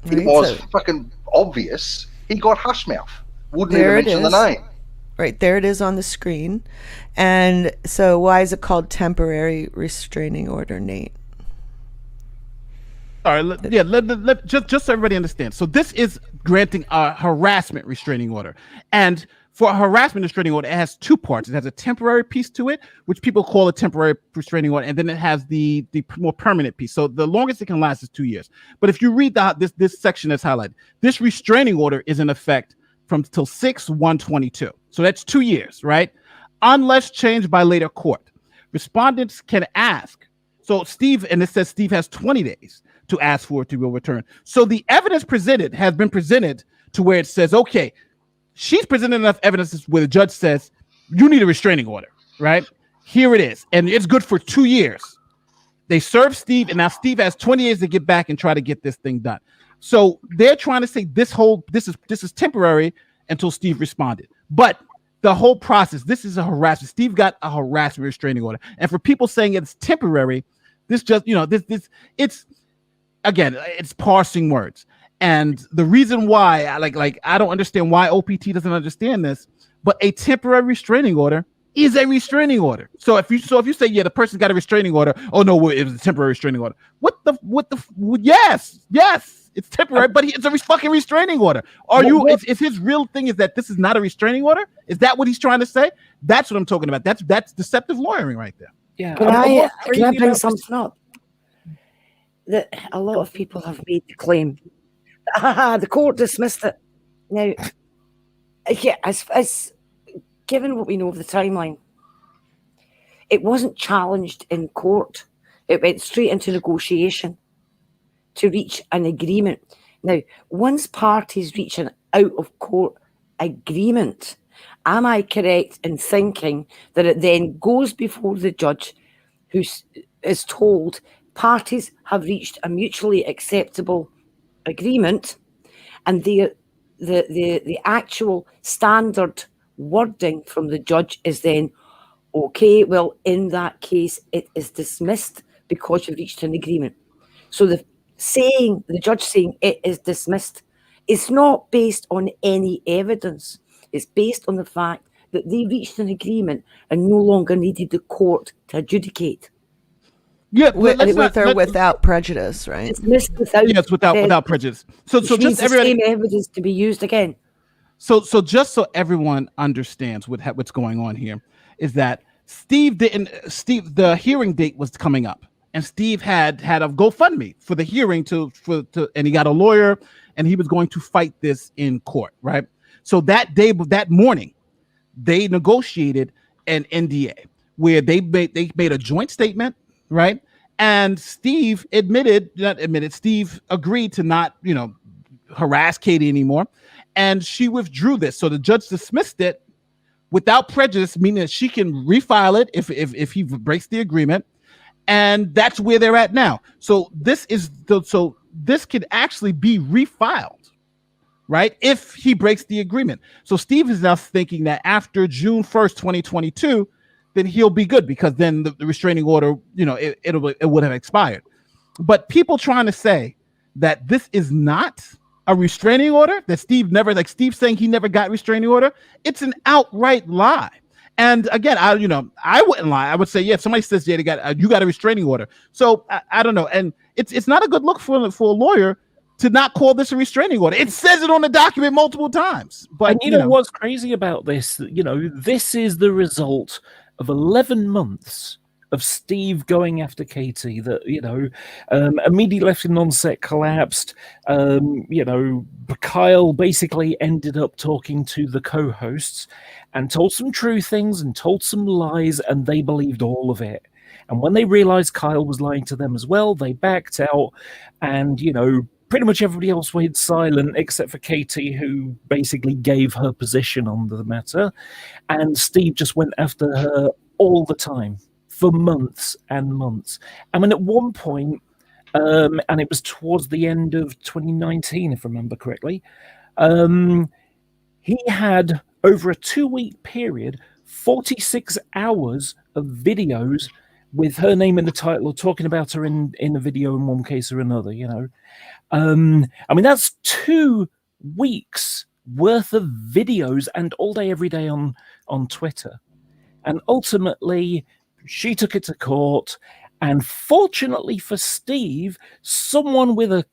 Right, it was fucking obvious. He got hush mouth. Wouldn't even mention the name. Right, there it is on the screen. And so why is it called temporary restraining order, Nate? All right, just so everybody understands. So this is granting a harassment restraining order. And for a harassment restraining order, it has two parts. It has a temporary piece to it, which people call a temporary restraining order, and then it has the more permanent piece. So the longest it can last is 2 years. But if you read this section that's highlighted, this restraining order is in effect from till 6/1/22. So that's 2 years, right? Unless changed by later court. Respondents can ask. So Steve, and it says Steve has 20 days to ask for it to be overturned. So the evidence presented has been presented to where it says, okay, she's presented enough evidence where the judge says, you need a restraining order, right? Here it is. And it's good for 2 years. They serve Steve, and now Steve has 20 days to get back and try to get this thing done. So they're trying to say this is temporary until Steve responded. But the whole process, this is a harassment. Steve got a harassment restraining order. And for people saying it's temporary, this just, it's, again, it's parsing words. And the reason why, I don't understand why OPT doesn't understand this, but a temporary restraining order is a restraining order. So if you say, yeah, the person got a restraining order, oh no, it was a temporary restraining order. Yes, it's temporary, but it's a fucking restraining order. Is his real thing is that this is not a restraining order? Is that what he's trying to say? That's what I'm talking about. That's deceptive lawyering right there. Yeah. Can I bring something up? That a lot of people have made the claim. The court dismissed it. Now, yeah, as given what we know of the timeline, it wasn't challenged in court. It went straight into negotiation to reach an agreement. Now, once parties reach an out-of-court agreement, am I correct in thinking that it then goes before the judge, who is told parties have reached a mutually acceptable agreement, and the actual standard wording from the judge is then, okay, well, in that case, it is dismissed because you've reached an agreement. So the judge saying it is dismissed is not based on any evidence. It's based on the fact that they reached an agreement and no longer needed the court to adjudicate. Yeah, with or without prejudice, right? Dismissed without. Yes, without prejudice. So just everybody, the same evidence to be used again. So just so everyone understands what's going on here, is that the hearing date was coming up, and Steve had a GoFundMe for the hearing and he got a lawyer, and he was going to fight this in court, right? So that morning, they negotiated an NDA where they made a joint statement, right? And Steve Steve agreed to not, harass Katie anymore. And she withdrew this. So the judge dismissed it without prejudice, meaning that she can refile it if he breaks the agreement. And that's where they're at now. So this could actually be refiled, right? If he breaks the agreement. So Steve is now thinking that after June 1st, 2022, then he'll be good, because then the restraining order, it would have expired. But people trying to say that this is not a restraining order, that Steve saying he never got restraining order, it's an outright lie. And again, I wouldn't lie. I would say, yeah, if somebody says, yeah, you got a restraining order. So I don't know. And it's not a good look for a lawyer to not call this a restraining order. It says it on the document multiple times. But and what's crazy about this, this is the result of 11 months of Steve going after Katie, that, immediately after non-set collapsed, Kyle basically ended up talking to the co-hosts and told some true things and told some lies, and they believed all of it. And when they realized Kyle was lying to them as well, they backed out, and, pretty much everybody else went silent except for Katie, who basically gave her position on the matter. And Steve just went after her all the time for months and months. I mean, at one point, and it was towards the end of 2019, if I remember correctly, he had, over a 2-week period, 46 hours of videos with her name in the title, or talking about her in the video in one case or another, I mean, that's 2 weeks worth of videos, and all day, every day on Twitter. And ultimately, she took it to court. And fortunately for Steve, someone with a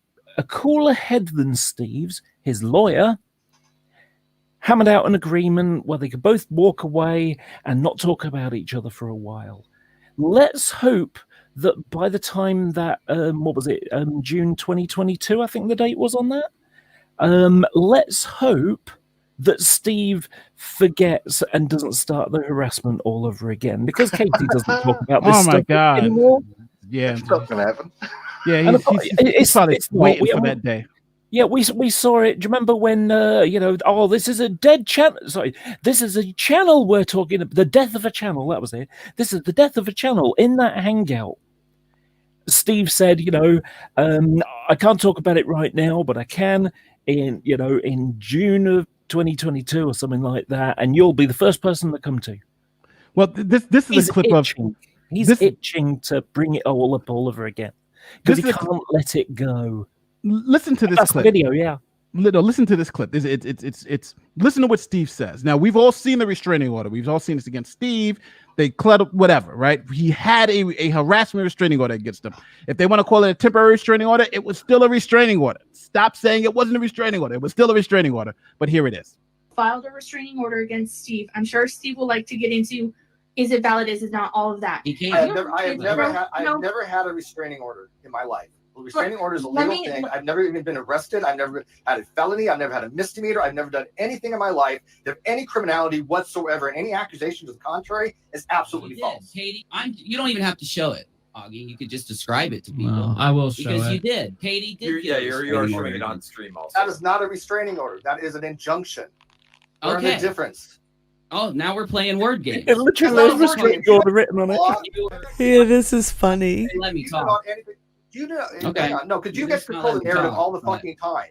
cooler head than Steve's, his lawyer, hammered out an agreement where they could both walk away and not talk about each other for a while. Let's hope that by the time that, June 2022, I think the date was on that. Let's hope that Steve forgets and doesn't start the harassment all over again, because Katie doesn't talk about this stuff anymore. Yeah, it's not going to happen. Yeah, he's probably waiting for that day. Yeah, we saw it. Do you remember when, this is a dead channel. Sorry, this is a channel we're talking about. The death of a channel. That was it. This is the death of a channel. In that hangout, Steve said, I can't talk about it right now, but I can. In June of 2022 or something like that, and you'll be the first person to come to. Well, this is a clip itching. He's itching to bring it all up all over again because he can't let it go. Listen to this That's clip. The video, yeah. Listen to this clip. It's listen to what Steve says. Now, we've all seen the restraining order. We've all seen this against Steve. They whatever, right? He had a harassment restraining order against him. If they want to call it a temporary restraining order, it was still a restraining order. Stop saying it wasn't a restraining order. It was still a restraining order. But here it is. Filed a restraining order against Steve. I'm sure Steve will like to get into is it valid, is it not, all of that. I have never had a restraining order in my life. A restraining order is a legal thing. I've never even been arrested. I've never had a felony. I've never had a misdemeanor. I've never done anything in my life that have any criminality whatsoever. And any accusation to the contrary is absolutely false. Katie, you don't even have to show it, Augie. You could just describe it to people. Well, I will show because it. You did. Katie did. You're showing it on stream also. That is not a restraining order. That is an injunction. Learn the difference. Oh, now we're playing word games. It literally has restraining order written on it. Yeah, this is funny. Let me talk. No, because you get to control the narrative all the fucking time.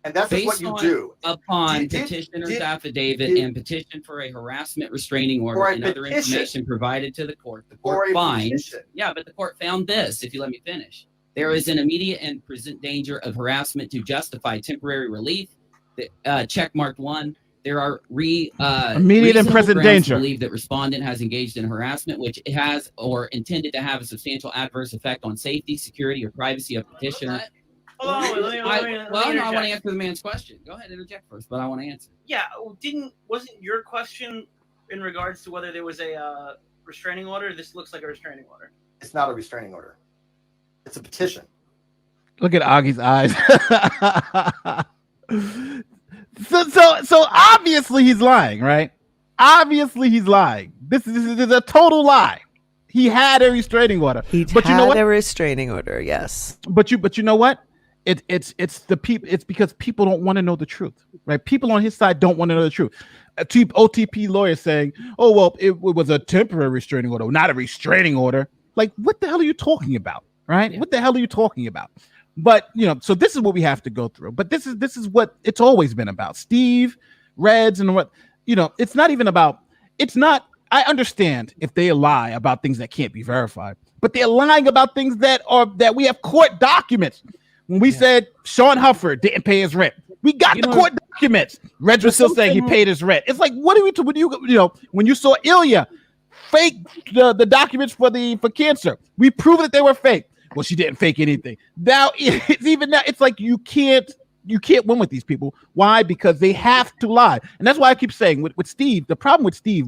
And that's just what you do. Upon petitioner's affidavit and petition for a harassment restraining order and other information provided to the court finds. Yeah, but the court found this, if you let me finish. There is an immediate and present danger of harassment to justify temporary relief. Check marked 1. There are immediate and present danger. To believe that respondent has engaged in harassment, which has or intended to have a substantial adverse effect on safety, security, or privacy of petitioner. I want to answer the man's question. Go ahead, interject first, but I want to answer. Yeah, wasn't your question in regards to whether there was a restraining order? This looks like a restraining order. It's not a restraining order. It's a petition. Look at Augie's eyes. So obviously he's lying, right? Obviously he's lying. This is a total lie. He had a restraining order. But you know what? A restraining order, yes. But you know what? It's because people don't want to know the truth, right? People on his side don't want to know the truth. A OTP lawyer saying, "Oh well, it was a temporary restraining order, not a restraining order." Like, what the hell are you talking about, right? Yeah. What the hell are you talking about? But so this is what we have to go through. But this is what it's always been about. Steve, Reds, and what it's not even about. It's not. I understand if they lie about things that can't be verified, but they're lying about things that we have court documents. When we said Sean Hufford didn't pay his rent, we got the court documents. Reds was still saying he paid his rent. It's like, what are we? When you saw Ilya fake the documents for cancer, we proved that they were fake. Well, she didn't fake anything. Now it's like you can't win with these people. Why? Because they have to lie. And that's why I keep saying with Steve, my problem with Steve,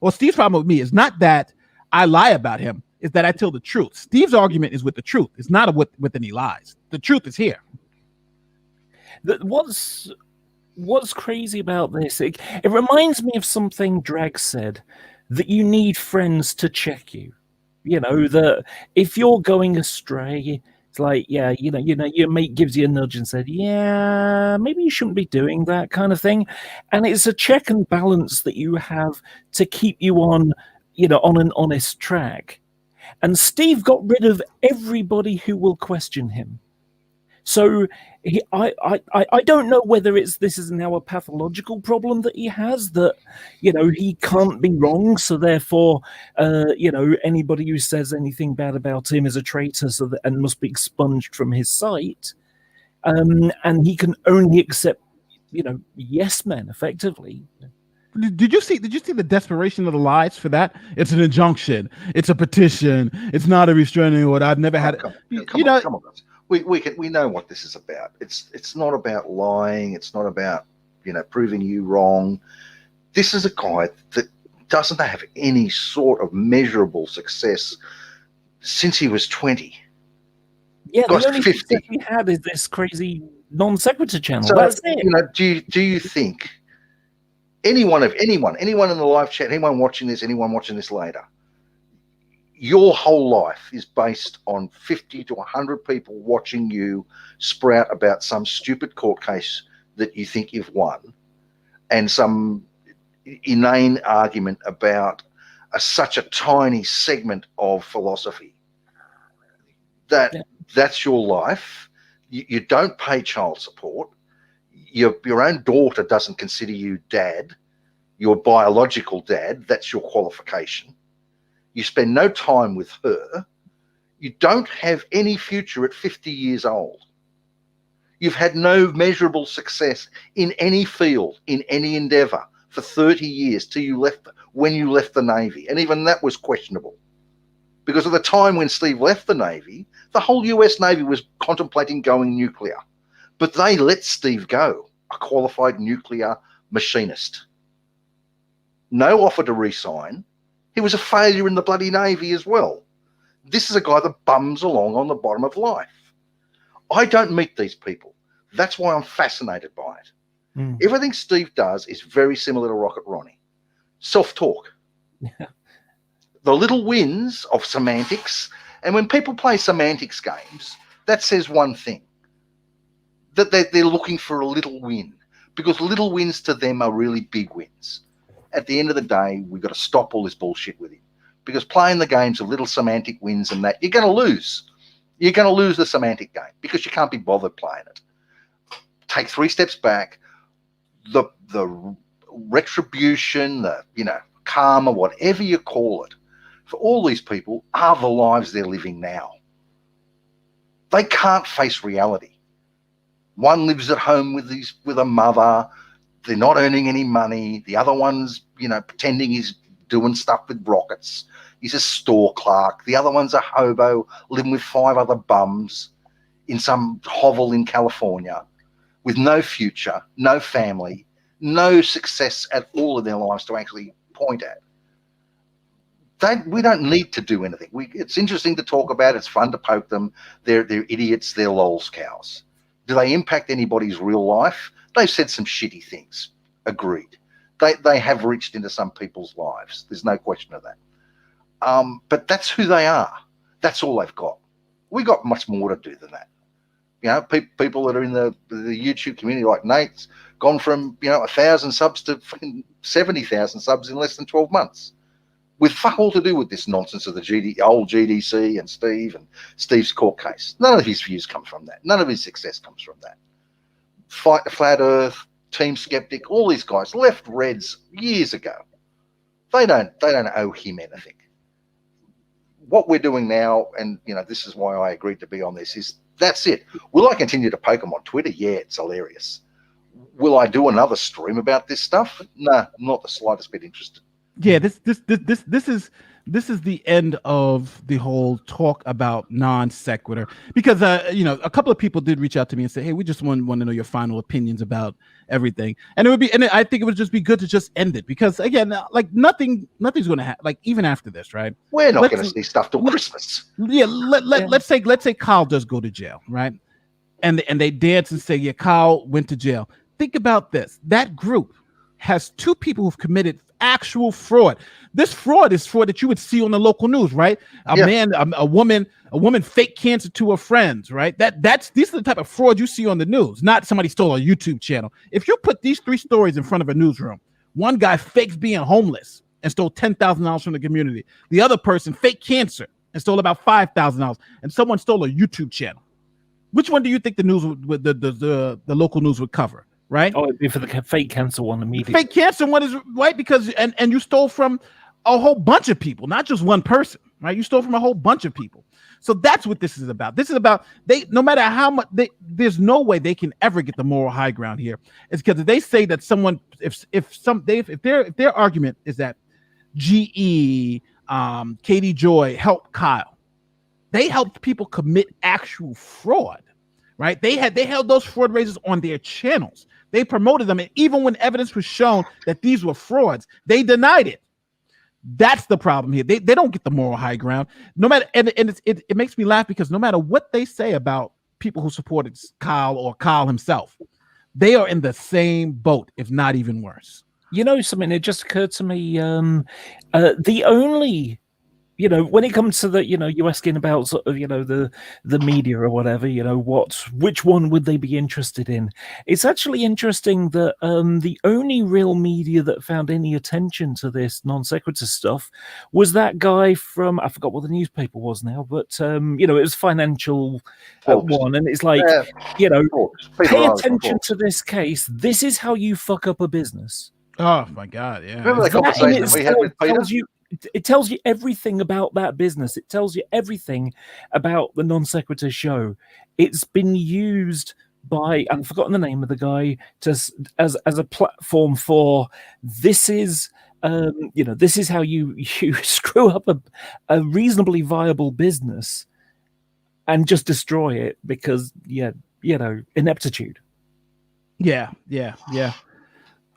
well, Steve's problem with me is not that I lie about him, is that I tell the truth. Steve's argument is with the truth. It's not with any lies. The truth is here. What's crazy about this? It reminds me of something Drag said, that you need friends to check you. That if you're going astray, it's like, your mate gives you a nudge and said, yeah, maybe you shouldn't be doing that kind of thing. And it's a check and balance that you have to keep you on an honest track. And Steve got rid of everybody who will question him. So I don't know whether this is now a pathological problem that he has, that he can't be wrong, so therefore anybody who says anything bad about him is a traitor, and must be expunged from his site, and he can only accept yes men effectively. Did you see the desperation of the lies for that? It's an injunction. It's a petition. It's not a restraining order. I've never had it. Come on. We know what this is about. It's not about lying. It's not about proving you wrong. This is a guy that doesn't have any sort of measurable success since he was 20. Yeah, the only success he had is this crazy non sequitur channel. So, that's it. Do you think anyone in the live chat, anyone watching this later, your whole life is based on 50 to 100 people watching you sprout about some stupid court case that you think you've won, and some inane argument about such a tiny segment of philosophy? That's your life. You don't pay child support. your own daughter doesn't consider you dad, your biological dad. That's your qualification. You spend no time with her. You don't have any future at 50 years old. You've had no measurable success in any field, in any endeavor for 30 years when you left the Navy. And even that was questionable. Because at the time when Steve left the Navy, the whole US Navy was contemplating going nuclear. But they let Steve go, a qualified nuclear machinist. No offer to resign. He was a failure in the bloody Navy as well. This is a guy that bums along on the bottom of life. I don't meet these people. That's why I'm fascinated by it. Mm. Everything Steve does is very similar to Rocket Ronnie. Self-talk. The little wins of semantics. And when people play semantics games, that says one thing. That they're looking for a little win. Because little wins to them are really big wins. At the end of the day, we've got to stop all this bullshit with him. Because playing the games of little semantic wins and that, you're going to lose. You're going to lose the semantic game because you can't be bothered playing it. Take 3 steps back. The retribution, the karma, whatever you call it, for all these people are the lives they're living now. They can't face reality. One lives at home with a mother. They're not earning any money. The other one's, pretending he's doing stuff with rockets. He's a store clerk. The other one's a hobo living with 5 other bums in some hovel in California with no future, no family, no success at all in their lives to actually point at. We don't need to do anything. It's interesting to talk about. It's fun to poke them. They're idiots. They're lols cows. Do they impact anybody's real life? They've said some shitty things. Agreed. They have reached into some people's lives. There's no question of that. But that's who they are. That's all they've got. We got much more to do than that. People that are in the YouTube community, like Nate's gone from 1,000 subs to 70,000 subs in less than 12 months, with fuck all to do with this nonsense of the old GDC and Steve's court case. None of his views come from that. None of his success comes from that. Fight the Flat Earth, Team Skeptic, all these guys left Reds years ago. They don't owe him anything. What we're doing now, and this is why I agreed to be on this, is that's it. Will I continue to poke him on Twitter? Yeah, it's hilarious. Will I do another stream about this stuff? No, not the slightest bit interested. Yeah, this is the end of the whole talk about non sequitur, because a couple of people did reach out to me and say, hey, we just want to know your final opinions about everything, and I think it would just be good to just end it, because again, like nothing's going to happen, like even after this, right? We're not going to see stuff till Christmas. Yeah, let's say Kyle does go to jail, right? And they dance and say, yeah, Kyle went to jail. Think about this. That group has 2 people who've committed actual fraud. This fraud is fraud that you would see on the local news, right? A woman fake cancer to her friends, right? These are the type of fraud you see on the news, not somebody stole a YouTube channel. If you put these 3 stories in front of a newsroom, one guy fakes being homeless and stole $10,000 from the community. The other person faked cancer and stole about $5,000, and someone stole a YouTube channel. Which one do you think the news would the local news would cover? Right? Oh, it'd be for the fake cancer one immediately. Fake cancer one is right, because and you stole from a whole bunch of people, not just one person, right? You stole from a whole bunch of people. So that's what this is about. This is about no matter how much there's no way they can ever get the moral high ground here. It's because they say that someone if their argument is that GE, Katie Joy helped Kyle, they helped people commit actual fraud, right? They held those fraud raises on their channels. They promoted them, and even when evidence was shown that these were frauds, they denied it. That's the problem here. They don't get the moral high ground. No matter, and it makes me laugh, because no matter what they say about people who supported Kyle or Kyle himself, they are in the same boat, if not even worse. Something, it just occurred to me. The only you know, when it comes to the, you know, you asking about sort of, you know, the media or whatever, you know, which one would they be interested in? It's actually interesting that the only real media that found any attention to this non sequitur stuff was that guy from, I forgot what the newspaper was now, but you know, it was Financial One, and it's like, you know, pay attention to this case. This is how you fuck up a business. Oh my God! Yeah, remember the conversation we had with Peter? It tells you everything about that business. It tells you everything about the non sequitur show. It's been used by, I've forgotten the name of the guy, as a platform for this is, you know, this is how you screw up a reasonably viable business and just destroy it because, you know, ineptitude. Yeah.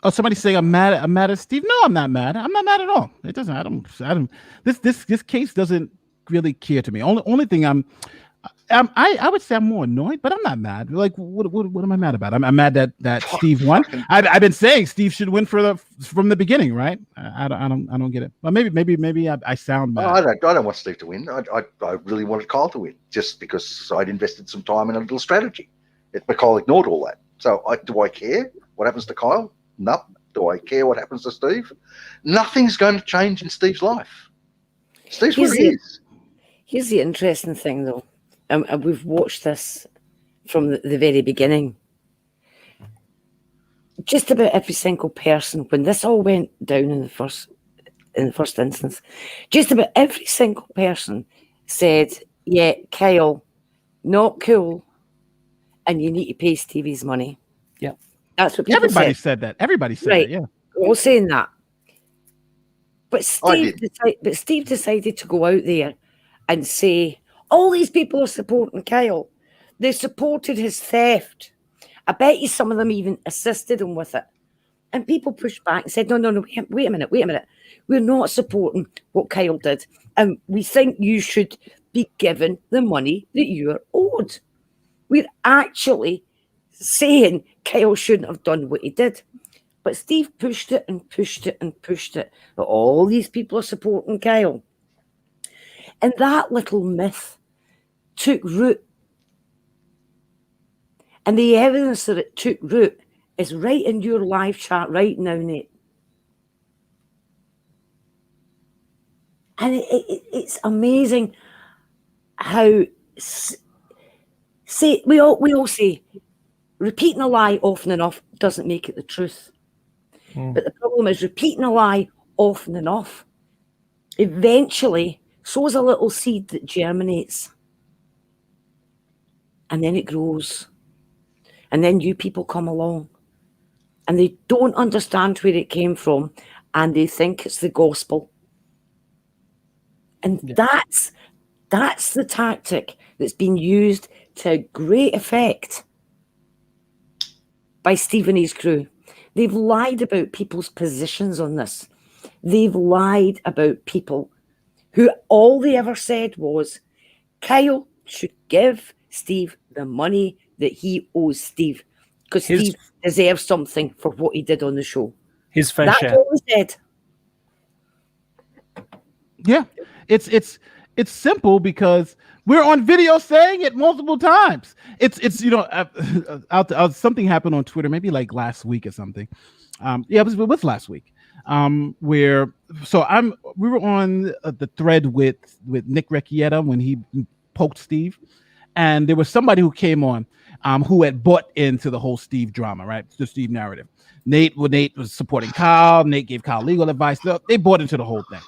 Oh, somebody's saying I'm mad at Steve. No, I'm not mad. I'm not mad at all. It doesn't. I don't. This case doesn't really care to me. Only thing I would say I'm more annoyed, but I'm not mad. Like, what am I mad about? I'm mad that Steve won. I've been saying Steve should win from the beginning, right? I don't get it. But maybe I sound mad. I don't want Steve to win. I really wanted Kyle to win just because I'd invested some time in a little strategy. But Kyle ignored all that. So do I care what happens to Kyle? No. Do I care what happens to Steve? Nothing's going to change in Steve's life. Steve's where he is. Here's the interesting thing, though. And we've watched this from the very beginning. Just about every single person, when this all went down in the first instance, just about every single person said, yeah, Kyle, not cool, and you need to pay Stevie's money. Yeah. That's what people Everybody said that. Everybody said that, yeah. We're all saying that. But Steve decided to go out there and say, all these people are supporting Kyle. They supported his theft. I bet you some of them even assisted him with it. And people pushed back and said, no, wait a minute. We're not supporting what Kyle did. And we think you should be given the money that you're owed. We're actually saying Kyle shouldn't have done what he did. But Steve pushed it and pushed it and pushed it. That all these people are supporting Kyle. And that little myth took root. And the evidence that it took root is right in your live chat right now, Nate. And it's amazing how we all say repeating a lie often enough doesn't make it the truth. But the problem is repeating a lie often enough eventually sows a little seed that germinates. And then it grows. And then you people come along and they don't understand where it came from and they think it's the gospel. And that's the tactic that's been used to great effect by Steve and his crew. They've lied about people's positions on this. They've lied about people who all they ever said was Kyle should give Steve the money that he owes Steve because Steve deserves something for what he did on the show. His fair That's share. all he said. Yeah, it's simple because we're on video saying it multiple times. It's you know, something happened on Twitter maybe like last week or something. It was last week. We were on the thread with Nick Recchietta when he poked Steve, and there was somebody who came on who had bought into the whole Steve drama, right? The Steve narrative. Nate was supporting Kyle. Nate gave Kyle legal advice. They bought into the whole thing.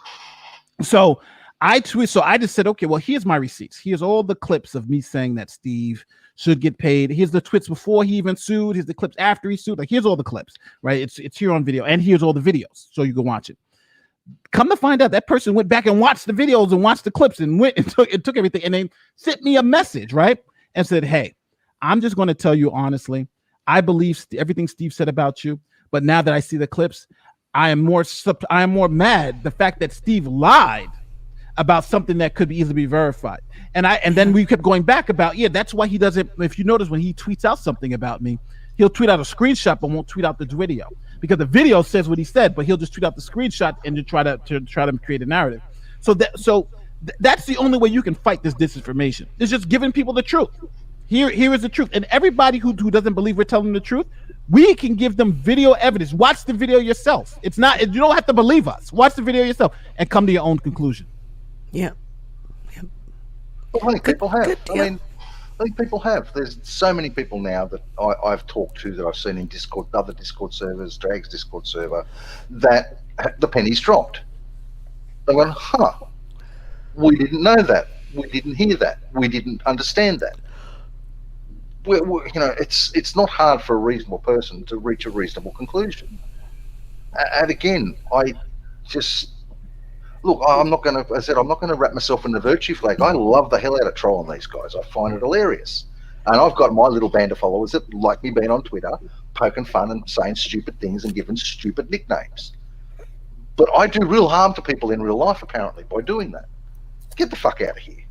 So I just said, okay, well, here's my receipts. Here's all the clips of me saying that Steve should get paid. Here's the tweets before he even sued. Here's the clips after he sued. Like, here's all the clips, right? It's here on video, and here's all the videos, so you can watch it. Come to find out, that person went back and watched the videos and watched the clips and went and took everything, and they sent me a message, right? And said, hey, I'm just going to tell you honestly, I believe everything Steve said about you, but now that I see the clips, I am more mad the fact that Steve lied about something that could easily be verified. And then we kept going back about, that's why he doesn't, if you notice when he tweets out something about me, he'll tweet out a screenshot but won't tweet out the video because the video says what he said, but he'll just tweet out the screenshot and to try to create a narrative. So That's the only way you can fight this disinformation. It's just giving people the truth. Here is the truth. And everybody who doesn't believe we're telling the truth, we can give them video evidence. Watch the video yourself. You don't have to believe us. Watch the video yourself and come to your own conclusion. Yeah. Well, I think people have. I think people have. There's so many people now that I've talked to, that I've seen in Discord, other Discord servers, Drag's Discord server, that the penny's dropped. They went, we didn't know that. We didn't hear that. We didn't understand that. It's not hard for a reasonable person to reach a reasonable conclusion. And again, I just look. I'm not going to wrap myself in the virtue flag. I love the hell out of trolling these guys. I find it hilarious, and I've got my little band of followers that like me being on Twitter, poking fun and saying stupid things and giving stupid nicknames. But I do real harm to people in real life, apparently, by doing that. Get the fuck out of here.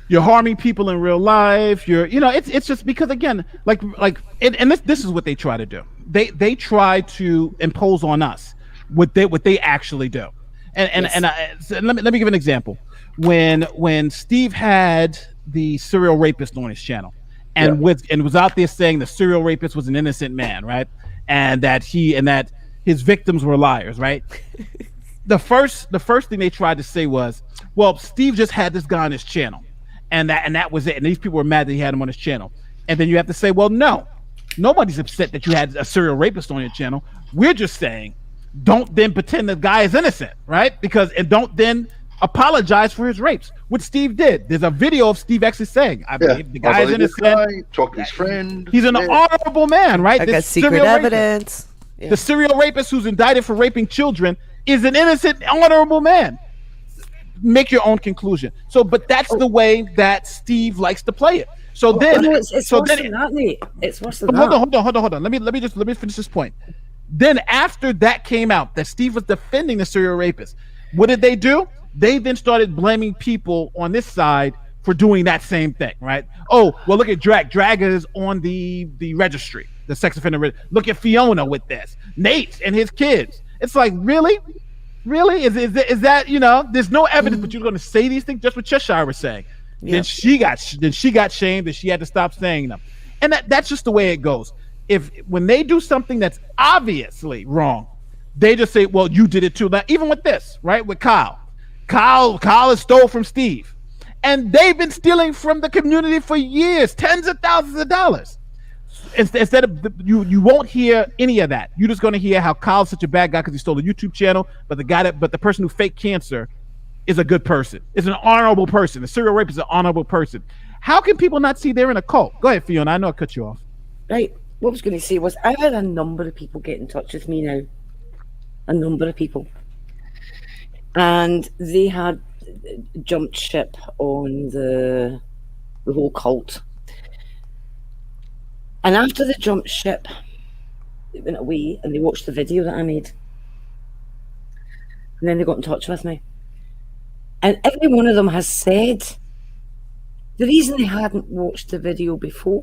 You're harming people in real life. It's just because, again, this is what they try to do. They try to impose on us what they actually do. So let me give an example. When Steve had the serial rapist on his channel, and was out there saying the serial rapist was an innocent man, right? And that his victims were liars, right? The first thing they tried to say was, well, Steve just had this guy on his channel, and that was it. And these people were mad that he had him on his channel. And then you have to say, well, no, nobody's upset that you had a serial rapist on your channel. We're just saying, don't then pretend the guy is innocent, right? And don't then apologize for his rapes, which Steve did. There's a video of Steve actually saying, I believe the guy is innocent. Talk to his friend. He's an honorable man, right? I got secret evidence. The serial rapist who's indicted for raping children is an innocent, honorable man. Make your own conclusion. But that's the way that Steve likes to play it. It's worse than that, Nate. It's worse than that. Hold on. Let me finish this point. Then after that came out, that Steve was defending the serial rapist, what did they do? They then started blaming people on this side for doing that same thing, right? Oh, well, look at Drag. Drag is on the registry, the sex offender. Look at Fiona with this. Nate and his kids. It's like, really? Is that, there's no evidence, but you're going to say these things, just what Cheshire was saying. Yeah. Then she got shamed, and she had to stop saying them. And that's just the way it goes. When they do something that's obviously wrong, they just say, well, you did it too. Now, even with this, right? With Kyle has stole from Steve. And they've been stealing from the community for years, tens of thousands of dollars. Instead of you won't hear any of that. You're just going to hear how Kyle's such a bad guy because he stole a YouTube channel, but the person who faked cancer is a good person. Is an honorable person. The serial rapist is an honorable person. How can people not see they're in a cult? Go ahead, Fiona. I know I cut you off. Right. What I was going to say was, I had a number of people get in touch with me now. A number of people. And they had jumped ship on the whole cult. And after they jumped ship, they went away and they watched the video that I made. And then they got in touch with me. And every one of them has said the reason they hadn't watched the video before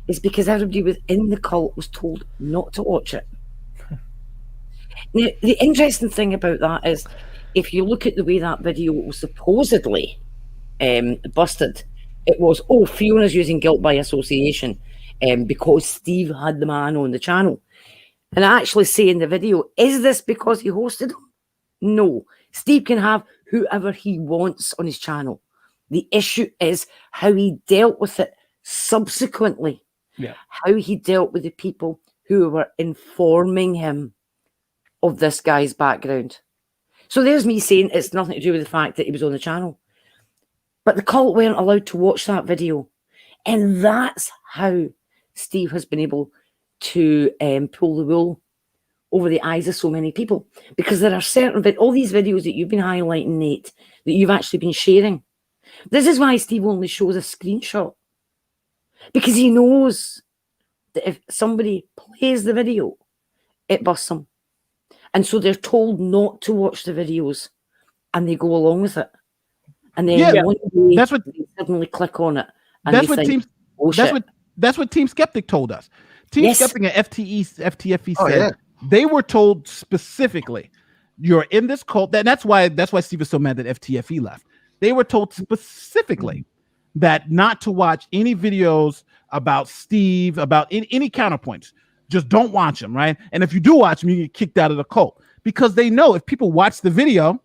is because everybody within the cult was told not to watch it. Now, the interesting thing about that is, if you look at the way that video was supposedly busted, it was, Fiona's using guilt by association because Steve had the man on the channel. And I actually say in the video, is this because he hosted him? No. Steve can have whoever he wants on his channel. The issue is how he dealt with it subsequently. Yeah. How he dealt with the people who were informing him of this guy's background. So there's me saying it's nothing to do with the fact that he was on the channel. But the cult weren't allowed to watch that video. And that's how Steve has been able to pull the wool over the eyes of so many people. Because there are certain, all these videos that you've been highlighting, Nate, that you've actually been sharing. This is why Steve only shows a screenshot. Because he knows that if somebody plays the video, it busts them. And so they're told not to watch the videos, and they go along with it. And then one day they suddenly click on it. And that's what Team Skeptic told us. Team Skeptic and FTFE said they were told specifically you're in this cult. That's why Steve is so mad that FTFE left. They were told specifically that not to watch any videos about Steve, about any counterpoints. Just don't watch them, right? And if you do watch them, you get kicked out of the cult, because they know if people watch the video,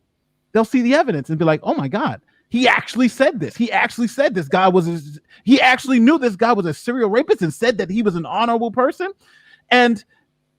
they'll see the evidence and be like, oh my God, he actually said this. He actually said this guy he actually knew this guy was a serial rapist and said that he was an honorable person. And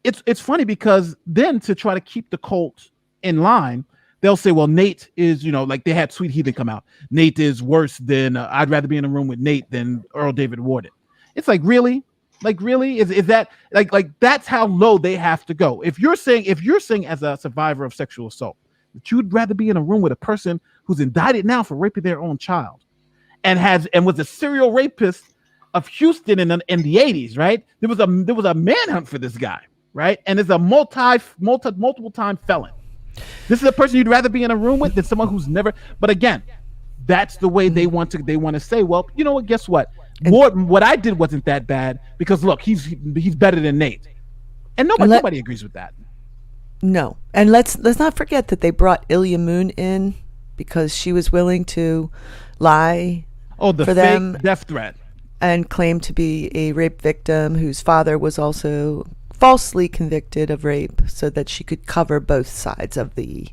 it's funny because then to try to keep the cult in line, they'll say, well, Nate is, like they had Sweet Heathen come out. Nate is worse than, I'd rather be in a room with Nate than Earl David Warden. It's like, really? Like, really? Is that like that's how low they have to go? If you're saying as a survivor of sexual assault that you'd rather be in a room with a person who's indicted now for raping their own child and was a serial rapist of Houston in the 80s, right? There was a manhunt for this guy, right? And is a multiple time felon. This is a person you'd rather be in a room with than someone who's never. But again, that's the way they want to say, well, you know what? Guess what? What I did wasn't that bad because look, he's better than Nate, and nobody agrees with that. No, and let's not forget that they brought Ilya Moon in because she was willing to lie for fake them, death threat, and claim to be a rape victim whose father was also falsely convicted of rape, so that she could cover both sides of the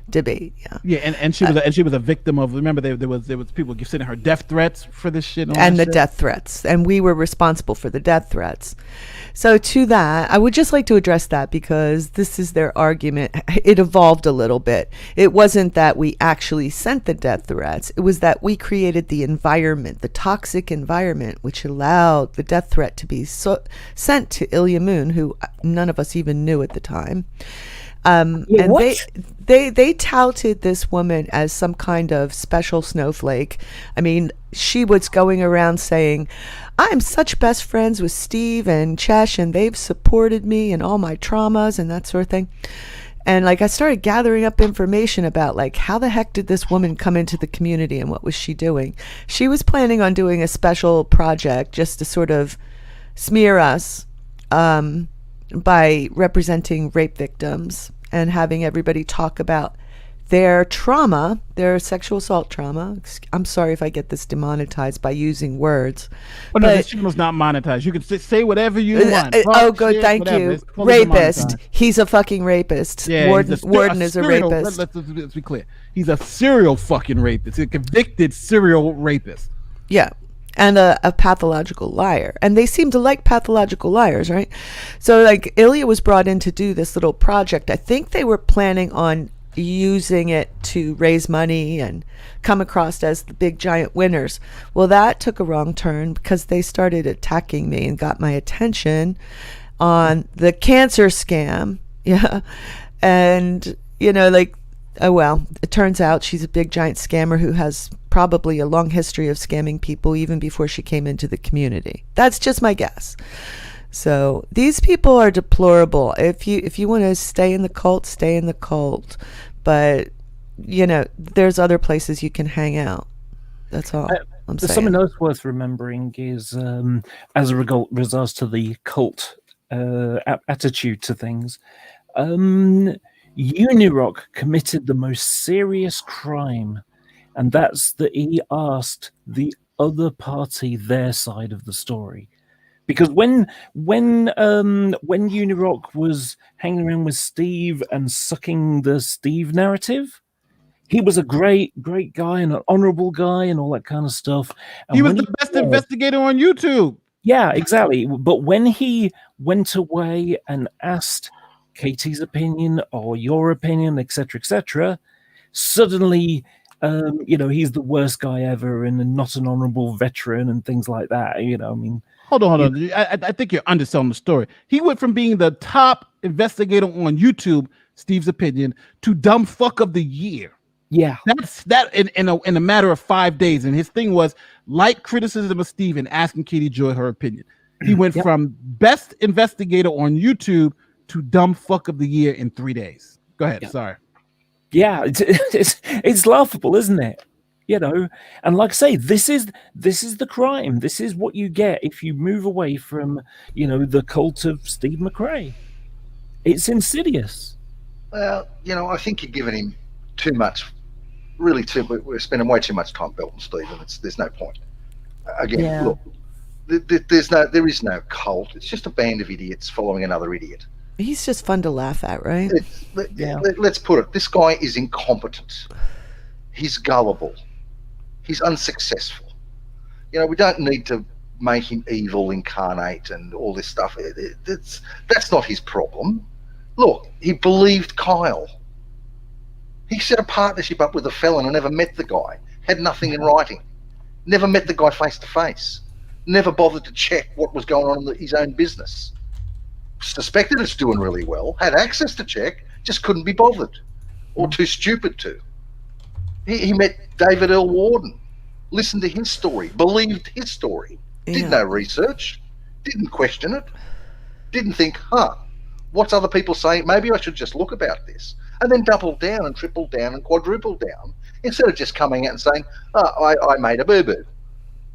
debate. And she was a victim of. Remember, there was people sending her death threats for this shit, and the death threats, and we were responsible for the death threats. So to that, I would just like to address that because this is their argument. It evolved a little bit. It wasn't that we actually sent the death threats. It was that we created the environment, the toxic environment, which allowed the death threat to be sent to Ilya Moon, who none of us even knew at the time. And they touted this woman as some kind of special snowflake. I mean, she was going around saying, I'm such best friends with Steve and Chesh, and they've supported me in all my traumas and that sort of thing. And I started gathering up information about how the heck did this woman come into the community and what was she doing? She was planning on doing a special project just to sort of smear us by representing rape victims and having everybody talk about their trauma, their sexual assault trauma. I'm sorry if I get this demonetized by using words. Oh, no, this channel's not monetized. You can say whatever you want. Good, thank you. Rapist. He's a fucking rapist. Yeah, Warden is a rapist. Let's be clear. He's a serial fucking rapist. A convicted serial rapist. Yeah. And a pathological liar. And they seem to like pathological liars, right? So Ilya was brought in to do this little project. I think they were planning on using it to raise money and come across as the big giant winners. Well, that took a wrong turn because they started attacking me and got my attention on the cancer scam. Yeah. And, oh well, it turns out she's a big giant scammer who has probably a long history of scamming people even before she came into the community. That's just my guess. So these people are deplorable. If you want to stay in the cult, stay in the cult. But, there's other places you can hang out. That's all I'm saying. Something else worth remembering is as a regards to the cult attitude to things, Unirock committed the most serious crime, and that's that he asked the other party their side of the story. Because when Unirock was hanging around with Steve and sucking the Steve narrative, he was a great guy and an honorable guy and all that kind of stuff. And he was the best investigator on YouTube. Yeah, exactly. But when he went away and asked Katie's opinion or your opinion, etc., suddenly, he's the worst guy ever and not an honorable veteran and things like that. Hold on. I think you're underselling the story. He went from being the top investigator on YouTube, Steve's opinion, to dumb fuck of the year. Yeah, that's that in a matter of 5 days. And his thing was light criticism of Steve and asking Katie Joy her opinion. He went from best investigator on YouTube to dumb fuck of the year in 3 days. Go ahead. Yeah. Sorry. Yeah, it's laughable, isn't it? And like I say, this is the crime. This is what you get if you move away from, the cult of Steve McRae. It's insidious. Well, I think you're giving him too much. Really, we're spending way too much time belting Steve, and there's no point. Again, look, there is no cult. It's just a band of idiots following another idiot. He's just fun to laugh at, right? Let's put it. This guy is incompetent. He's gullible. He's unsuccessful. We don't need to make him evil incarnate and all this stuff. That's not his problem. Look, he believed Kyle. He set a partnership up with a felon and never met the guy. Had nothing in writing. Never met the guy face to face. Never bothered to check what was going on in his own business. Suspected it's doing really well. Had access to check. Just couldn't be bothered. Or too stupid to. He met David L. Warden. Listened to his story. Believed his story. Did no research. Didn't question it. Didn't think, what's other people saying? Maybe I should just look about this. And then doubled down and tripled down and quadrupled down instead of just coming out and saying, I made a boo-boo.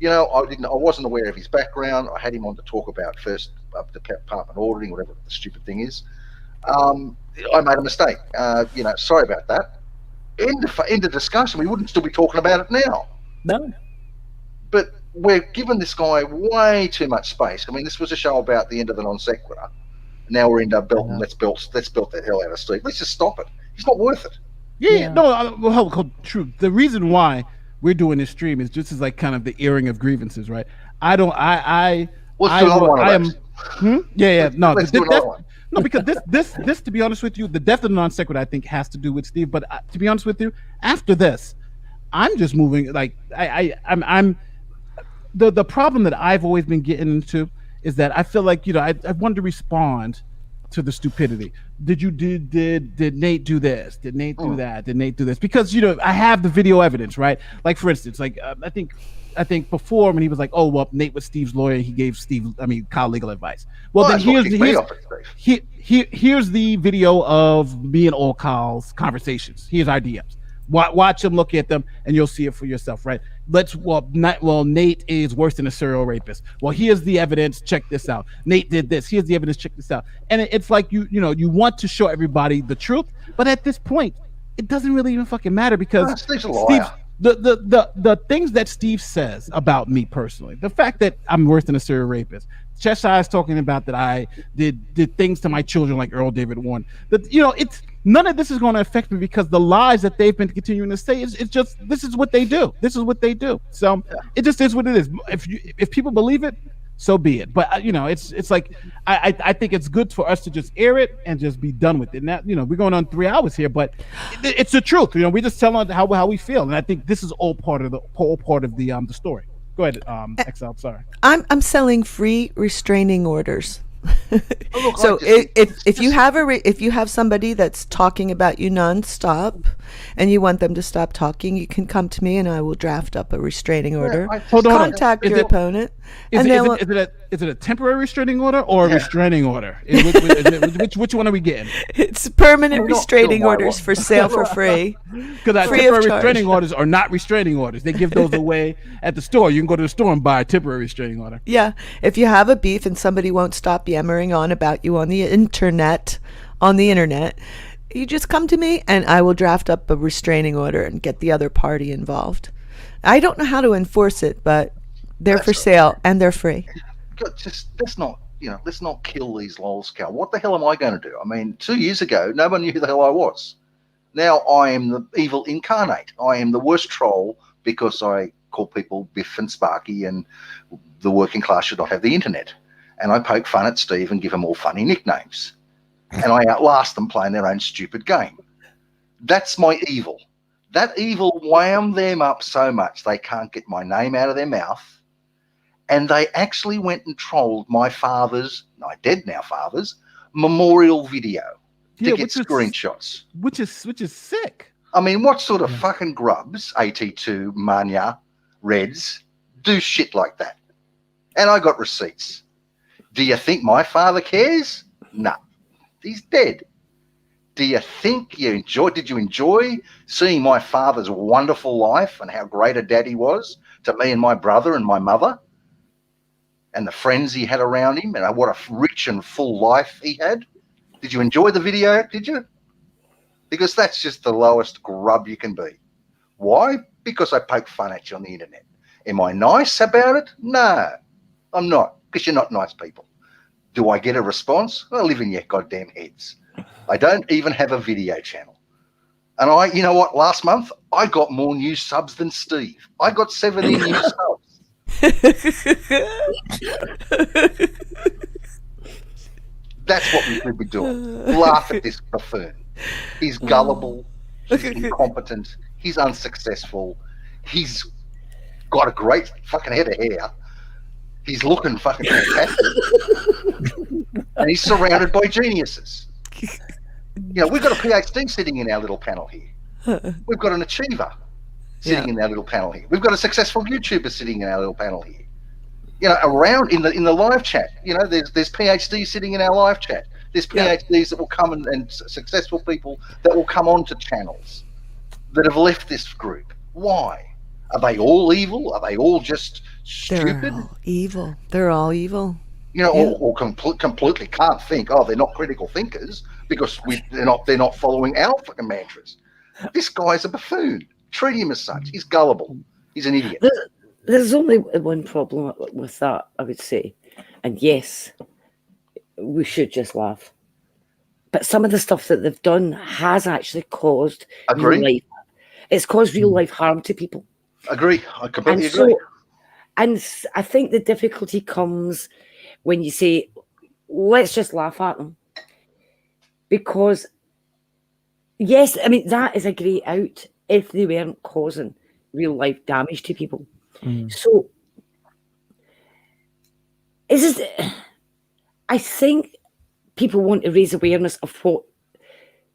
I wasn't aware of his background. I had him on to talk about first department auditing, whatever the stupid thing is. I made a mistake. Sorry about that. End of discussion. We wouldn't still be talking about it now. No. But we're giving this guy way too much space. I mean, this was a show about the end of the non sequitur. Now we're into belting. Let's belt the hell out of Steve. Let's just stop it. He's not worth it. Yeah. No, true. The reason why we're doing this stream is just as like kind of the airing of grievances, right? No, because this, to be honest with you, the death of the non sequitur I think has to do with Steve. But to be honest with you, after this, I'm just moving. Like I'm the problem that I've always been getting into is that I feel like I wanted to respond to the stupidity. Did Nate do this? Did Nate do that? Did Nate do this? Because I have the video evidence, right? Like for instance, like I think before when he was like, oh well, Nate was Steve's lawyer, he gave Kyle legal advice. Well, then here's the video of me and old Kyle's conversations. Here's our DMs. Watch them, look at them, and you'll see it for yourself, right? Nate is worse than a serial rapist. Well, here's the evidence. Check this out. Nate did this. Here's the evidence. Check this out. And it's like you want to show everybody the truth, but at this point, it doesn't really even fucking matter because Steve's a liar. The things that Steve says about me personally, the fact that I'm worse than a serial rapist. Cheshire is talking about that I did things to my children like Earl David Warren. That it's none of this is going to affect me because the lies that they've been continuing to say it's just this is what they do. This is what they do. So it just is what it is. If people believe it, so be it. But it's like I think it's good for us to just air it and just be done with it. Now we're going on 3 hours here, but it's the truth. We just tell them how we feel, and I think this is all part of the story. Go ahead, XL. Sorry. I'm selling free restraining orders. So if you have somebody that's talking about you nonstop and you want them to stop talking, you can come to me and I will draft up a restraining order. Contact your opponent. Is it a temporary restraining order or a restraining order? Which one are we getting? It's permanent restraining orders for sale for free. Because temporary restraining orders are not restraining orders. They give those away at the store. You can go to the store and buy a temporary restraining order. Yeah. If you have a beef and somebody won't stop yammering on about you on the internet, you just come to me and I will draft up a restraining order and get the other party involved. I don't know how to enforce it, but they're for sale and they're free. Let's not kill these lols, Cal. What the hell am I going to do? I mean, 2 years ago, no one knew who the hell I was. Now I am the evil incarnate. I am the worst troll because I call people Biff and Sparky and the working class should not have the internet. And I poke fun at Steve and give them all funny nicknames. And I outlast them playing their own stupid game. That's my evil. That evil wound them up so much they can't get my name out of their mouth. And they actually went and trolled my father's, my dead now father's, memorial video to get screenshots. Which is sick. I mean, what sort of fucking grubs, AT2, Mania, Reds, do shit like that? And I got receipts. Do you think my father cares? No. He's dead. Do you think did you enjoy seeing my father's wonderful life and how great a dad he was to me and my brother and my mother and the friends he had around him and what a rich and full life he had? Did you enjoy the video? Did you? because that's just the lowest grub you can be. Why? Because I poke fun at you on the internet. Am I nice about it? No, I'm not, because you're not nice people. Do I get a response? I live in your goddamn heads. I don't even have a video channel. And you know what, last month, I got more new subs than Steve. I got 17 new subs. That's what we should be doing. Laugh at this buffoon. He's gullible. He's incompetent. He's unsuccessful. He's got a great fucking head of hair. He's looking fucking fantastic. And he's surrounded by geniuses. You know, we've got a PhD sitting in our little panel here. We've got an achiever sitting in our little panel here. We've got a successful YouTuber sitting in our little panel here. You know, around in the live chat, you know, there's PhDs sitting in our live chat. There's PhDs that will come and successful people that will come onto channels that have left this group. Why? Are they all evil? Are they all just stupid? They're all evil. They're all evil. You know, or completely can't think. Oh, they're not critical thinkers because they're not following our fucking mantras. This guy's a buffoon. Treat him as such. He's gullible. He's an idiot. There's only one problem with that, I would say. And yes, we should just laugh. But some of the stuff that they've done has actually caused real life. It's caused real life harm to people. Agree. I completely agree. And I think the difficulty comes when you say, let's just laugh at them. Because, yes, I mean, that is a great out if they weren't causing real life damage to people. So, I think people want to raise awareness of what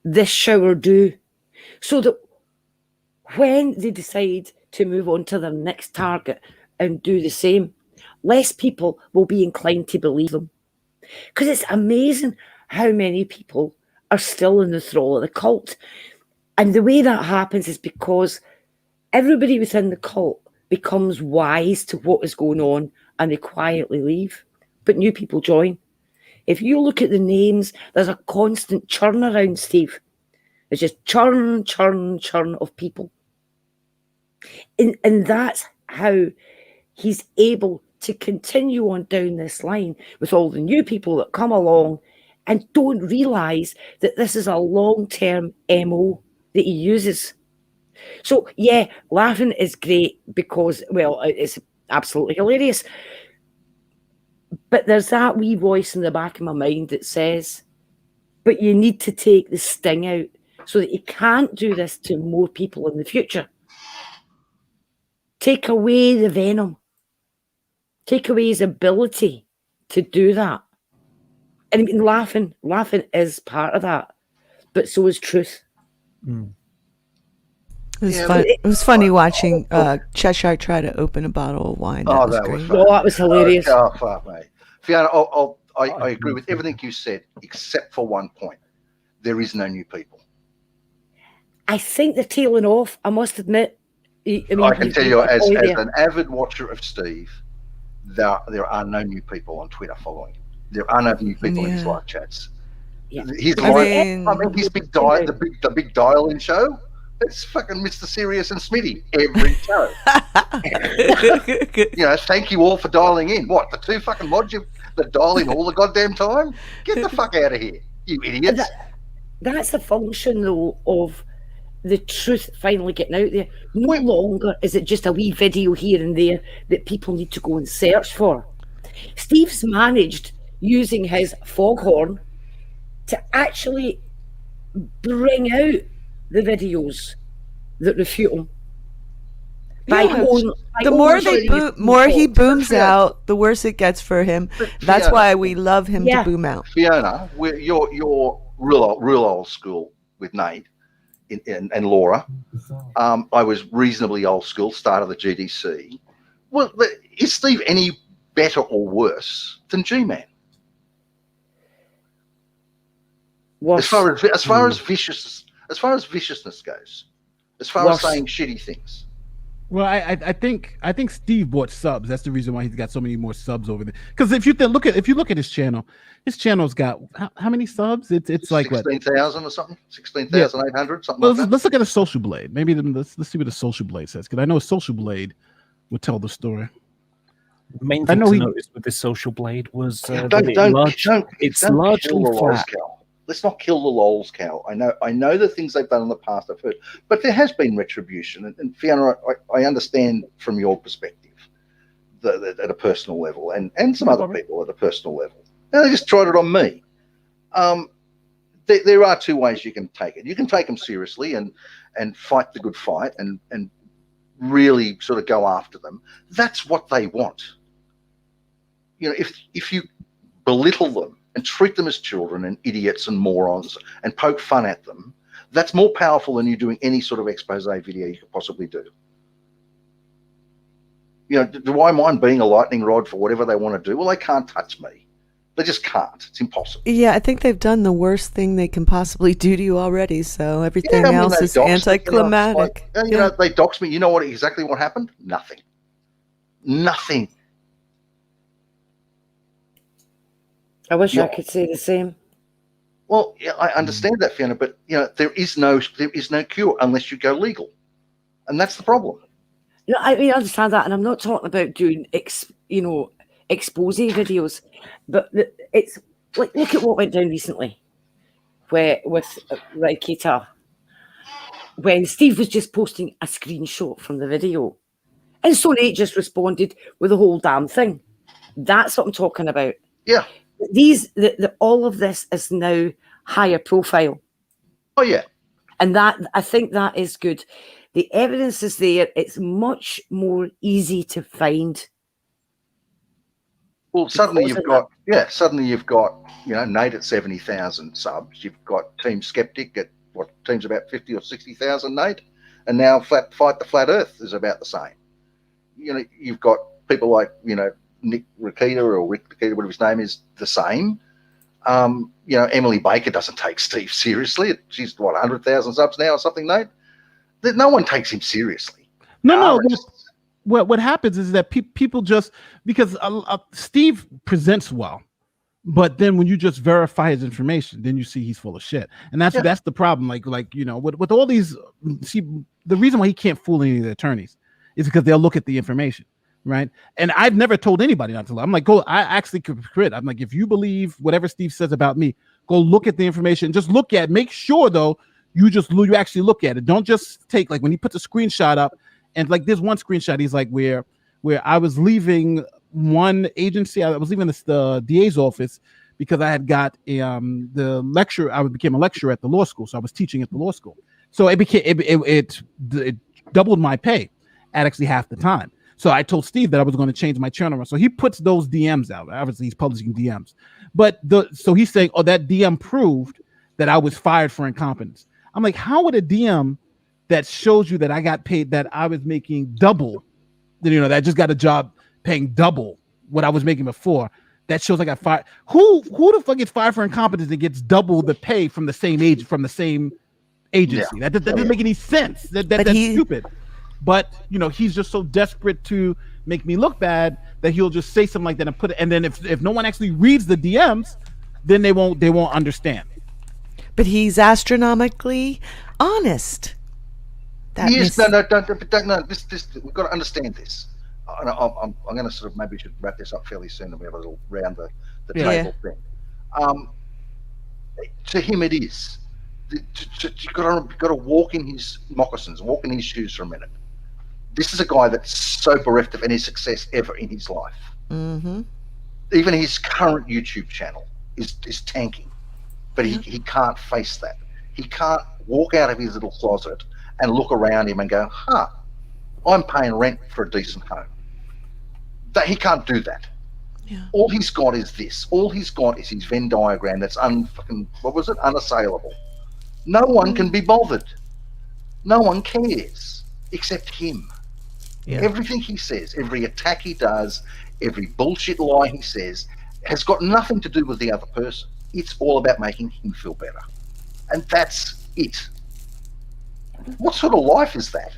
this shower do, so that when they decide to move on to their next target and do the same, less people will be inclined to believe them. Because it's amazing how many people are still in the thrall of the cult. And the way that happens is because everybody within the cult becomes wise to what is going on and they quietly leave, but new people join. If you look at the names, there's a constant churn around Steve. It's just churn of people. And that's how he's able to continue on down this line with all the new people that come along and don't realise that this is a long-term MO that he uses. So, yeah, laughing is great because, well, it's absolutely hilarious. But there's that wee voice in the back of my mind that says, but you need to take the sting out so that you can't do this to more people in the future. Take away the venom. Take away his ability to do that. And I mean, laughing is part of that, but so is truth. It was funny watching Cheshire try to open a bottle of wine. That was great. Oh, that was hilarious. Oh, fuck, mate. Fiona, I agree with everything you said, except for one point. There is no new people. I think they're tailing off, I must admit. I can tell you, as an avid watcher of Steve, there are no new people on Twitter following him. There are no new people in his live chats. Yeah. His his big dial, the big dial-in show. It's fucking Mr. Serious and Smitty every show. You know, thank you all for dialing in. What, the two fucking mods that dial in all the goddamn time? Get the fuck out of here, you idiots. That's the function, though, of the truth finally getting out there. No longer is it just a wee video here and there that people need to go and search for. Steve's managed, using his foghorn, to actually bring out the videos that refute him. The more he booms out, the worse it gets for him. That's why we love him to boom out. Fiona, you're real old school with Nate and Laura. I was reasonably old school, start of the GDC. Well, is Steve any better or worse than G-Man? As far as viciousness goes, as far as saying shitty things. Well, I think Steve bought subs. That's the reason why he's got so many more subs over there. Because if you look at his channel's got how many subs? It's like 16,000 or something, 16,800, something well, like that. let's look at a Social Blade. Maybe let's see what a Social Blade says, because I know a Social Blade would tell the story. The main thing to notice with this Social Blade was it's largely flat. Let's not kill the lols, Cal. I know the things they've done in the past, I've heard, but there has been retribution. And Fiona, I understand from your perspective at a personal level, and some other people at a personal level. And they just tried it on me. There are two ways you can take it. You can take them seriously and fight the good fight and really sort of go after them. That's what they want. You know, if you belittle them and treat them as children and idiots and morons and poke fun at them, that's more powerful than you doing any sort of expose video you could possibly do. You know, do I mind being a lightning rod for whatever they want to do? Well, they can't touch me. They just can't. It's impossible. Yeah, I think they've done the worst thing they can possibly do to you already, so everything else is anticlimactic. You know, they doxed me. You know exactly what happened? Nothing. I wish I could say the same. Well, yeah, I understand that, Fiona, but you know, there is no cure unless you go legal, and that's the problem. No, I mean, I understand that, and I'm not talking about doing expose videos, but it's like, look at what went down recently, where with Kita, when Steve was just posting a screenshot from the video, and Stone 8 just responded with the whole damn thing. That's what I'm talking about. Yeah. All of this is now higher profile. Oh yeah. And that, I think that is good. The evidence is there. It's much more easy to find. Well, suddenly you've got Nate at 70,000 subs. You've got Team Skeptic at team's about 50 or 60,000, Nate, and now Fight the Flat Earth is about the same. You know, you've got people like Nick Rakita or Rick Rakita, whatever his name is, the same. Emily Baker doesn't take Steve seriously. She's 100,000 subs now or something, Nate. No one takes him seriously. No. What happens is that people just, because Steve presents well, but then when you just verify his information, then you see he's full of shit, and that's the problem. With all these, see, the reason why he can't fool any of the attorneys is because they'll look at the information. Right. And I've never told anybody not to lie. I'm like, I actually could quit. I'm like, if you believe whatever Steve says about me, go look at the information. Just make sure though, you actually look at it. Don't just take, like, when he puts a screenshot up, and like there's one screenshot, he's like, where I was leaving one agency, I was leaving the DA's office because I had got the lecture. I became a lecturer at the law school. So I was teaching at the law school. So it doubled my pay at actually half the time. So I told Steve that I was going to change my channel. So he puts those DMs out. Obviously, he's publishing DMs. But so he's saying, that DM proved that I was fired for incompetence. I'm like, how would a DM that shows you that I got paid, that I was making double, that I just got a job paying double what I was making before, that shows I got fired? Who the fuck gets fired for incompetence and gets double the pay from the same agency? Yeah. That doesn't make any sense. That's stupid. But he's just so desperate to make me look bad that he'll just say something like that and put it. And then if no one actually reads the DMs, then they won't understand. But he's astronomically honest. He is. No. This we've got to understand this. I'm going to sort of maybe should wrap this up fairly soon, and we have a little round the table thing. To him, it is. You've got to walk in his moccasins, walk in his shoes for a minute. This is a guy that's so bereft of any success ever in his life. Mm-hmm. Even his current YouTube channel is tanking, but he can't face that. He can't walk out of his little closet and look around him and go, I'm paying rent for a decent home. He can't do that. Yeah. All he's got is this. All he's got is his Venn diagram that's unassailable. No one can be bothered. No one cares except him. Yeah. Everything he says, every attack he does, every bullshit lie he says has got nothing to do with the other person. It's all about making him feel better. And that's it. What sort of life is that?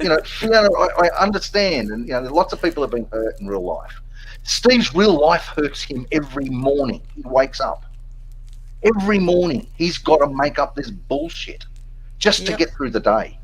I understand, and lots of people have been hurt in real life. Steve's real life hurts him every morning. He wakes up. Every morning, he's got to make up this bullshit just to get through the day.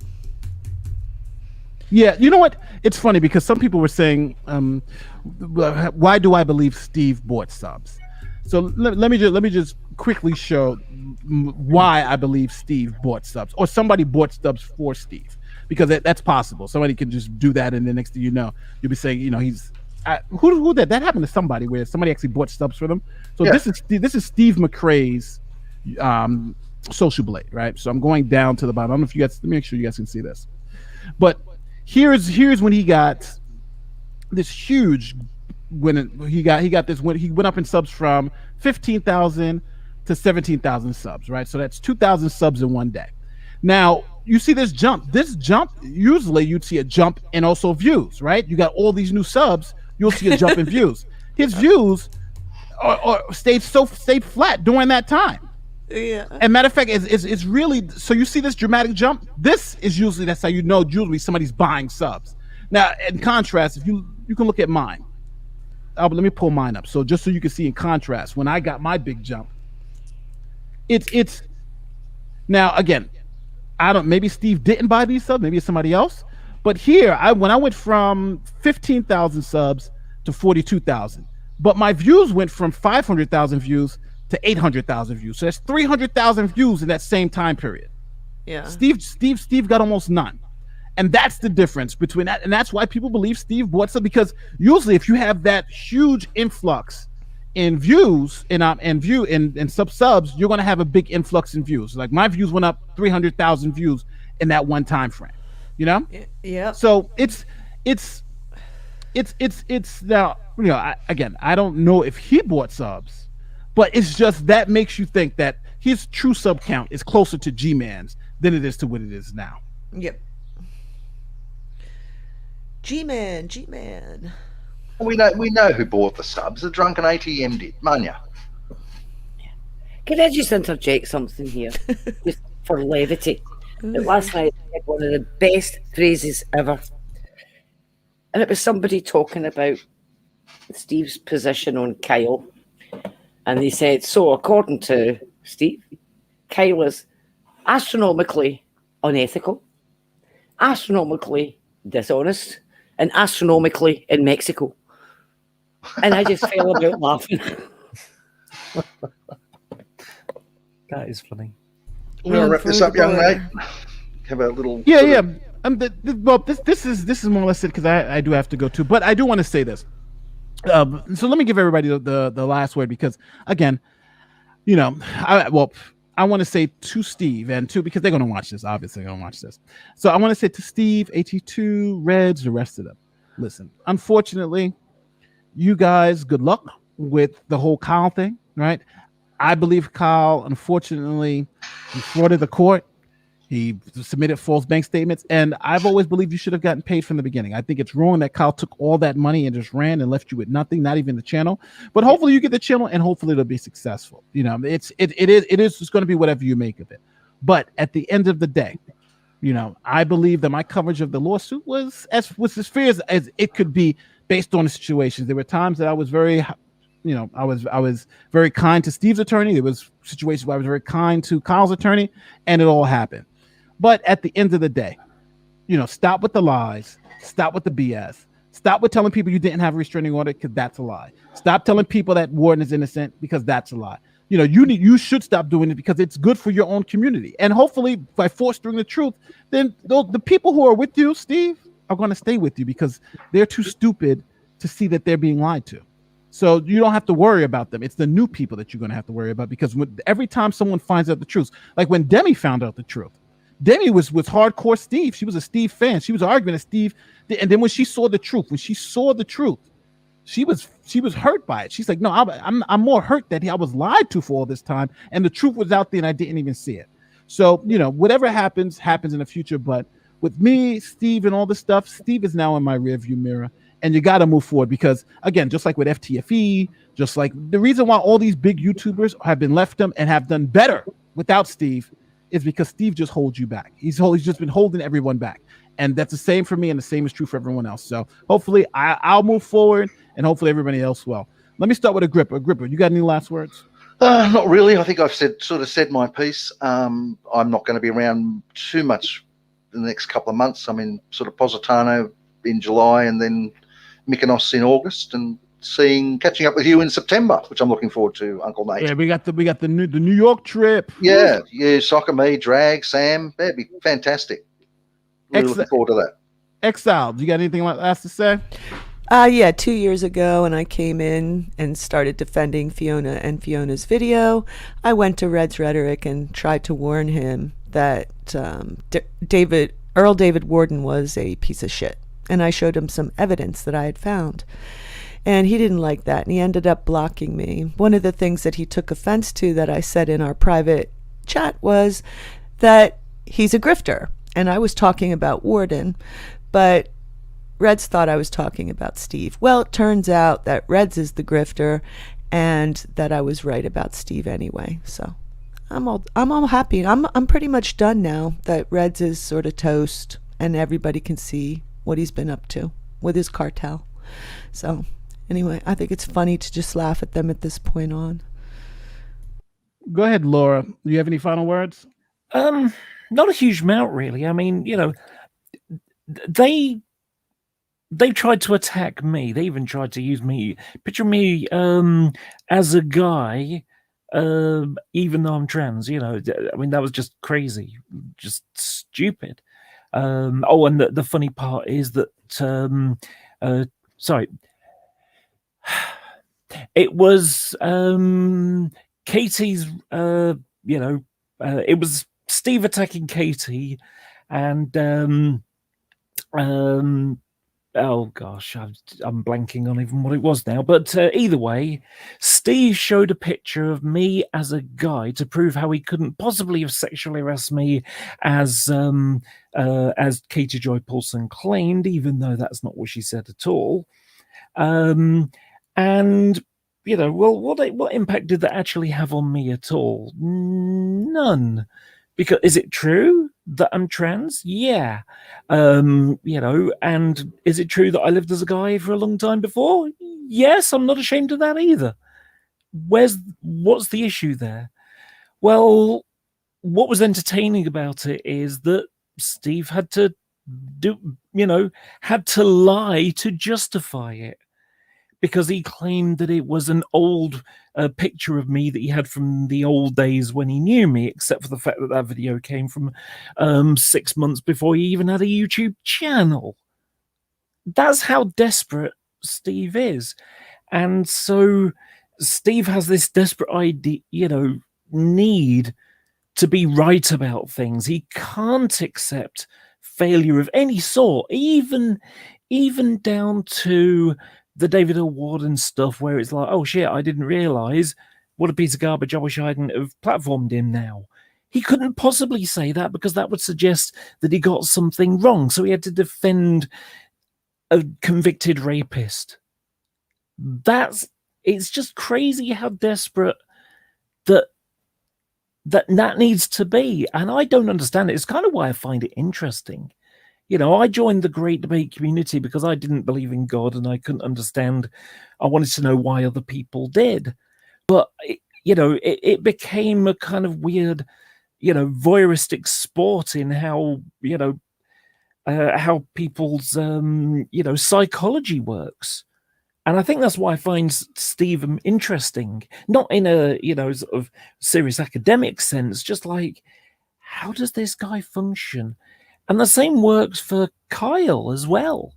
Yeah, you know what? It's funny because some people were saying, why do I believe Steve bought subs? So let me just quickly show why I believe Steve bought subs, or somebody bought subs for Steve, because that's possible. Somebody can just do that, and the next thing you know, you'll be saying, he's who that happened to somebody where somebody actually bought subs for them. So this is Steve McRae's Social Blade, right? So I'm going down to the bottom. I don't know if you guys, let me make sure you guys can see this, but here's when he got this huge. When he went up in subs from 15,000 to 17,000 subs, right? So that's 2,000 subs in one day. Now you see this jump. Usually you'd see a jump in also views, right? You got all these new subs, you'll see a jump in views. His views stayed flat during that time. Yeah. And matter of fact, it's really, so you see this dramatic jump. This is usually, that's how you know usually somebody's buying subs. Now, in contrast, if you can look at mine. Let me pull mine up. So just so you can see in contrast, when I got my big jump, it's now again, maybe Steve didn't buy these subs, maybe it's somebody else. But here, when I went from 15,000 subs to 42,000, but my views went from 500,000 views to 800,000 views. So that's 300,000 views in that same time period. Yeah. Steve got almost none. And that's the difference between that. And that's why people believe Steve bought some, because usually if you have that huge influx in views and subs, you're going to have a big influx in views. Like my views went up 300,000 views in that one time frame, Yeah. So it's now, I don't know if he bought subs, but it's just that makes you think that his true sub count is closer to G-Man's than it is to what it is now. Yep. G-Man. We know who bought the subs. The drunken ATM did, Manya. Can I just interject something here, just for levity? Last night I had one of the best phrases ever, and it was somebody talking about Steve's position on Kyle, and they said, so according to Steve, Kyle is astronomically unethical, astronomically dishonest, and astronomically in Mexico. And I just fell about laughing. That is funny. We're gonna wrap this up, young mate. Have a little. Yeah. Well, this is more or less it, because I do have to go too. But I do want to say this. So let me give everybody the last word, because again, I want to say to Steve and to, because they're going to watch this. Obviously, they're going to watch this. So I want to say to Steve, AT2, Reds, the rest of them. Listen, unfortunately, you guys, good luck with the whole Kyle thing, right? I believe Kyle, unfortunately, defrauded the court. He submitted false bank statements, and I've always believed you should have gotten paid from the beginning. I think it's wrong that Kyle took all that money and just ran and left you with nothing, not even the channel. But hopefully you get the channel, and hopefully it'll be successful. It is just going to be whatever you make of it. But at the end of the day, I believe that my coverage of the lawsuit was as fair as it could be based on the situations. There were times that I was very, I was very kind to Steve's attorney. There was situations where I was very kind to Kyle's attorney, and it all happened. But at the end of the day, stop with the lies, stop with the BS, stop with telling people you didn't have a restraining order, because that's a lie. Stop telling people that Warden is innocent, because that's a lie. You should stop doing it, because it's good for your own community. And hopefully by fostering the truth, then the people who are with you, Steve, are going to stay with you, because they're too stupid to see that they're being lied to. So you don't have to worry about them. It's the new people that you're going to have to worry about, because every time someone finds out the truth, like when Demi found out the truth, Demi was hardcore Steve. She was a Steve fan. She was arguing at Steve. And then when she saw the truth, she was hurt by it. She's like, no, I'm more hurt that I was lied to for all this time, and the truth was out there and I didn't even see it. So, whatever happens in the future. But with me, Steve, and all this stuff, Steve is now in my rearview mirror, and you got to move forward, because again, just like with FTFE, just like the reason why all these big YouTubers have been left them and have done better without Steve is because Steve just holds you back. He's just been holding everyone back. And that's the same for me, and the same is true for everyone else. So hopefully I'll move forward, and hopefully everybody else will. Let me start with Agrippa. Agrippa, you got any last words? Not really. I think I've said my piece. I'm not going to be around too much in the next couple of months. I'm in sort of Positano in July, and then Mykonos in August, and catching up with you in September, which I'm looking forward to, Uncle Nate. Yeah, we got the New York trip. Yeah, soccer, me, drag, Sam. That'd be fantastic. Really looking forward to that. Exile, do you got anything else to say? Yeah, 2 years ago, when I came in and started defending Fiona and Fiona's video, I went to Red's Rhetoric and tried to warn him that Earl David Warden was a piece of shit. And I showed him some evidence that I had found. And he didn't like that, and he ended up blocking me. One of the things that he took offense to that I said in our private chat was that he's a grifter. And I was talking about Warden, but Reds thought I was talking about Steve. Well, it turns out that Reds is the grifter, and that I was right about Steve anyway. So I'm all happy. I'm pretty much done now that Reds is sort of toast, and everybody can see what he's been up to with his cartel. So anyway, I think it's funny to just laugh at them at this point on. Go ahead, Laura. Do you have any final words? Not a huge amount, really. I mean, they tried to attack me. They even tried to use me. Picture me as a guy, even though I'm trans. I mean, that was just crazy, just stupid. And the funny part is that, sorry, it was Katie's. It was Steve attacking Katie, and oh gosh, I'm blanking on even what it was now. But either way, Steve showed a picture of me as a guy to prove how he couldn't possibly have sexually harassed me, as Katie Joy Paulson claimed, even though that's not what she said at all. And what impact did that actually have on me at all? None. Because is it true that I'm trans? Yeah. And is it true that I lived as a guy for a long time before? Yes, I'm not ashamed of that either. What's the issue there? Well, what was entertaining about it is that Steve had to lie to justify it, because he claimed that it was an old picture of me that he had from the old days when he knew me, except for the fact that that video came from 6 months before he even had a YouTube channel. That's how desperate Steve is. And so Steve has this desperate idea, need to be right about things. He can't accept failure of any sort, even down to the David L. Warden stuff, where it's like, oh shit, I didn't realize, what a piece of garbage, I wish I hadn't have platformed him now. He couldn't possibly say that, because that would suggest that he got something wrong, so he had to defend a convicted rapist. It's just crazy how desperate that needs to be, and I don't understand it. It's kind of why I find it interesting. I joined the Great Debate community because I didn't believe in God, and I couldn't understand. I wanted to know why other people did. But, it became a kind of weird, voyeuristic sport in how people's, psychology works. And I think that's why I find Steve interesting, not in a, sort of serious academic sense, just like, how does this guy function? And the same works for Kyle as well.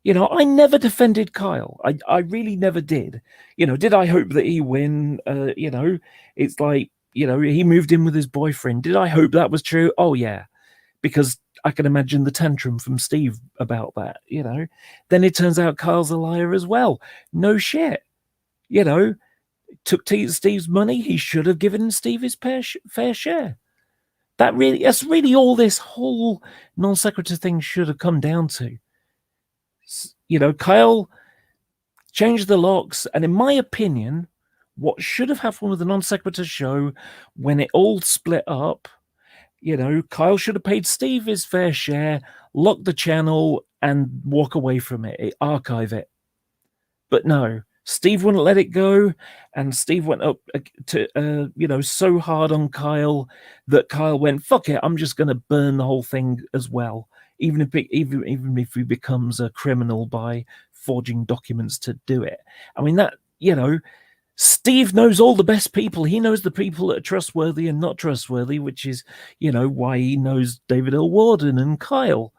I never defended Kyle. I really never did. Did I hope that he win? It's like, he moved in with his boyfriend. Did I hope that was true? Oh, yeah. Because I can imagine the tantrum from Steve about that, Then it turns out Kyle's a liar as well. No shit. Took Steve's money. He should have given Steve his fair share. That's really all this whole non sequitur thing should have come down to. Kyle changed the locks, and in my opinion, what should have happened with the non sequitur show when it all split up Kyle should have paid Steve his fair share, lock the channel, and walk away from it, archive it. But no, Steve wouldn't let it go, and Steve went up to so hard on Kyle that Kyle went, "Fuck it, I'm just going to burn the whole thing as well, even if he becomes a criminal by forging documents to do it." I mean, that Steve knows all the best people. He knows the people that are trustworthy and not trustworthy, which is why he knows David L. Warden and Kyle.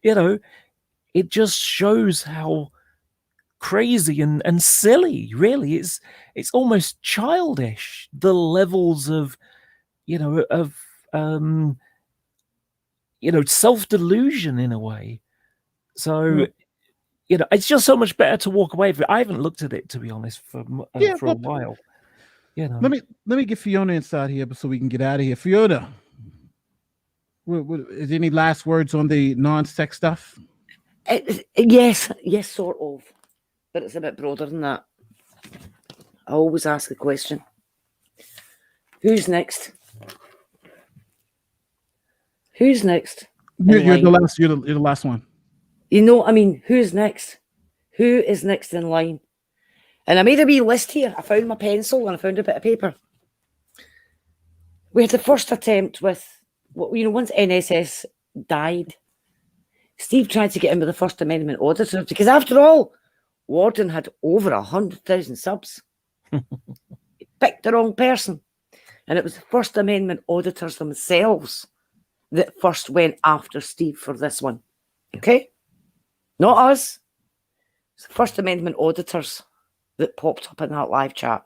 It just shows how crazy and silly, really. It's almost childish, the levels of self-delusion in a way. So it's just so much better to walk away from it. I haven't looked at it, to be honest, for a while. Let me get Fiona inside here so we can get out of here. Fiona, is there any last words on the non-sex stuff? Yes, sort of. But it's a bit broader than that. I always ask the question, who's next? Who's next? You're the last one. Who's next? Who is next in line? And I made a wee list here. I found my pencil and I found a bit of paper. We had the first attempt with, once NSS died, Steve tried to get in with the First Amendment auditors because, after all, Warden had over 100,000 subs. He picked the wrong person. And it was the First Amendment auditors themselves that first went after Steve for this one. Okay? Not us. It's the First Amendment auditors that popped up in that live chat.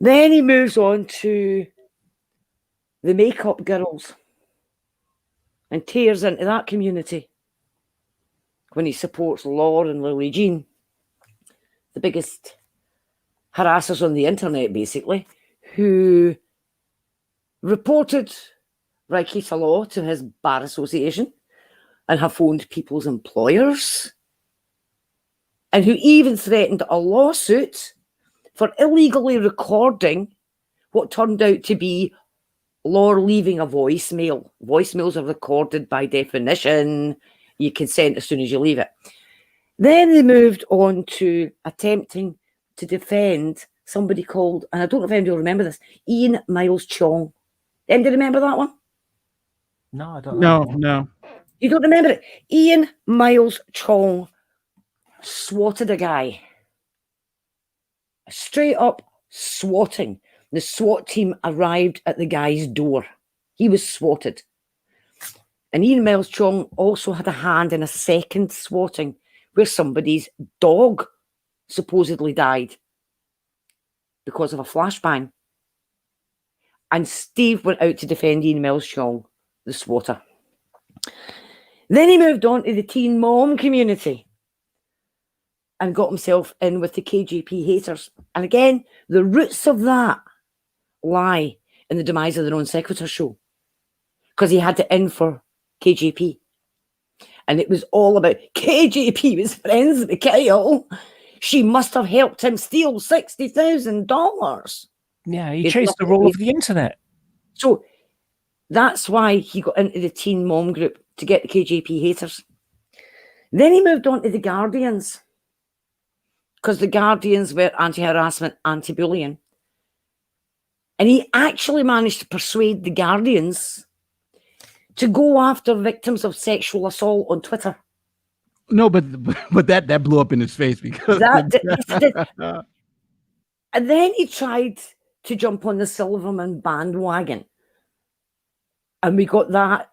Then he moves on to the makeup girls and tears into that community when he supports Laura and Lily Jean, the biggest harassers on the internet, basically, who reported Raikita Law to his bar association and have phoned people's employers, and who even threatened a lawsuit for illegally recording what turned out to be Laura leaving a voicemail. Voicemails are recorded by definition. You consent as soon as you leave it. Then they moved on to attempting to defend somebody called, and I don't know if anybody will remember this, Ian Miles Chong. Anybody remember that one? No, I don't know. No. You don't remember it? Ian Miles Chong swatted a guy. Straight up swatting. The SWAT team arrived at the guy's door. He was swatted. And Ian Miles Chong also had a hand in a second swatting where somebody's dog supposedly died because of a flashbang. And Steve went out to defend Ian Miles Chong, the swatter. Then he moved on to the teen mom community and got himself in with the KJP haters. And again, the roots of that lie in the demise of the Non Sequitur show, because he had to in for KJP. And it was all about KJP was friends with Kyle. She must have helped him steal $60,000. Yeah, he chased her all over the internet. So that's why he got into the teen mom group, to get the KJP haters. Then he moved on to the Guardians, because the Guardians were anti-harassment, anti-bullying. And he actually managed to persuade the Guardians to go after victims of sexual assault on Twitter. No, but that blew up in his face because and then he tried to jump on the Silverman bandwagon, and we got that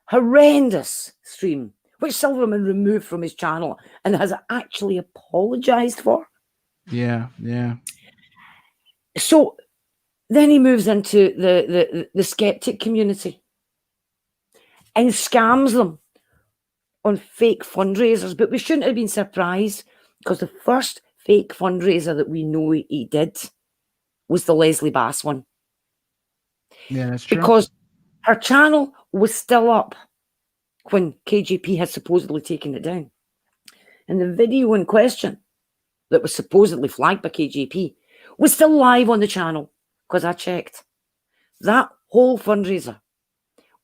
horrendous stream, which Silverman removed from his channel and has actually apologized for. Yeah. So then he moves into the skeptic community and scams them on fake fundraisers. But we shouldn't have been surprised, because the first fake fundraiser that we know he did was the Leslie Bass one. Yeah, that's true. Because her channel was still up when KJP had supposedly taken it down. And the video in question that was supposedly flagged by KJP was still live on the channel, because I checked. That whole fundraiser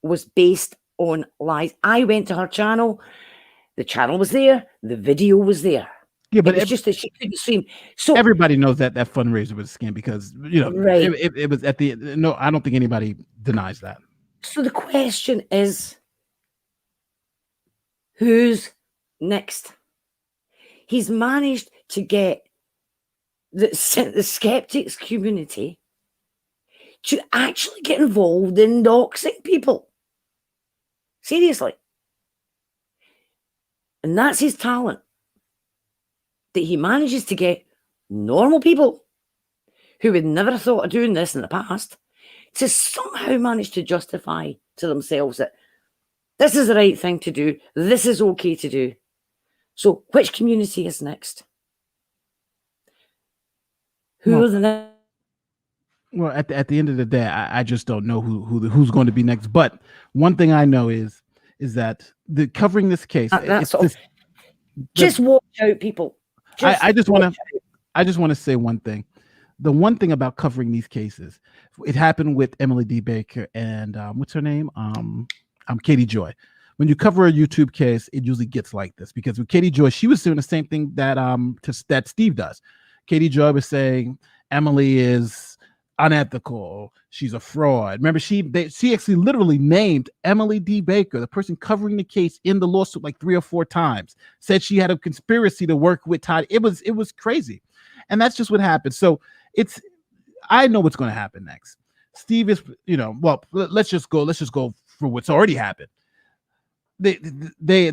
was based on lies. I went to her channel. The channel was there. The video was there. Yeah, but it was just that she couldn't stream. So everybody knows that fundraiser was a scam because right. it was at the no. I don't think anybody denies that. So the question is, who's next? He's managed to get the skeptics community to actually get involved in doxing people. Seriously. And that's his talent. That he manages to get normal people who would never have thought of doing this in the past to somehow manage to justify to themselves that this is the right thing to do. This is okay to do. So which community is next? Who are the next? Well, at the end of the day, I just don't know who's going to be next. But one thing I know is that covering this case. Just watch out, people. I just want to say one thing. The one thing about covering these cases, it happened with Emily D. Baker and what's her name? Katie Joy. When you cover a YouTube case, it usually gets like this because with Katie Joy, she was doing the same thing that Steve does. Katie Joy was saying Emily is unethical. She's a fraud. Remember, she actually literally named Emily D. Baker, the person covering the case in the lawsuit, like 3 or 4 times. Said she had a conspiracy to work with Todd. It was crazy, and that's just what happened. So I know what's going to happen next. Steve is, well, let's just go for what's already happened. They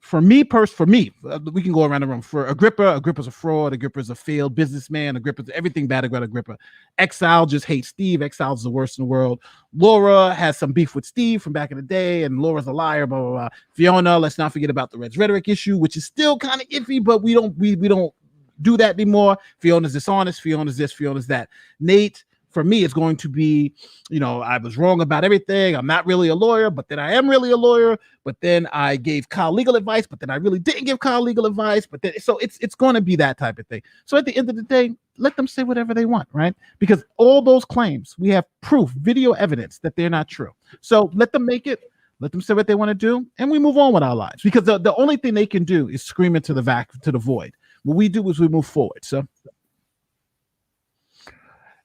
for me, we can go around the room. For Agrippa's a fraud. Agrippa's a failed businessman. Agrippa's everything bad about Agrippa. Exile just hates Steve. Exile's the worst in the world. Laura has some beef with Steve from back in the day, and Laura's a liar. Blah blah blah. Fiona, let's not forget about the Red's rhetoric issue, which is still kind of iffy, but we don't do that anymore. Fiona's dishonest. Fiona's this. Fiona's that. Nate. For me, it's going to be, I was wrong about everything. I'm not really a lawyer, but then I am really a lawyer. But then I gave Kyle legal advice, but then I really didn't give Kyle legal advice. But then, so it's going to be that type of thing. So at the end of the day, let them say whatever they want, right? Because all those claims, we have proof, video evidence that they're not true. So let them make it. Let them say what they want to do, and we move on with our lives. Because the only thing they can do is scream into the void. What we do is we move forward. So.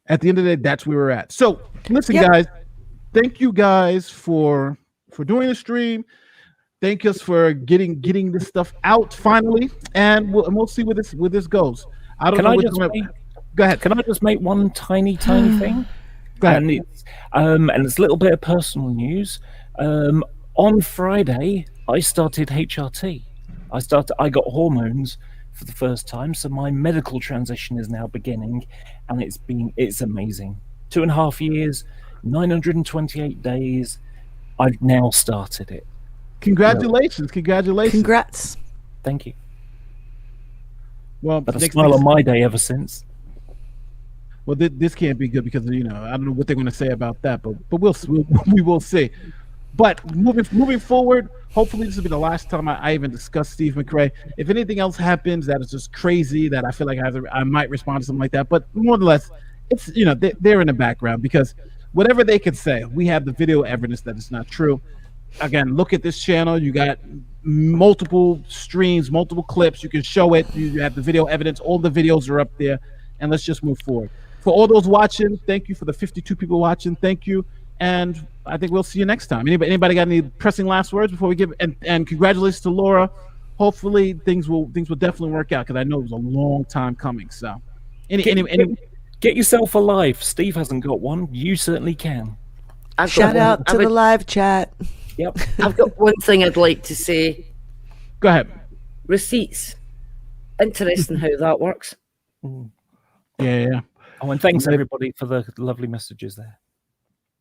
At the end of the day, that's where we're at. So listen, guys, thank you guys for doing the stream. Thank us for getting this stuff out finally, and we'll see where this goes. I don't know. Go ahead. Can I just make one tiny thing? Go ahead. And it's a little bit of personal news. On Friday, I started HRT. I got hormones for the first time, so my medical transition is now beginning, and it's amazing. 2.5 years, 928 days. I've now started it. Congratulations! Congrats! Thank you. Well, but a smile on my day ever since. Well, this can't be good because I don't know what they're going to say about that, but we will see. But moving forward, hopefully this will be the last time I even discuss Steve McRae. If anything else happens that is just crazy, that I feel like I might respond to something like that. But more or less, it's they're in the background because whatever they can say, we have the video evidence that it's not true. Again, look at this channel. You got multiple streams, multiple clips. You can show it. You have the video evidence. All the videos are up there, and let's just move forward. For all those watching, thank you. For the 52 people watching, thank you. And I think we'll see you next time. Anybody got any pressing last words before we give? And congratulations to Laura. Hopefully things will definitely work out because I know it was a long time coming. So, get yourself a life. Steve hasn't got one. You certainly can. Shout out to the live chat. Yep. I've got one thing I'd like to say. Go ahead. Receipts. Interesting how that works. Yeah. Oh, and thanks everybody for the lovely messages there.